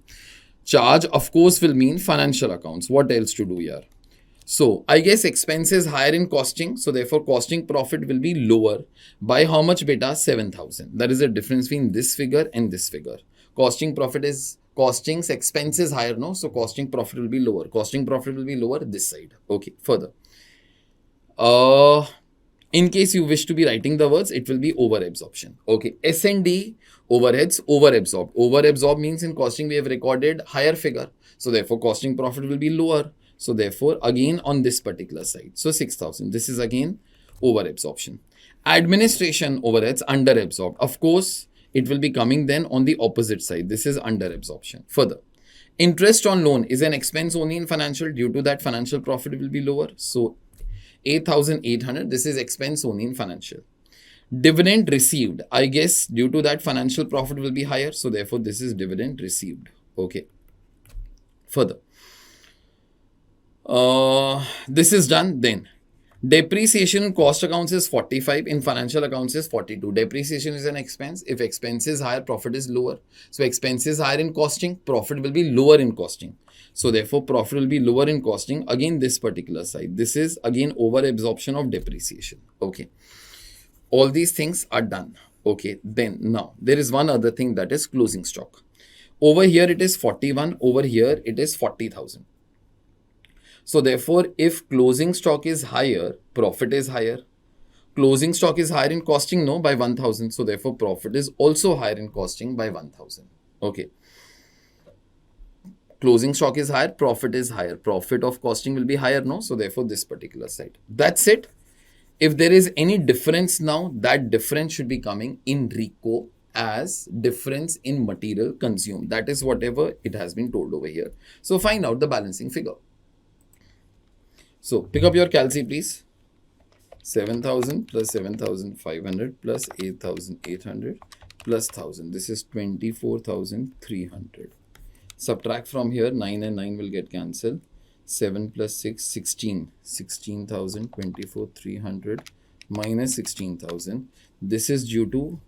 Charge, of course, will mean financial accounts. What else to do here? So, I guess expenses higher in costing. So, therefore, costing profit will be lower by how much beta? 7,000. That is the difference between this figure and this figure. Costing profit is costing's expenses higher, no? So, costing profit will be lower. Costing profit will be lower this side. Okay, further. In case you wish to be writing the words, it will be over absorption. Okay, S&D overheads over absorbed. Over absorbed means in costing we have recorded higher figure. So, therefore, costing profit will be lower. So, therefore, again on this particular side. So, 6,000. This is again over absorption. Administration overheads under absorbed. Of course, it will be coming then on the opposite side. This is under absorption. Further, interest on loan is an expense only in financial. Due to that, financial profit will be lower. So, 8,800. This is expense only in financial. Dividend received. I guess due to that, financial profit will be higher. So, therefore, this is dividend received. Okay. Further. This is done. Then depreciation in cost accounts is 45. In financial accounts is 42. Depreciation is an expense. If expense is higher, profit is lower. So expense is higher in costing, profit will be lower in costing. So therefore, profit will be lower in costing. Again, this particular side. This is again over absorption of depreciation. Okay. All these things are done. Okay. Then now there is one other thing, that is closing stock. Over here it is 41. Over here it is 40,000. So therefore, if closing stock is higher, profit is higher. Closing stock is higher in costing, no, by 1,000. So therefore, profit is also higher in costing by 1,000. Okay. Closing stock is higher, profit is higher. Profit of costing will be higher, no. So therefore, this particular side. That's it. If there is any difference now, that difference should be coming in RECO as difference in material consumed. That is whatever it has been told over here. So find out the balancing figure. So, pick up your calci, please. 7,000 plus 7,500 plus 8,800 plus 1,000. This is 24,300. Subtract from here, 9 and 9 will get cancelled. 7 plus 6, 16. 16,000, 24,300 minus 16,000. This is due to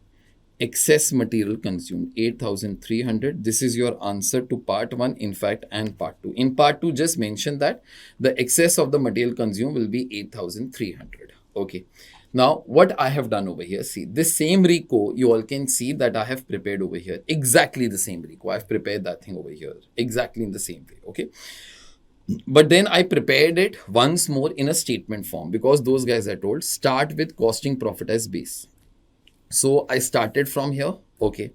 excess material consumed, 8,300. This is your answer to part 1, in fact, and part 2. In part 2, just mention that the excess of the material consumed will be 8,300. Okay. Now, what I have done over here, see, this same RECO, you all can see that I have prepared over here. Exactly the same RECO. I have prepared that thing over here. Exactly in the same way. Okay. But then I prepared it once more in a statement form, because those guys I told, start with costing profit as base. So I started from here, okay,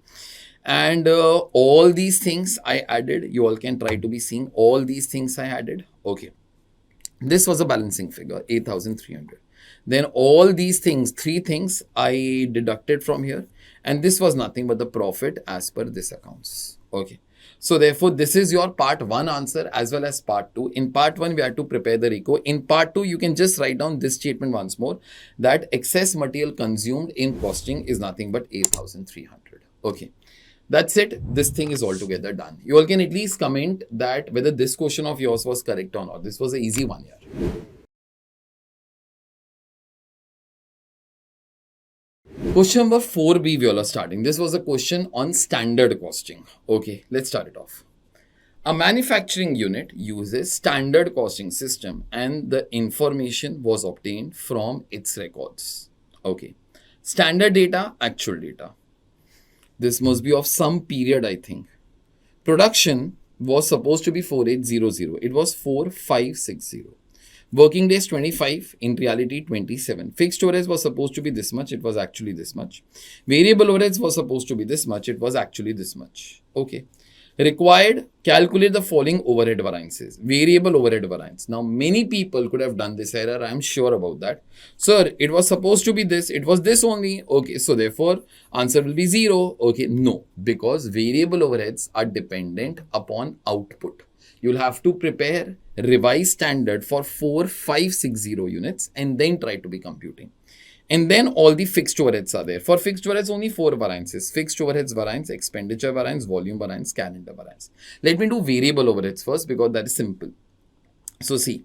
and all these things I added. You all can try to be seeing all these things I added, okay. This was a balancing figure, 8,300. Then all these things, 3 things I deducted from here, and this was nothing but the profit as per this accounts, okay. So therefore, this is your part 1 answer as well as part 2. In part 1, we had to prepare the RECO. In part 2, you can just write down this statement once more, that excess material consumed in costing is nothing but 8,300. Okay. That's it. This thing is altogether done. You all can at least comment that whether this question of yours was correct or not. This was an easy one here. Question number 4B we all are starting. This was a question on standard costing. Okay, let's start it off. A manufacturing unit uses standard costing system and the information was obtained from its records. Okay. Standard data, actual data. This must be of some period, I think. Production was supposed to be 4800. It was 4560. Working days 25, in reality 27. Fixed overheads was supposed to be this much, it was actually this much. Variable overheads was supposed to be this much, it was actually this much. Okay. Required, calculate the following overhead variances. Variable overhead variance. Now, many people could have done this error. I am sure about that. Sir, it was supposed to be this. It was this only. Okay, so therefore, answer will be 0. Okay, no, because variable overheads are dependent upon output. You'll have to prepare revised standard for 4560 units and then try to be computing. And then all the fixed overheads are there. For fixed overheads, only 4 variances. Fixed overheads variance, expenditure variance, volume variance, calendar variance. Let me do variable overheads first because that is simple. So see,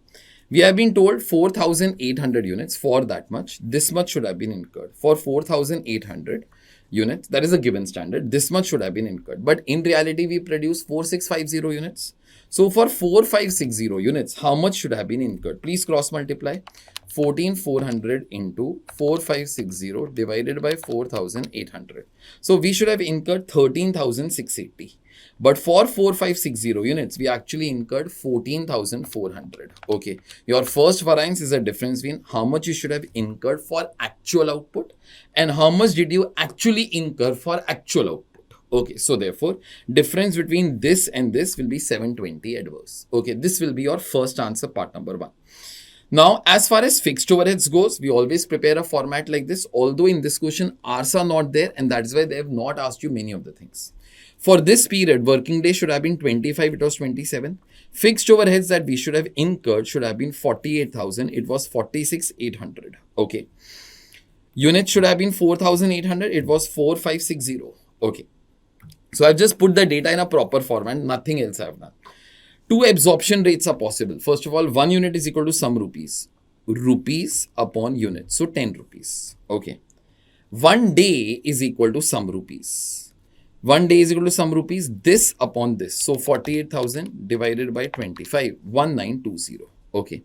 we have been told 4,800 units for that much. This much should have been incurred. For 4,800 units, that is a given standard. This much should have been incurred. But in reality, we produce 4,650 units. So for 4,560 units, how much should have been incurred? Please cross multiply. 14,400 into 4,560 divided by 4,800. So we should have incurred 13,680. But for 4,560 units, we actually incurred 14,400. Okay. Your first variance is a difference between how much you should have incurred for actual output and how much did you actually incur for actual output. Okay. So therefore, difference between this and this will be 720 adverse. Okay. This will be your first answer, part number 1. Now, as far as fixed overheads goes, we always prepare a format like this. Although in this question, hours are not there and that's why they have not asked you many of the things. For this period, working day should have been 25, it was 27. Fixed overheads that we should have incurred should have been 48,000, it was 46,800. Okay. Units should have been 4,800, it was 4,560. Okay. So I've just put the data in a proper format, nothing else I've done. 2 absorption rates are possible. First of all, 1 unit is equal to some rupees. Rupees upon unit. So 10 rupees. Okay. 1 day is equal to some rupees. 1 day is equal to some rupees. This upon this. So 48,000 divided by 25. 1920. Okay.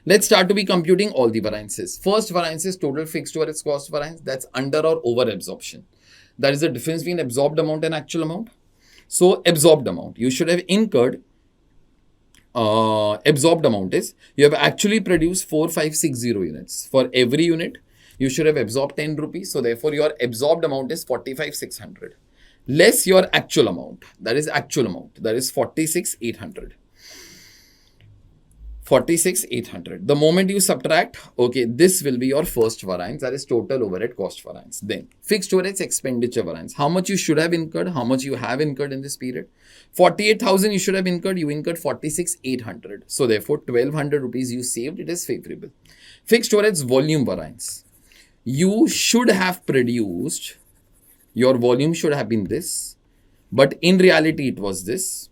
Let's start to be computing all the variances. First variance is total fixed overheads cost variance. That's under or over absorption. That is the difference between absorbed amount and actual amount. So absorbed amount. You should have incurred absorbed amount is you have actually produced 4,560 units. For every unit, you should have absorbed 10 rupees. So therefore, your absorbed amount is 45,600 less your actual amount. That is actual amount. That is 46,800. 46,800. The moment you subtract, okay, this will be your first variance. That is total overhead cost variance. Then fixed overheads expenditure variance. How much you should have incurred, how much you have incurred in this period. 48,000 you should have incurred, you incurred 46,800. So therefore 1,200 rupees you saved, it is favorable. Fixed overheads volume variance. You should have produced, your volume should have been this, but in reality it was this.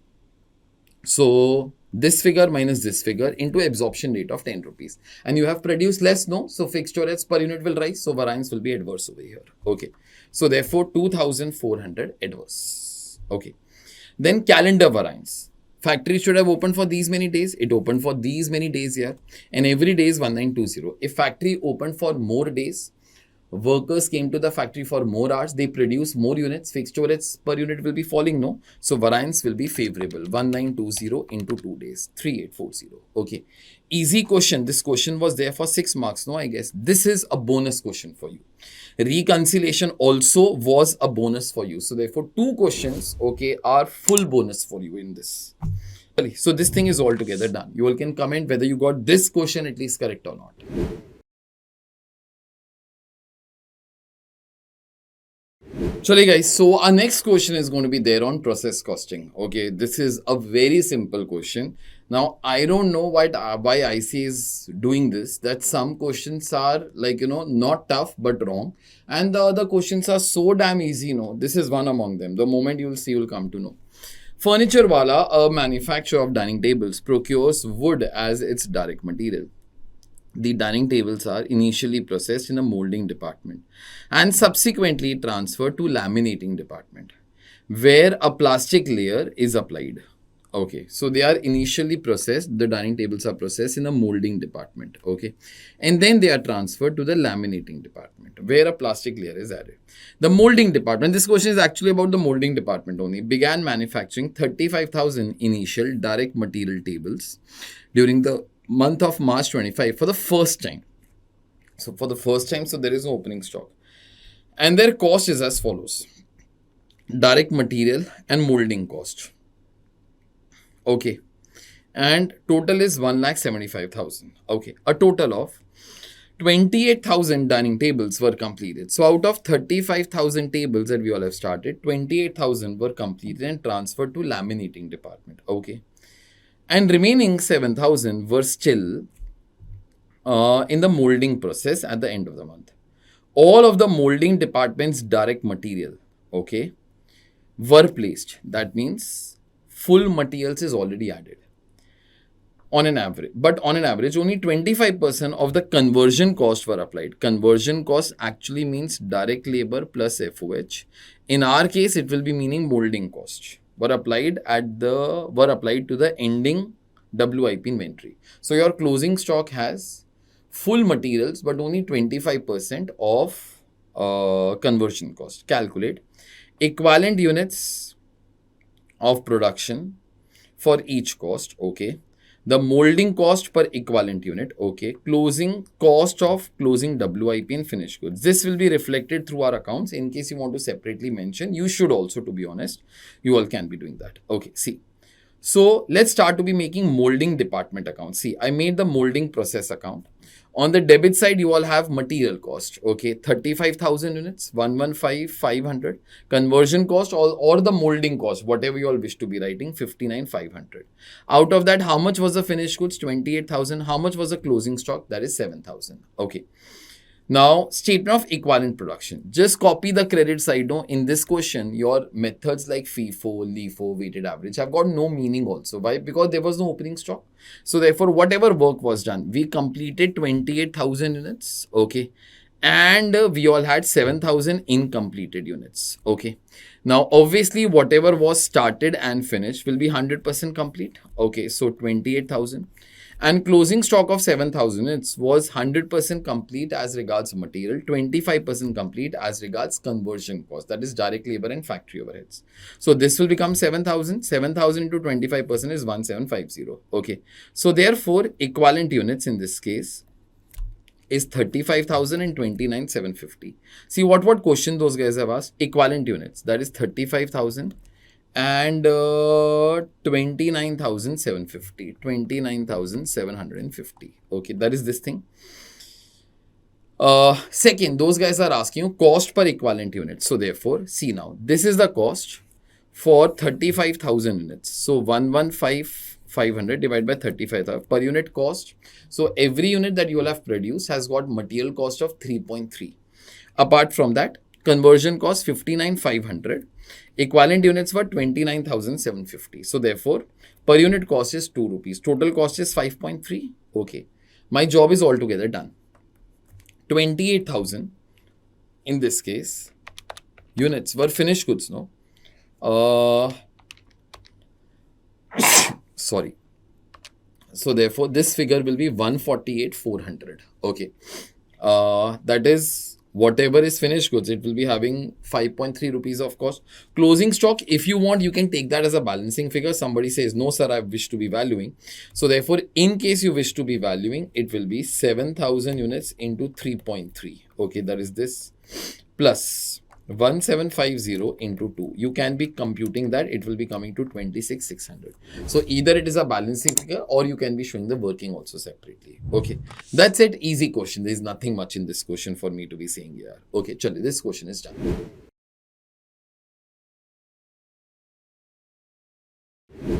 So this figure minus this figure into absorption rate of 10 rupees. And you have produced less, no? So fixed overheads per unit will rise. So variance will be adverse over here. Okay. So therefore 2,400 adverse. Okay. Then calendar variance. Factory should have opened for these many days. It opened for these many days here. And every day is 1920. If factory opened for more days, workers came to the factory for more hours, they produce more units, fixed overheads per unit will be falling, no? So variance will be favorable. 1920 into 2 days, 3840. Okay. Easy question. This question was there for 6 marks, no, I guess. This is a bonus question for you. Reconciliation also was a bonus for you. So therefore 2 questions, okay, are full bonus for you in this. So this thing is altogether done. You all can comment whether you got this question at least correct or not. Chale guys, so our next question is going to be there on process costing. Okay, this is a very simple question. Now, I don't know why ICAI is doing this, that some questions are like, not tough, but wrong. And the other questions are so damn easy, This is one among them. The moment you will see, you will come to know. Furniture Wala, a manufacturer of dining tables, procures wood as its direct material. the dining tables are initially processed in a molding department and subsequently transferred to laminating department, where a plastic layer is applied. Okay, so they are initially processed, the dining tables are processed in a molding department, okay, and then they are transferred to the laminating department where a plastic layer is added. The molding department, this question is actually about the molding department only, began manufacturing 35,000 initial direct material tables during the month of March 25 for the first time. So for the first time, so there is no opening stock. And their cost is as follows: direct material and molding cost. Okay. And total is 1,75,000. Okay. A total of 28,000 dining tables were completed. So out of 35,000 tables that we all have started, 28,000 were completed and transferred to laminating department. Okay. And remaining 7,000 were still in the molding process at the end of the month. All of the molding department's direct material, okay, were placed. That means full materials is already added on an average. But on an average, only 25% of the conversion cost were applied. Conversion cost actually means direct labor plus FOH. In our case, it will be meaning molding cost. Were applied to the ending WIP inventory. So your closing stock has full materials, but only 25% of conversion cost. Calculate equivalent units of production for each cost. Okay. The molding cost per equivalent unit. Okay. Closing cost of closing WIP and finished goods. This will be reflected through our accounts. In case you want to separately mention, you should also, to be honest, you all can be doing that. Okay. See. So let's start to be making molding department account. See, I made the molding process account. On the debit side, you all have material cost. Okay, 35,000 units, 115,500. Conversion cost or the molding cost, whatever you all wish to be writing, 59,500. Out of that, how much was the finished goods? 28,000. How much was the closing stock? That is 7,000. Okay. Now, statement of equivalent production. Just copy the credit side. No? In this question, your methods like FIFO, LIFO, weighted average have got no meaning also. Why? Because there was no opening stock. So therefore, whatever work was done, we completed 28,000 units. Okay. And we all had 7,000 incompleted units. Okay. Now, obviously, whatever was started and finished will be 100% complete. Okay. So 28,000. And closing stock of 7,000 units was 100% complete as regards material, 25% complete as regards conversion cost, that is direct labor and factory overheads. So this will become 7,000. 7,000 into 25% is 1,750. Okay. So therefore, equivalent units in this case is 35,000 and 29,750. See what question those guys have asked? Equivalent units, that is 35,000. And 29,750, 29,750. Okay, that is this thing. Second, those guys are asking you cost per equivalent unit. So therefore, see now, this is the cost for 35,000 units. So 115,500 divided by 35,000 per unit cost. So every unit that you will have produced has got material cost of 3.3. Apart from that, conversion cost 59,500. Equivalent units were 29,750. So therefore, per unit cost is 2 rupees. Total cost is 5.3. Okay. My job is altogether done. 28,000 in this case units were finished goods, no? Sorry. So therefore, this figure will be 148,400. Okay. That is whatever is finished goods, it will be having 5.3 rupees of cost. Closing stock, if you want, you can take that as a balancing figure. Somebody says, no, sir, I wish to be valuing. So therefore, in case you wish to be valuing, it will be 7,000 units into 3.3. Okay, that is this plus 1,750 into 2. You can be computing that. It will be coming to 26,600. So either it is a balancing figure or you can be showing the working also separately. Okay. That's it. Easy question. There is nothing much in this question for me to be saying here. Okay. Chale, this question is done.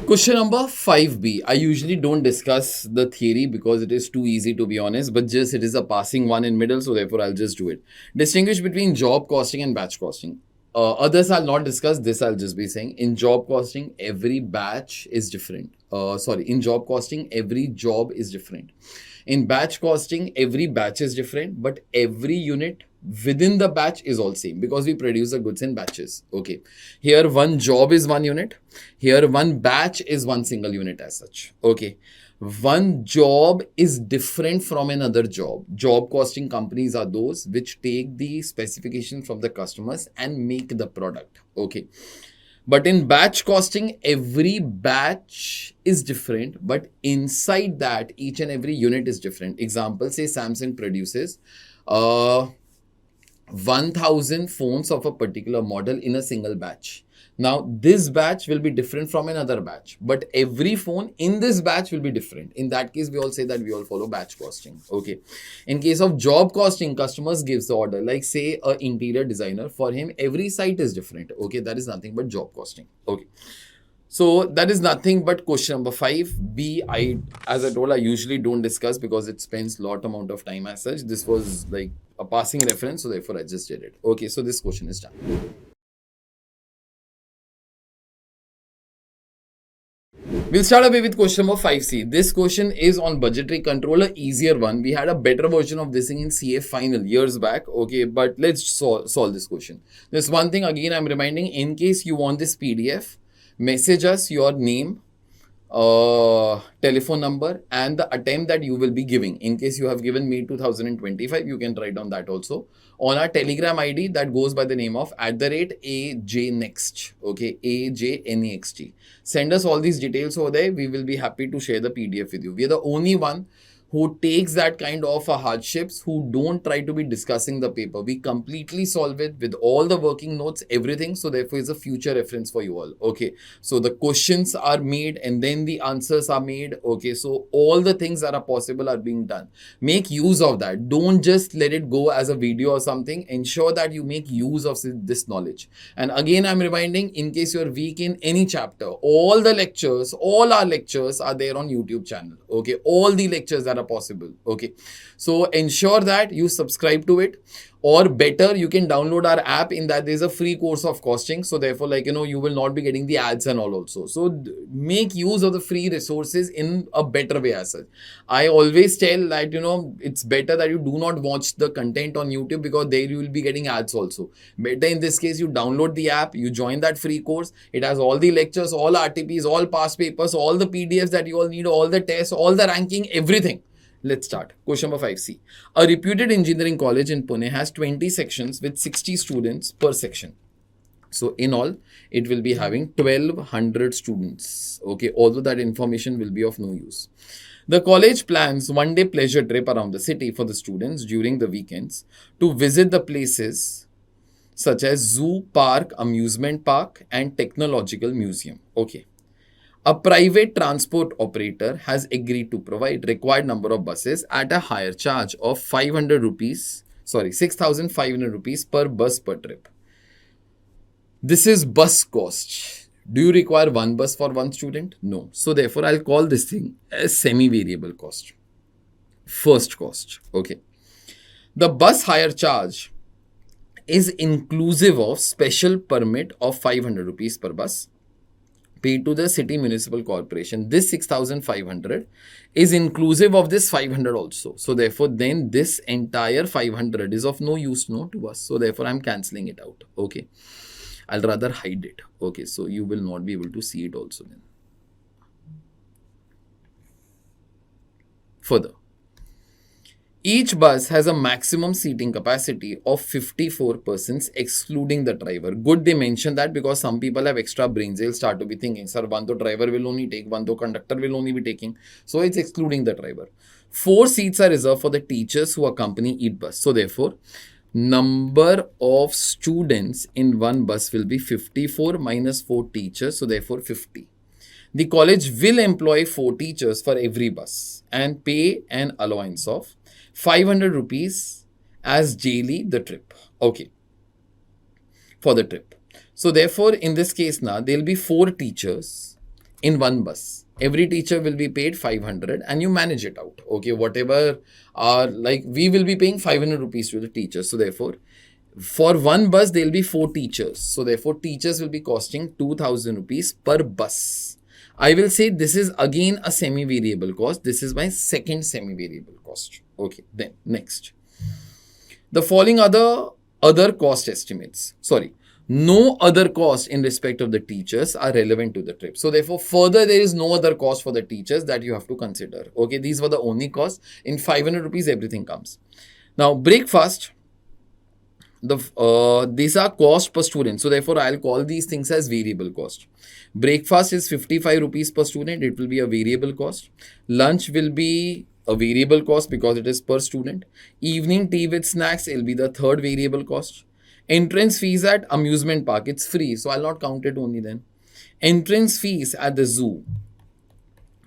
Question number 5B. I usually don't discuss the theory because it is too easy to be honest, but just it is a passing one in middle, so therefore I'll just do it. Distinguish between job costing and batch costing. Others I'll not discuss. This I'll just be saying. In job costing, every batch is different. In job costing, every job is different. In batch costing, every batch is different, but every unit within the batch is all same because we produce the goods in batches. Okay. Here, one job is one unit. Here, one batch is one single unit as such. Okay. One job is different from another job. Job costing companies are those which take the specification from the customers and make the product. Okay. But in batch costing, every batch is different, but inside that, each and every unit is different. Example, say Samsung produces 1000 phones of a particular model in a single batch. Now, this batch will be different from another batch, but every phone in this batch will be different. In that case, we all say that we all follow batch costing. Okay. In case of job costing, customers gives the order. Like say a interior designer, for him, every site is different. Okay. That is nothing but job costing. Okay. So that is nothing but question number 5. B, as I told, I usually don't discuss because it spends lot amount of time as such. This was like a passing reference, so therefore I just did it. Okay, so this question is done. We'll start away with question number 5C. This question is on budgetary control, an easier one. We had a better version of this thing in CA final years back. Okay, but let's solve this question. There's one thing again I'm reminding, in case you want this PDF, message us your name, telephone number and the attempt that you will be giving. In case you have given May 2025, you can write down that also. On our Telegram ID that goes by the name of @AJNext. Okay, AJNEXT. Send us all these details over there. We will be happy to share the PDF with you. We are the only one who takes that kind of hardships, who don't try to be discussing the paper. We completely solve it with all the working notes, everything. So therefore, it's a future reference for you all. Okay. So the questions are made and then the answers are made. Okay. So all the things that are possible are being done. Make use of that. Don't just let it go as a video or something. Ensure that you make use of this knowledge. And again, I'm reminding, in case you're weak in any chapter, all the lectures, all our lectures are there on YouTube channel. Okay. All the lectures that are possible. Okay. So ensure that you subscribe to it, or better, you can download our app. In that there's a free course of costing. So therefore, you will not be getting the ads and all also. So make use of the free resources in a better way as such. I always tell that, it's better that you do not watch the content on YouTube because there you will be getting ads also. Better in this case, you download the app, you join that free course. It has all the lectures, all RTPs, all past papers, all the PDFs that you all need, all the tests, all the ranking, everything. Let's start. Question number 5C. A reputed engineering college in Pune has 20 sections with 60 students per section. So in all, it will be having 1200 students. Okay, although that information will be of no use. The college plans one-day pleasure trip around the city for the students during the weekends to visit the places such as zoo, park, amusement park, and technological museum. Okay. A private transport operator has agreed to provide required number of buses at a higher charge of 6,500 rupees per bus per trip. This is bus cost. Do you require one bus for one student? No. So therefore, I'll call this thing a semi-variable cost. First cost. Okay. The bus hire charge is inclusive of special permit of 500 rupees per bus paid to the city municipal corporation. This 6,500 is inclusive of this 500 also. So therefore, then this entire 500 is of no use to us. So therefore, I'm cancelling it out. Okay. I'll rather hide it. Okay. So you will not be able to see it also then. Further. Each bus has a maximum seating capacity of 54 persons, excluding the driver. Good they mention that because some people have extra brains. They'll start to be thinking, sir, one to driver will only take, one to conductor will only be taking. So it's excluding the driver. 4 seats are reserved for the teachers who accompany each bus. So therefore, number of students in one bus will be 54 minus 4 teachers. So therefore, 50. The college will employ 4 teachers for every bus and pay an allowance of 500 rupees as daily the trip. Okay. For the trip. So therefore, in this case now, there will be 4 teachers in one bus. Every teacher will be paid 500 and you manage it out. Okay. Whatever we will be paying 500 rupees to the teacher. So therefore, For one bus, there will be 4 teachers. So therefore, teachers will be costing 2,000 rupees per bus. I will say this is again a semi-variable cost. This is my second semi-variable cost. Okay, then next. The following other cost estimates. Sorry. No other cost in respect of the teachers are relevant to the trip. So therefore, further there is no other cost for the teachers that you have to consider. Okay, these were the only costs. In 500 rupees, everything comes. Now, breakfast. These are cost per student. So therefore, I'll call these things as variable cost. Breakfast is 55 rupees per student. It will be a variable cost. Lunch will be a variable cost because it is per student. Evening tea with snacks will be the third variable cost. Entrance fees at amusement park, it's free, so I'll not count it only then. Entrance fees at the zoo,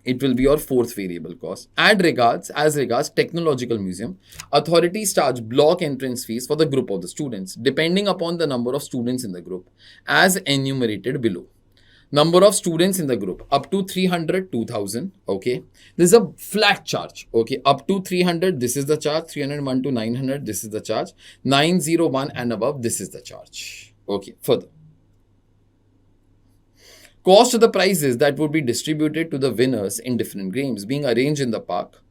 it will be your fourth variable cost. As regards technological museum, authorities charge block entrance fees for the group of the students, depending upon the number of students in the group, as enumerated below. Number of students in the group, up to 300, 2000, okay. This is a flat charge, okay. Up to 300, this is the charge. 301 to 900, this is the charge. 901 and above, this is the charge, okay. Further, cost of the prizes that would be distributed to the winners in different games being arranged in the park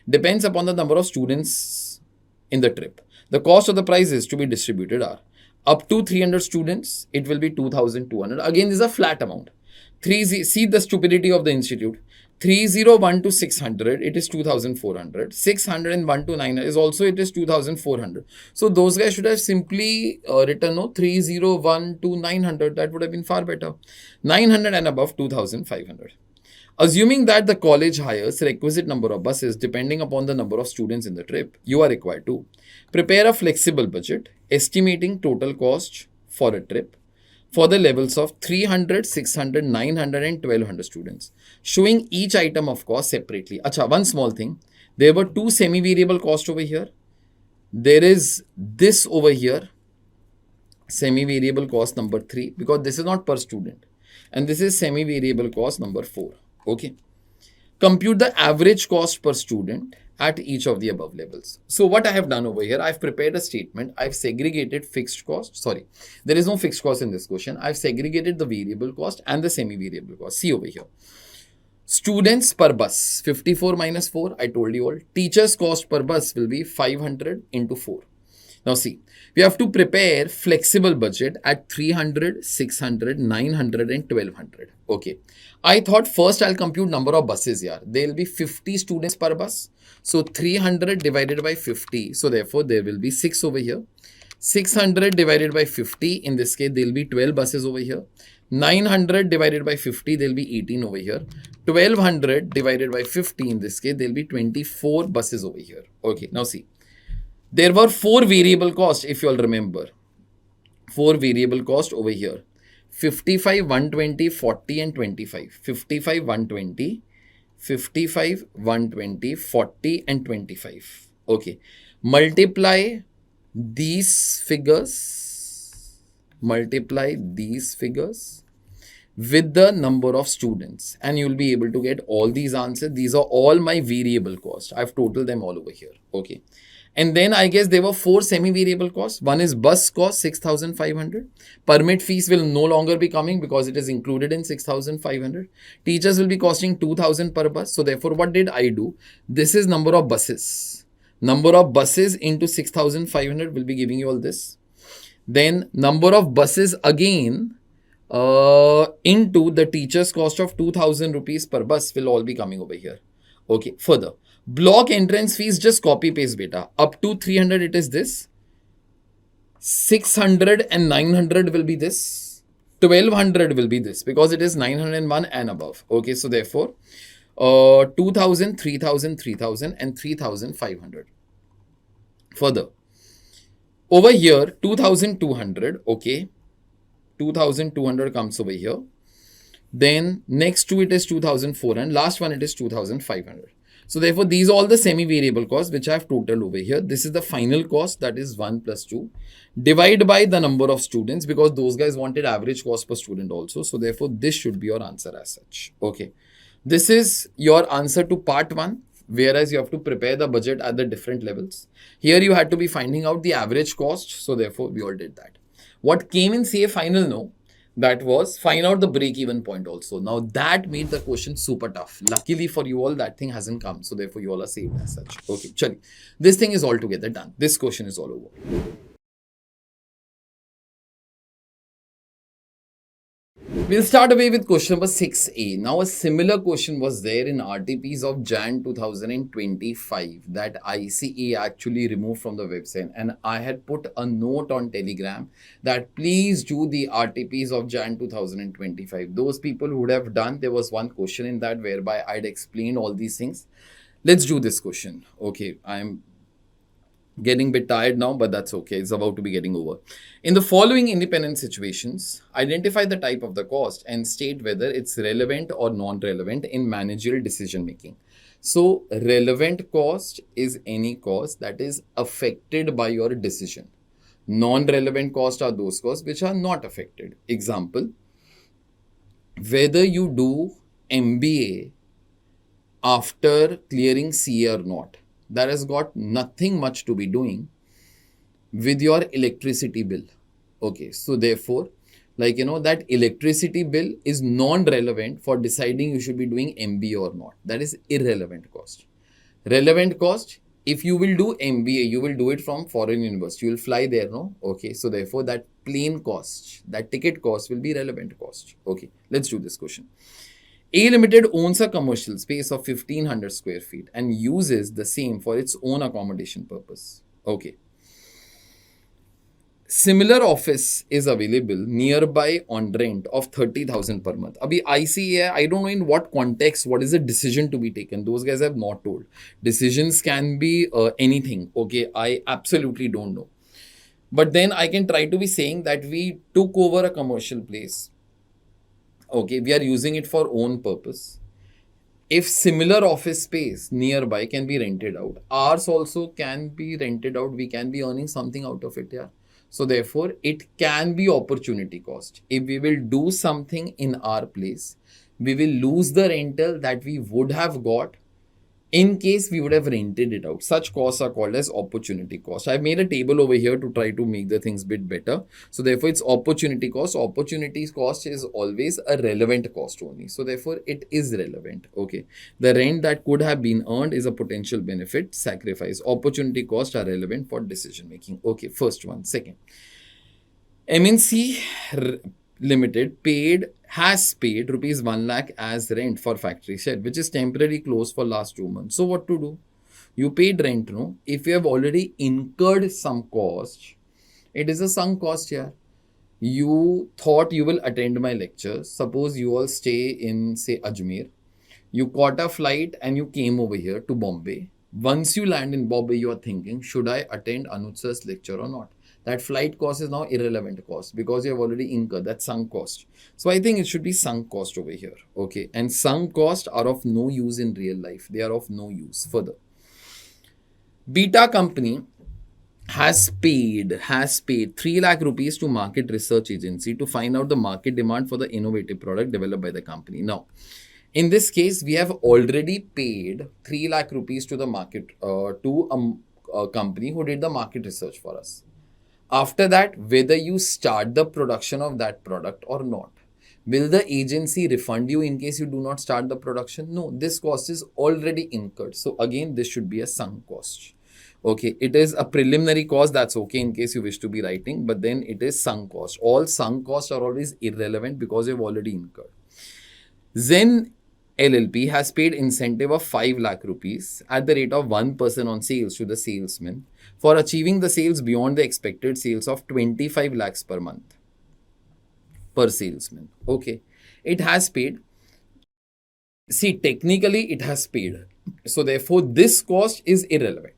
depends upon the number of students in the trip. The cost of the prizes to be distributed are up to 300 students, it will be 2,200. Again, this is a flat amount. See the stupidity of the institute. 301 to 600, it is 2,400. 601 to 900 is also, it is 2,400. So those guys should have simply written 301 to 900. That would have been far better. 900 and above, 2,500. Assuming that the college hires requisite number of buses depending upon the number of students in the trip, you are required to prepare a flexible budget estimating total cost for a trip for the levels of 300, 600, 900 and 1200 students, showing each item of cost separately. Acha, one small thing. There were 2 semi-variable costs over here. There is this over here, semi-variable cost number 3, because this is not per student. And this is semi-variable cost number 4. Okay. Compute the average cost per student at each of the above levels. So what I have done over here, I've prepared a statement. I've segregated fixed cost. Sorry, there is no fixed cost in this question. I've segregated the variable cost and the semi-variable cost. See over here. Students per bus, 54 minus 4, I told you all. Teachers cost per bus will be 500 into 4. Now see, we have to prepare flexible budget at 300, 600, 900 and 1200. Okay. I thought first I'll compute number of buses here. There will be 50 students per bus. So 300 divided by 50. So therefore there will be 6 over here. 600 divided by 50. In this case, there will be 12 buses over here. 900 divided by 50. There will be 18 over here. 1200 divided by 50. In this case, there will be 24 buses over here. Okay. Now see. There were 4 variable costs, if you all remember. 4 variable costs over here. 55, 120, 40 and 25. 55, 120, 55, 120, 40 and 25. Okay. Multiply these figures. Multiply these figures with the number of students. And you'll be able to get all these answers. These are all my variable costs. I've totaled them all over here. Okay. And then I guess there were 4 semi-variable costs. One is bus cost, 6,500. Permit fees will no longer be coming because it is included in 6,500. Teachers will be costing 2,000 per bus. So therefore, what did I do? This is number of buses. Number of buses into 6,500 will be giving you all this. Then number of buses again into the teacher's cost of 2,000 rupees per bus will all be coming over here. Okay, further. Block entrance fees, just copy paste beta. Up to 300 it is this. 600 and 900 will be this. 1200 will be this because it is 901 and above. Okay, so therefore 2000, 3000, 3000 and 3500. Further, over here 2200. Okay, 2200 comes over here. Then next to it is 2400. Last one it is 2500. So therefore, these are all the semi-variable costs which I have totaled over here. This is the final cost, that is 1 plus 2. Divide by the number of students because those guys wanted average cost per student also. So therefore, this should be your answer as such. Okay. This is your answer to part 1. whereas you have to prepare the budget at the different levels. Here you had to be finding out the average cost, so therefore we all did that. What came in CA final, no, that was find out the break-even point also. Now that made the question super tough. Luckily for you all, that thing hasn't come, so therefore you all are saved as such. Okay, chali. This thing is altogether done. This question is all over. We'll start away with question number 6A. Now, a similar question was there in RTPs of Jan 2025 that ICAI actually removed from the website. And I had put a note on Telegram that please do the RTPs of Jan 2025. Those people who would have done, there was one question in that whereby I'd explained all these things. Let's do this question. Okay, I'm getting a bit tired now, but that's okay. It's about to be getting over. In the following independent situations, identify the type of the cost and state whether it's relevant or non-relevant in managerial decision making. So relevant cost is any cost that is affected by your decision. Non-relevant costs are those costs which are not affected. Example, whether you do MBA after clearing CA or not, that has got nothing much to be doing with your electricity bill. Okay, so therefore, that electricity bill is non-relevant for deciding you should be doing MBA or not. That is irrelevant cost. Relevant cost, if you will do MBA, you will do it from foreign university. You will fly there, no? Okay, so therefore that plane cost, that ticket cost will be relevant cost. Okay, let's do this question. A Limited owns a commercial space of 1500 square feet and uses the same for its own accommodation purpose. Okay. Similar office is available nearby on rent of 30,000 per month. Abhi ICAI, I don't know in what context, what is the decision to be taken. Those guys have not told. Decisions can be anything. Okay, I absolutely don't know. But then I can try to be saying that we took over a commercial place. Okay, we are using it for own purpose. If similar office space nearby can be rented out, ours also can be rented out. We can be earning something out of it, yeah. So therefore, it can be opportunity cost. If we will do something in our place, we will lose the rental that we would have got in case we would have rented it out. Such costs are called as opportunity cost. I've made a table over here to try to make the things a bit better. So therefore, it's opportunity cost. Opportunity cost is always a relevant cost only. So therefore, it is relevant. Okay. The rent that could have been earned is a potential benefit sacrifice. Opportunity costs are relevant for decision making. Okay. First one. Second. MNC Limited has paid rupees 1 lakh as rent for factory shed, which is temporarily closed for last 2 months. So what to do? You paid rent, no? If you have already incurred some cost, it is a sunk cost here. You thought you will attend my lectures. Suppose you all stay in, say, Ajmer. You caught a flight and you came over here to Bombay. Once you land in Bombay, you are thinking, should I attend Anuj sir's lecture or not? That flight cost is now irrelevant cost because you have already incurred that sunk cost. So I think it should be sunk cost over here. Okay. And sunk costs are of no use in real life. They are of no use. Further, Beta company has paid 3 lakh rupees to market research agency to find out the market demand for the innovative product developed by the company. Now, in this case, we have already paid 3 lakh rupees to the market, to a company who did the market research for us. After that, whether you start the production of that product or not, will the agency refund you in case you do not start the production? No, this cost is already incurred. So again, this should be a sunk cost. Okay, it is a preliminary cost. That's okay in case you wish to be writing, but then it is sunk cost. All sunk costs are always irrelevant because you've already incurred. Zen LLP has paid incentive of 5 lakh rupees at the rate of 1% on sales to the salesman for achieving the sales beyond the expected sales of 25 lakhs per month per salesman. Okay. It has paid. See, technically it has paid. So therefore, this cost is irrelevant.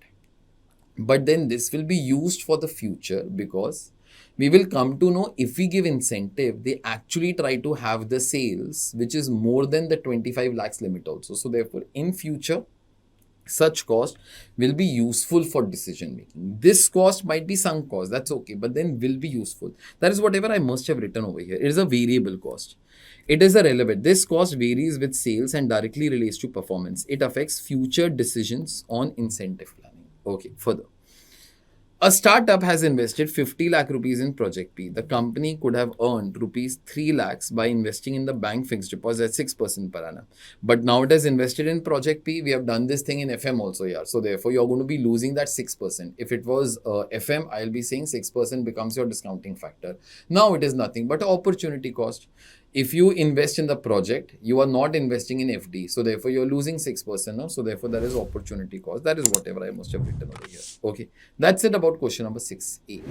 But then this will be used for the future because we will come to know if we give incentive, they actually try to have the sales, which is more than the 25 lakhs limit also. So therefore, in future, Such cost will be useful for decision making. This cost might be sunk cost, that's okay, but then will be useful. That is whatever I must have written over here. It is a variable cost. It is irrelevant. This cost varies with sales and directly relates to performance. It affects future decisions on incentive planning. Okay, further. A startup has invested 50 lakh rupees in Project P. The company could have earned rupees 3 lakhs by investing in the bank fixed deposit at 6% per annum. But now it has invested in Project P. We have done this thing in FM also, yeah. So therefore, you're going to be losing that 6%. If it was FM, I'll be saying 6% becomes your discounting factor. Now it is nothing but opportunity cost. If you invest in the project, you are not investing in FD. So therefore, you're losing 6% now. So therefore, that is opportunity cost. That is whatever I must have written over here. Okay. That's it about question number 6A.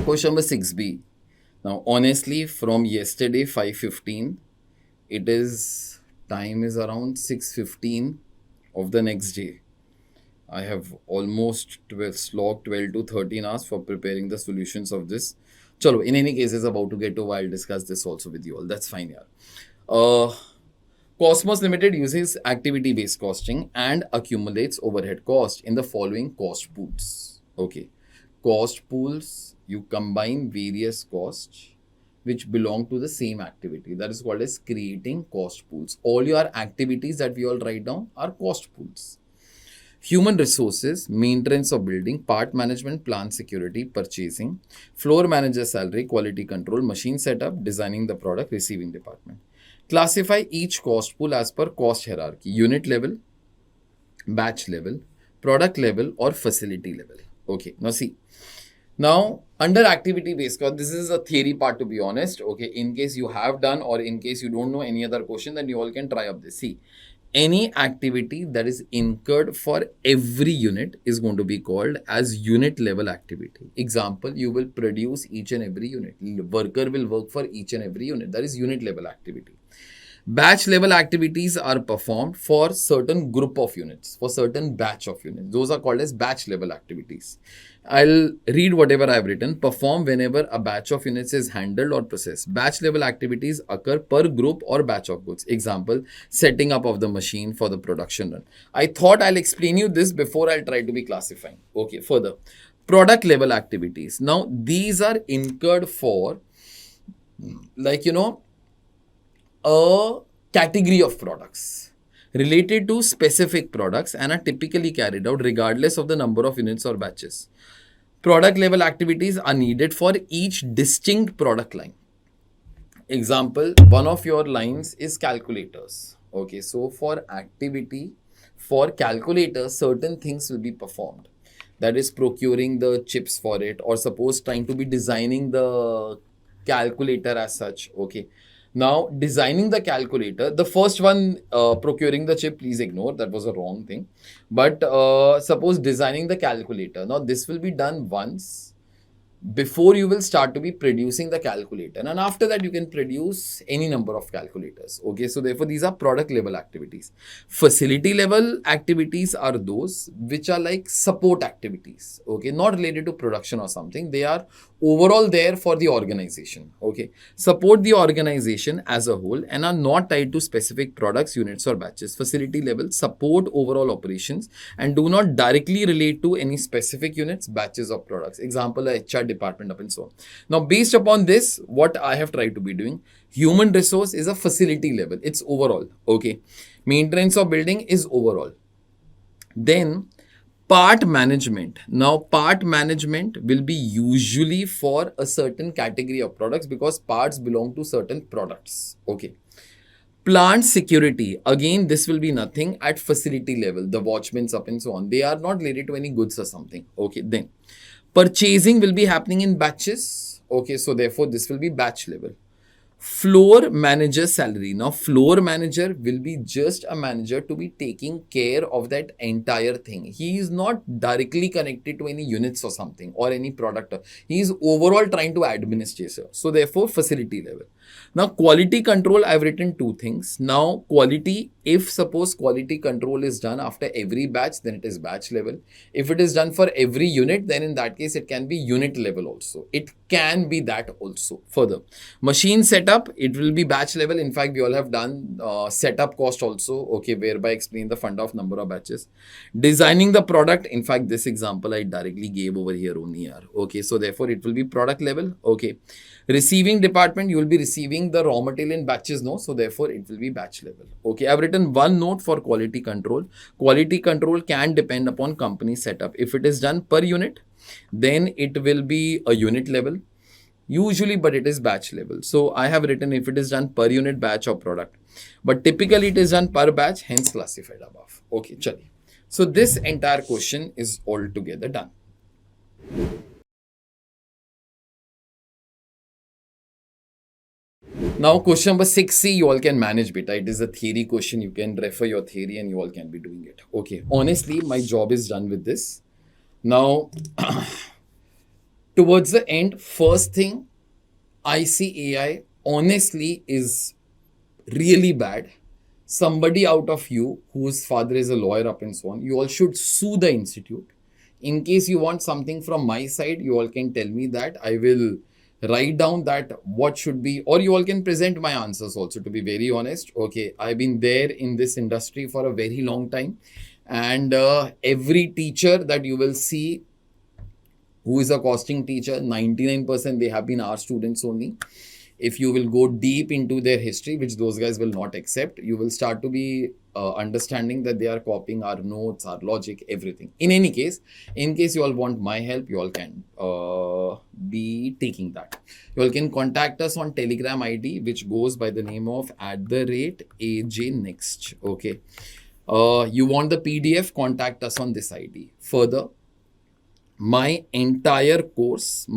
Question number 6B. Now, honestly, from yesterday, 5:15, time is around 6:15 of the next day. I have almost slogged 12 to 13 hours for preparing the solutions of this. Chalo, in any case, it's about to get over. I'll discuss this also with you all. That's fine, yeah. Cosmos Limited uses activity-based costing and accumulates overhead cost in the following cost pools. Okay. Cost pools, you combine various costs which belong to the same activity. That is called as creating cost pools. All your activities that we all write down are cost pools. Human resources, maintenance of building, part management, plant security, purchasing, floor manager salary, quality control, machine setup, designing the product, receiving department. Classify each cost pool as per cost hierarchy, unit level, batch level, product level, or facility level. Okay, now see. Now, under activity-based cost, this is a theory part to be honest. Okay, in case you have done or in case you don't know any other question, then you all can try up this. See. Any activity that is incurred for every unit is going to be called as unit level activity. Example, you will produce each and every unit. Worker will work for each and every unit. That is unit level activity. Batch level activities are performed for certain group of units, for certain batch of units. Those are called as batch level activities. I'll read whatever I've written. Perform whenever a batch of units is handled or processed. Batch level activities occur per group or batch of goods. Example, setting up of the machine for the production run. I thought I'll explain you this before I'll try to be classifying. Okay, further. Product level activities. Now, these are incurred for, a category of products related to specific products and are typically carried out regardless of the number of units or batches. Product level activities are needed for each distinct product line. Example, one of your lines is calculators. Okay, so for calculators, certain things will be performed. That is procuring the chips for it, or suppose trying to be designing the calculator as such. Okay. Now, designing the calculator, the first one, procuring the chip, please ignore. That was a wrong thing. But suppose designing the calculator. Now, this will be done once before you will start to be producing the calculator. And after that, you can produce any number of calculators. Okay, so therefore, these are product level activities. Facility level activities are those which are like support activities. Okay, not related to production or something. They are overall there for the organization. Okay, support the organization as a whole and are not tied to specific products, units, or batches. Facility level support overall operations and do not directly relate to any specific units, batches, or products. Example, a HR department up and so on. Now, based upon this, what I have tried to be doing, human resource is a facility level. It's overall. Okay. Maintenance of building is overall. Then part management. Now, part management will be usually for a certain category of products because parts belong to certain products. Okay. Plant security. Again, this will be nothing at facility level. The watchmen's up and so on. They are not related to any goods or something. Okay. Then purchasing will be happening in batches. Okay. So therefore, this will be batch level. Floor manager salary. Now, floor manager will be just a manager to be taking care of that entire thing. He is not directly connected to any units or something or any product. He is overall trying to administer. So, therefore, facility level. Now, quality control, I've written two things. Now, quality, if suppose quality control is done after every batch, then it is batch level. If it is done for every unit, then in that case, it can be unit level also. It can be that also. Further, machine setup, it will be batch level. In fact, we all have done setup cost also, okay, whereby explain the fund of number of batches. Designing the product, in fact, this example I directly gave over here only, okay, so therefore it will be product level, okay. Receiving department, you will be receiving the raw material in batches, no, so therefore it will be batch level, okay. I've written one note for quality control. Quality control can depend upon company setup. If it is done per unit, then it will be a unit level usually, but it is batch level. So I have written if it is done per unit, batch or product, but typically it is done per batch, hence classified above, okay. Chali. So this entire question is altogether done. Now, question number 6C, you all can manage beta. It is a theory question. You can refer your theory and you all can be doing it. Okay. Honestly, my job is done with this. Now, towards the end, first thing, ICAI honestly is really bad. Somebody out of you whose father is a lawyer up and so on, you all should sue the institute. In case you want something from my side, you all can tell me that. I will write down that what should be, or you all can present my answers also, to be very honest. Okay, I've been there in this industry for a very long time, and every teacher that you will see who is a costing teacher, 99% they have been our students only. If you will go deep into their history, which those guys will not accept, you will start to be understanding that they are copying our notes, our logic, everything. In any case, in case you all want my help, you all can be taking that. You all can contact us on Telegram ID, which goes by the name of @AJNext. Okay. You want the PDF, contact us on this ID. Further, my entire course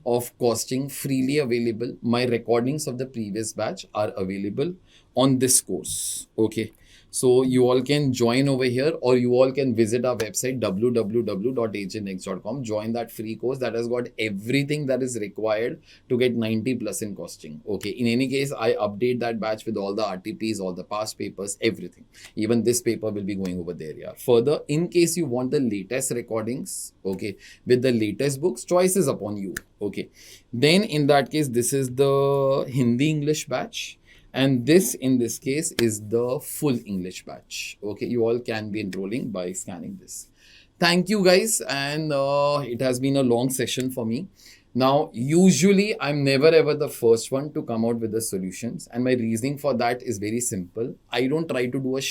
of costing freely available. My recordings of the previous batch are available on this course. Okay. So you all can join over here, or you all can visit our website www.ajnext.com. Join that free course that has got everything that is required to get 90 plus in costing. Okay. In any case, I update that batch with all the RTPs, all the past papers, everything. Even this paper will be going over there. Yeah. Further, in case you want the latest recordings, okay, with the latest books, choice is upon you. Okay. Then in that case, this is the Hindi English batch. And this, in this case, is the full English batch. Okay, you all can be enrolling by scanning this. Thank you, guys. And it has been a long session for me. Now, usually, I'm never ever the first one to come out with the solutions. And my reasoning for that is very simple. I don't try to do a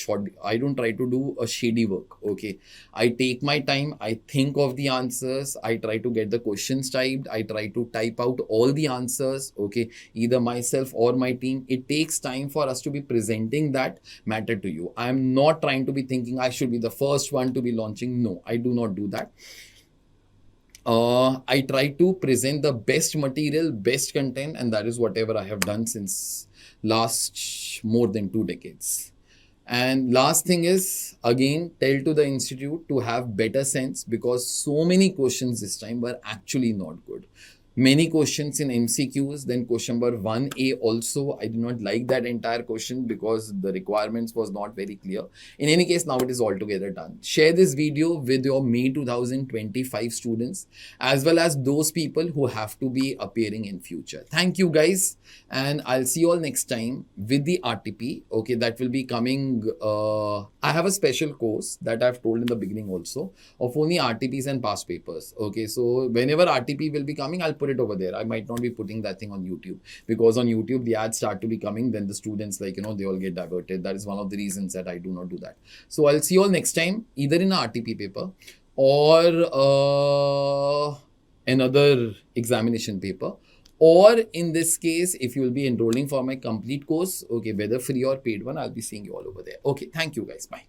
shady work. Okay. I take my time. I think of the answers. I try to get the questions typed. I try to type out all the answers. Okay. Either myself or my team. It takes time for us to be presenting that matter to you. I'm not trying to be thinking I should be the first one to be launching. No, I do not do that. I try to present the best material, best content, and that is whatever I have done since last more than 2 decades. And last thing is, again, tell to the institute to have better sense, because so many questions this time were actually not good. Many questions in MCQs. Then question number 1A also, I did not like that entire question because the requirements was not very clear. In any case, now it is altogether done. Share this video with your May 2025 students, as well as those people who have to be appearing in future. Thank you, guys. And I'll see you all next time with the RTP. Okay, that will be coming. I have a special course that I've told in the beginning also of only RTPs and past papers. Okay, so whenever RTP will be coming, I'll put it over there. I might not be putting that thing on YouTube, because on YouTube the ads start to be coming, then the students, like, they all get diverted. That is one of the reasons that I do not do that. So I'll see you all next time, either in an RTP paper or another examination paper, or in this case, if you will be enrolling for my complete course, okay, whether free or paid one, I'll be seeing you all over there. Okay, thank you, guys. Bye.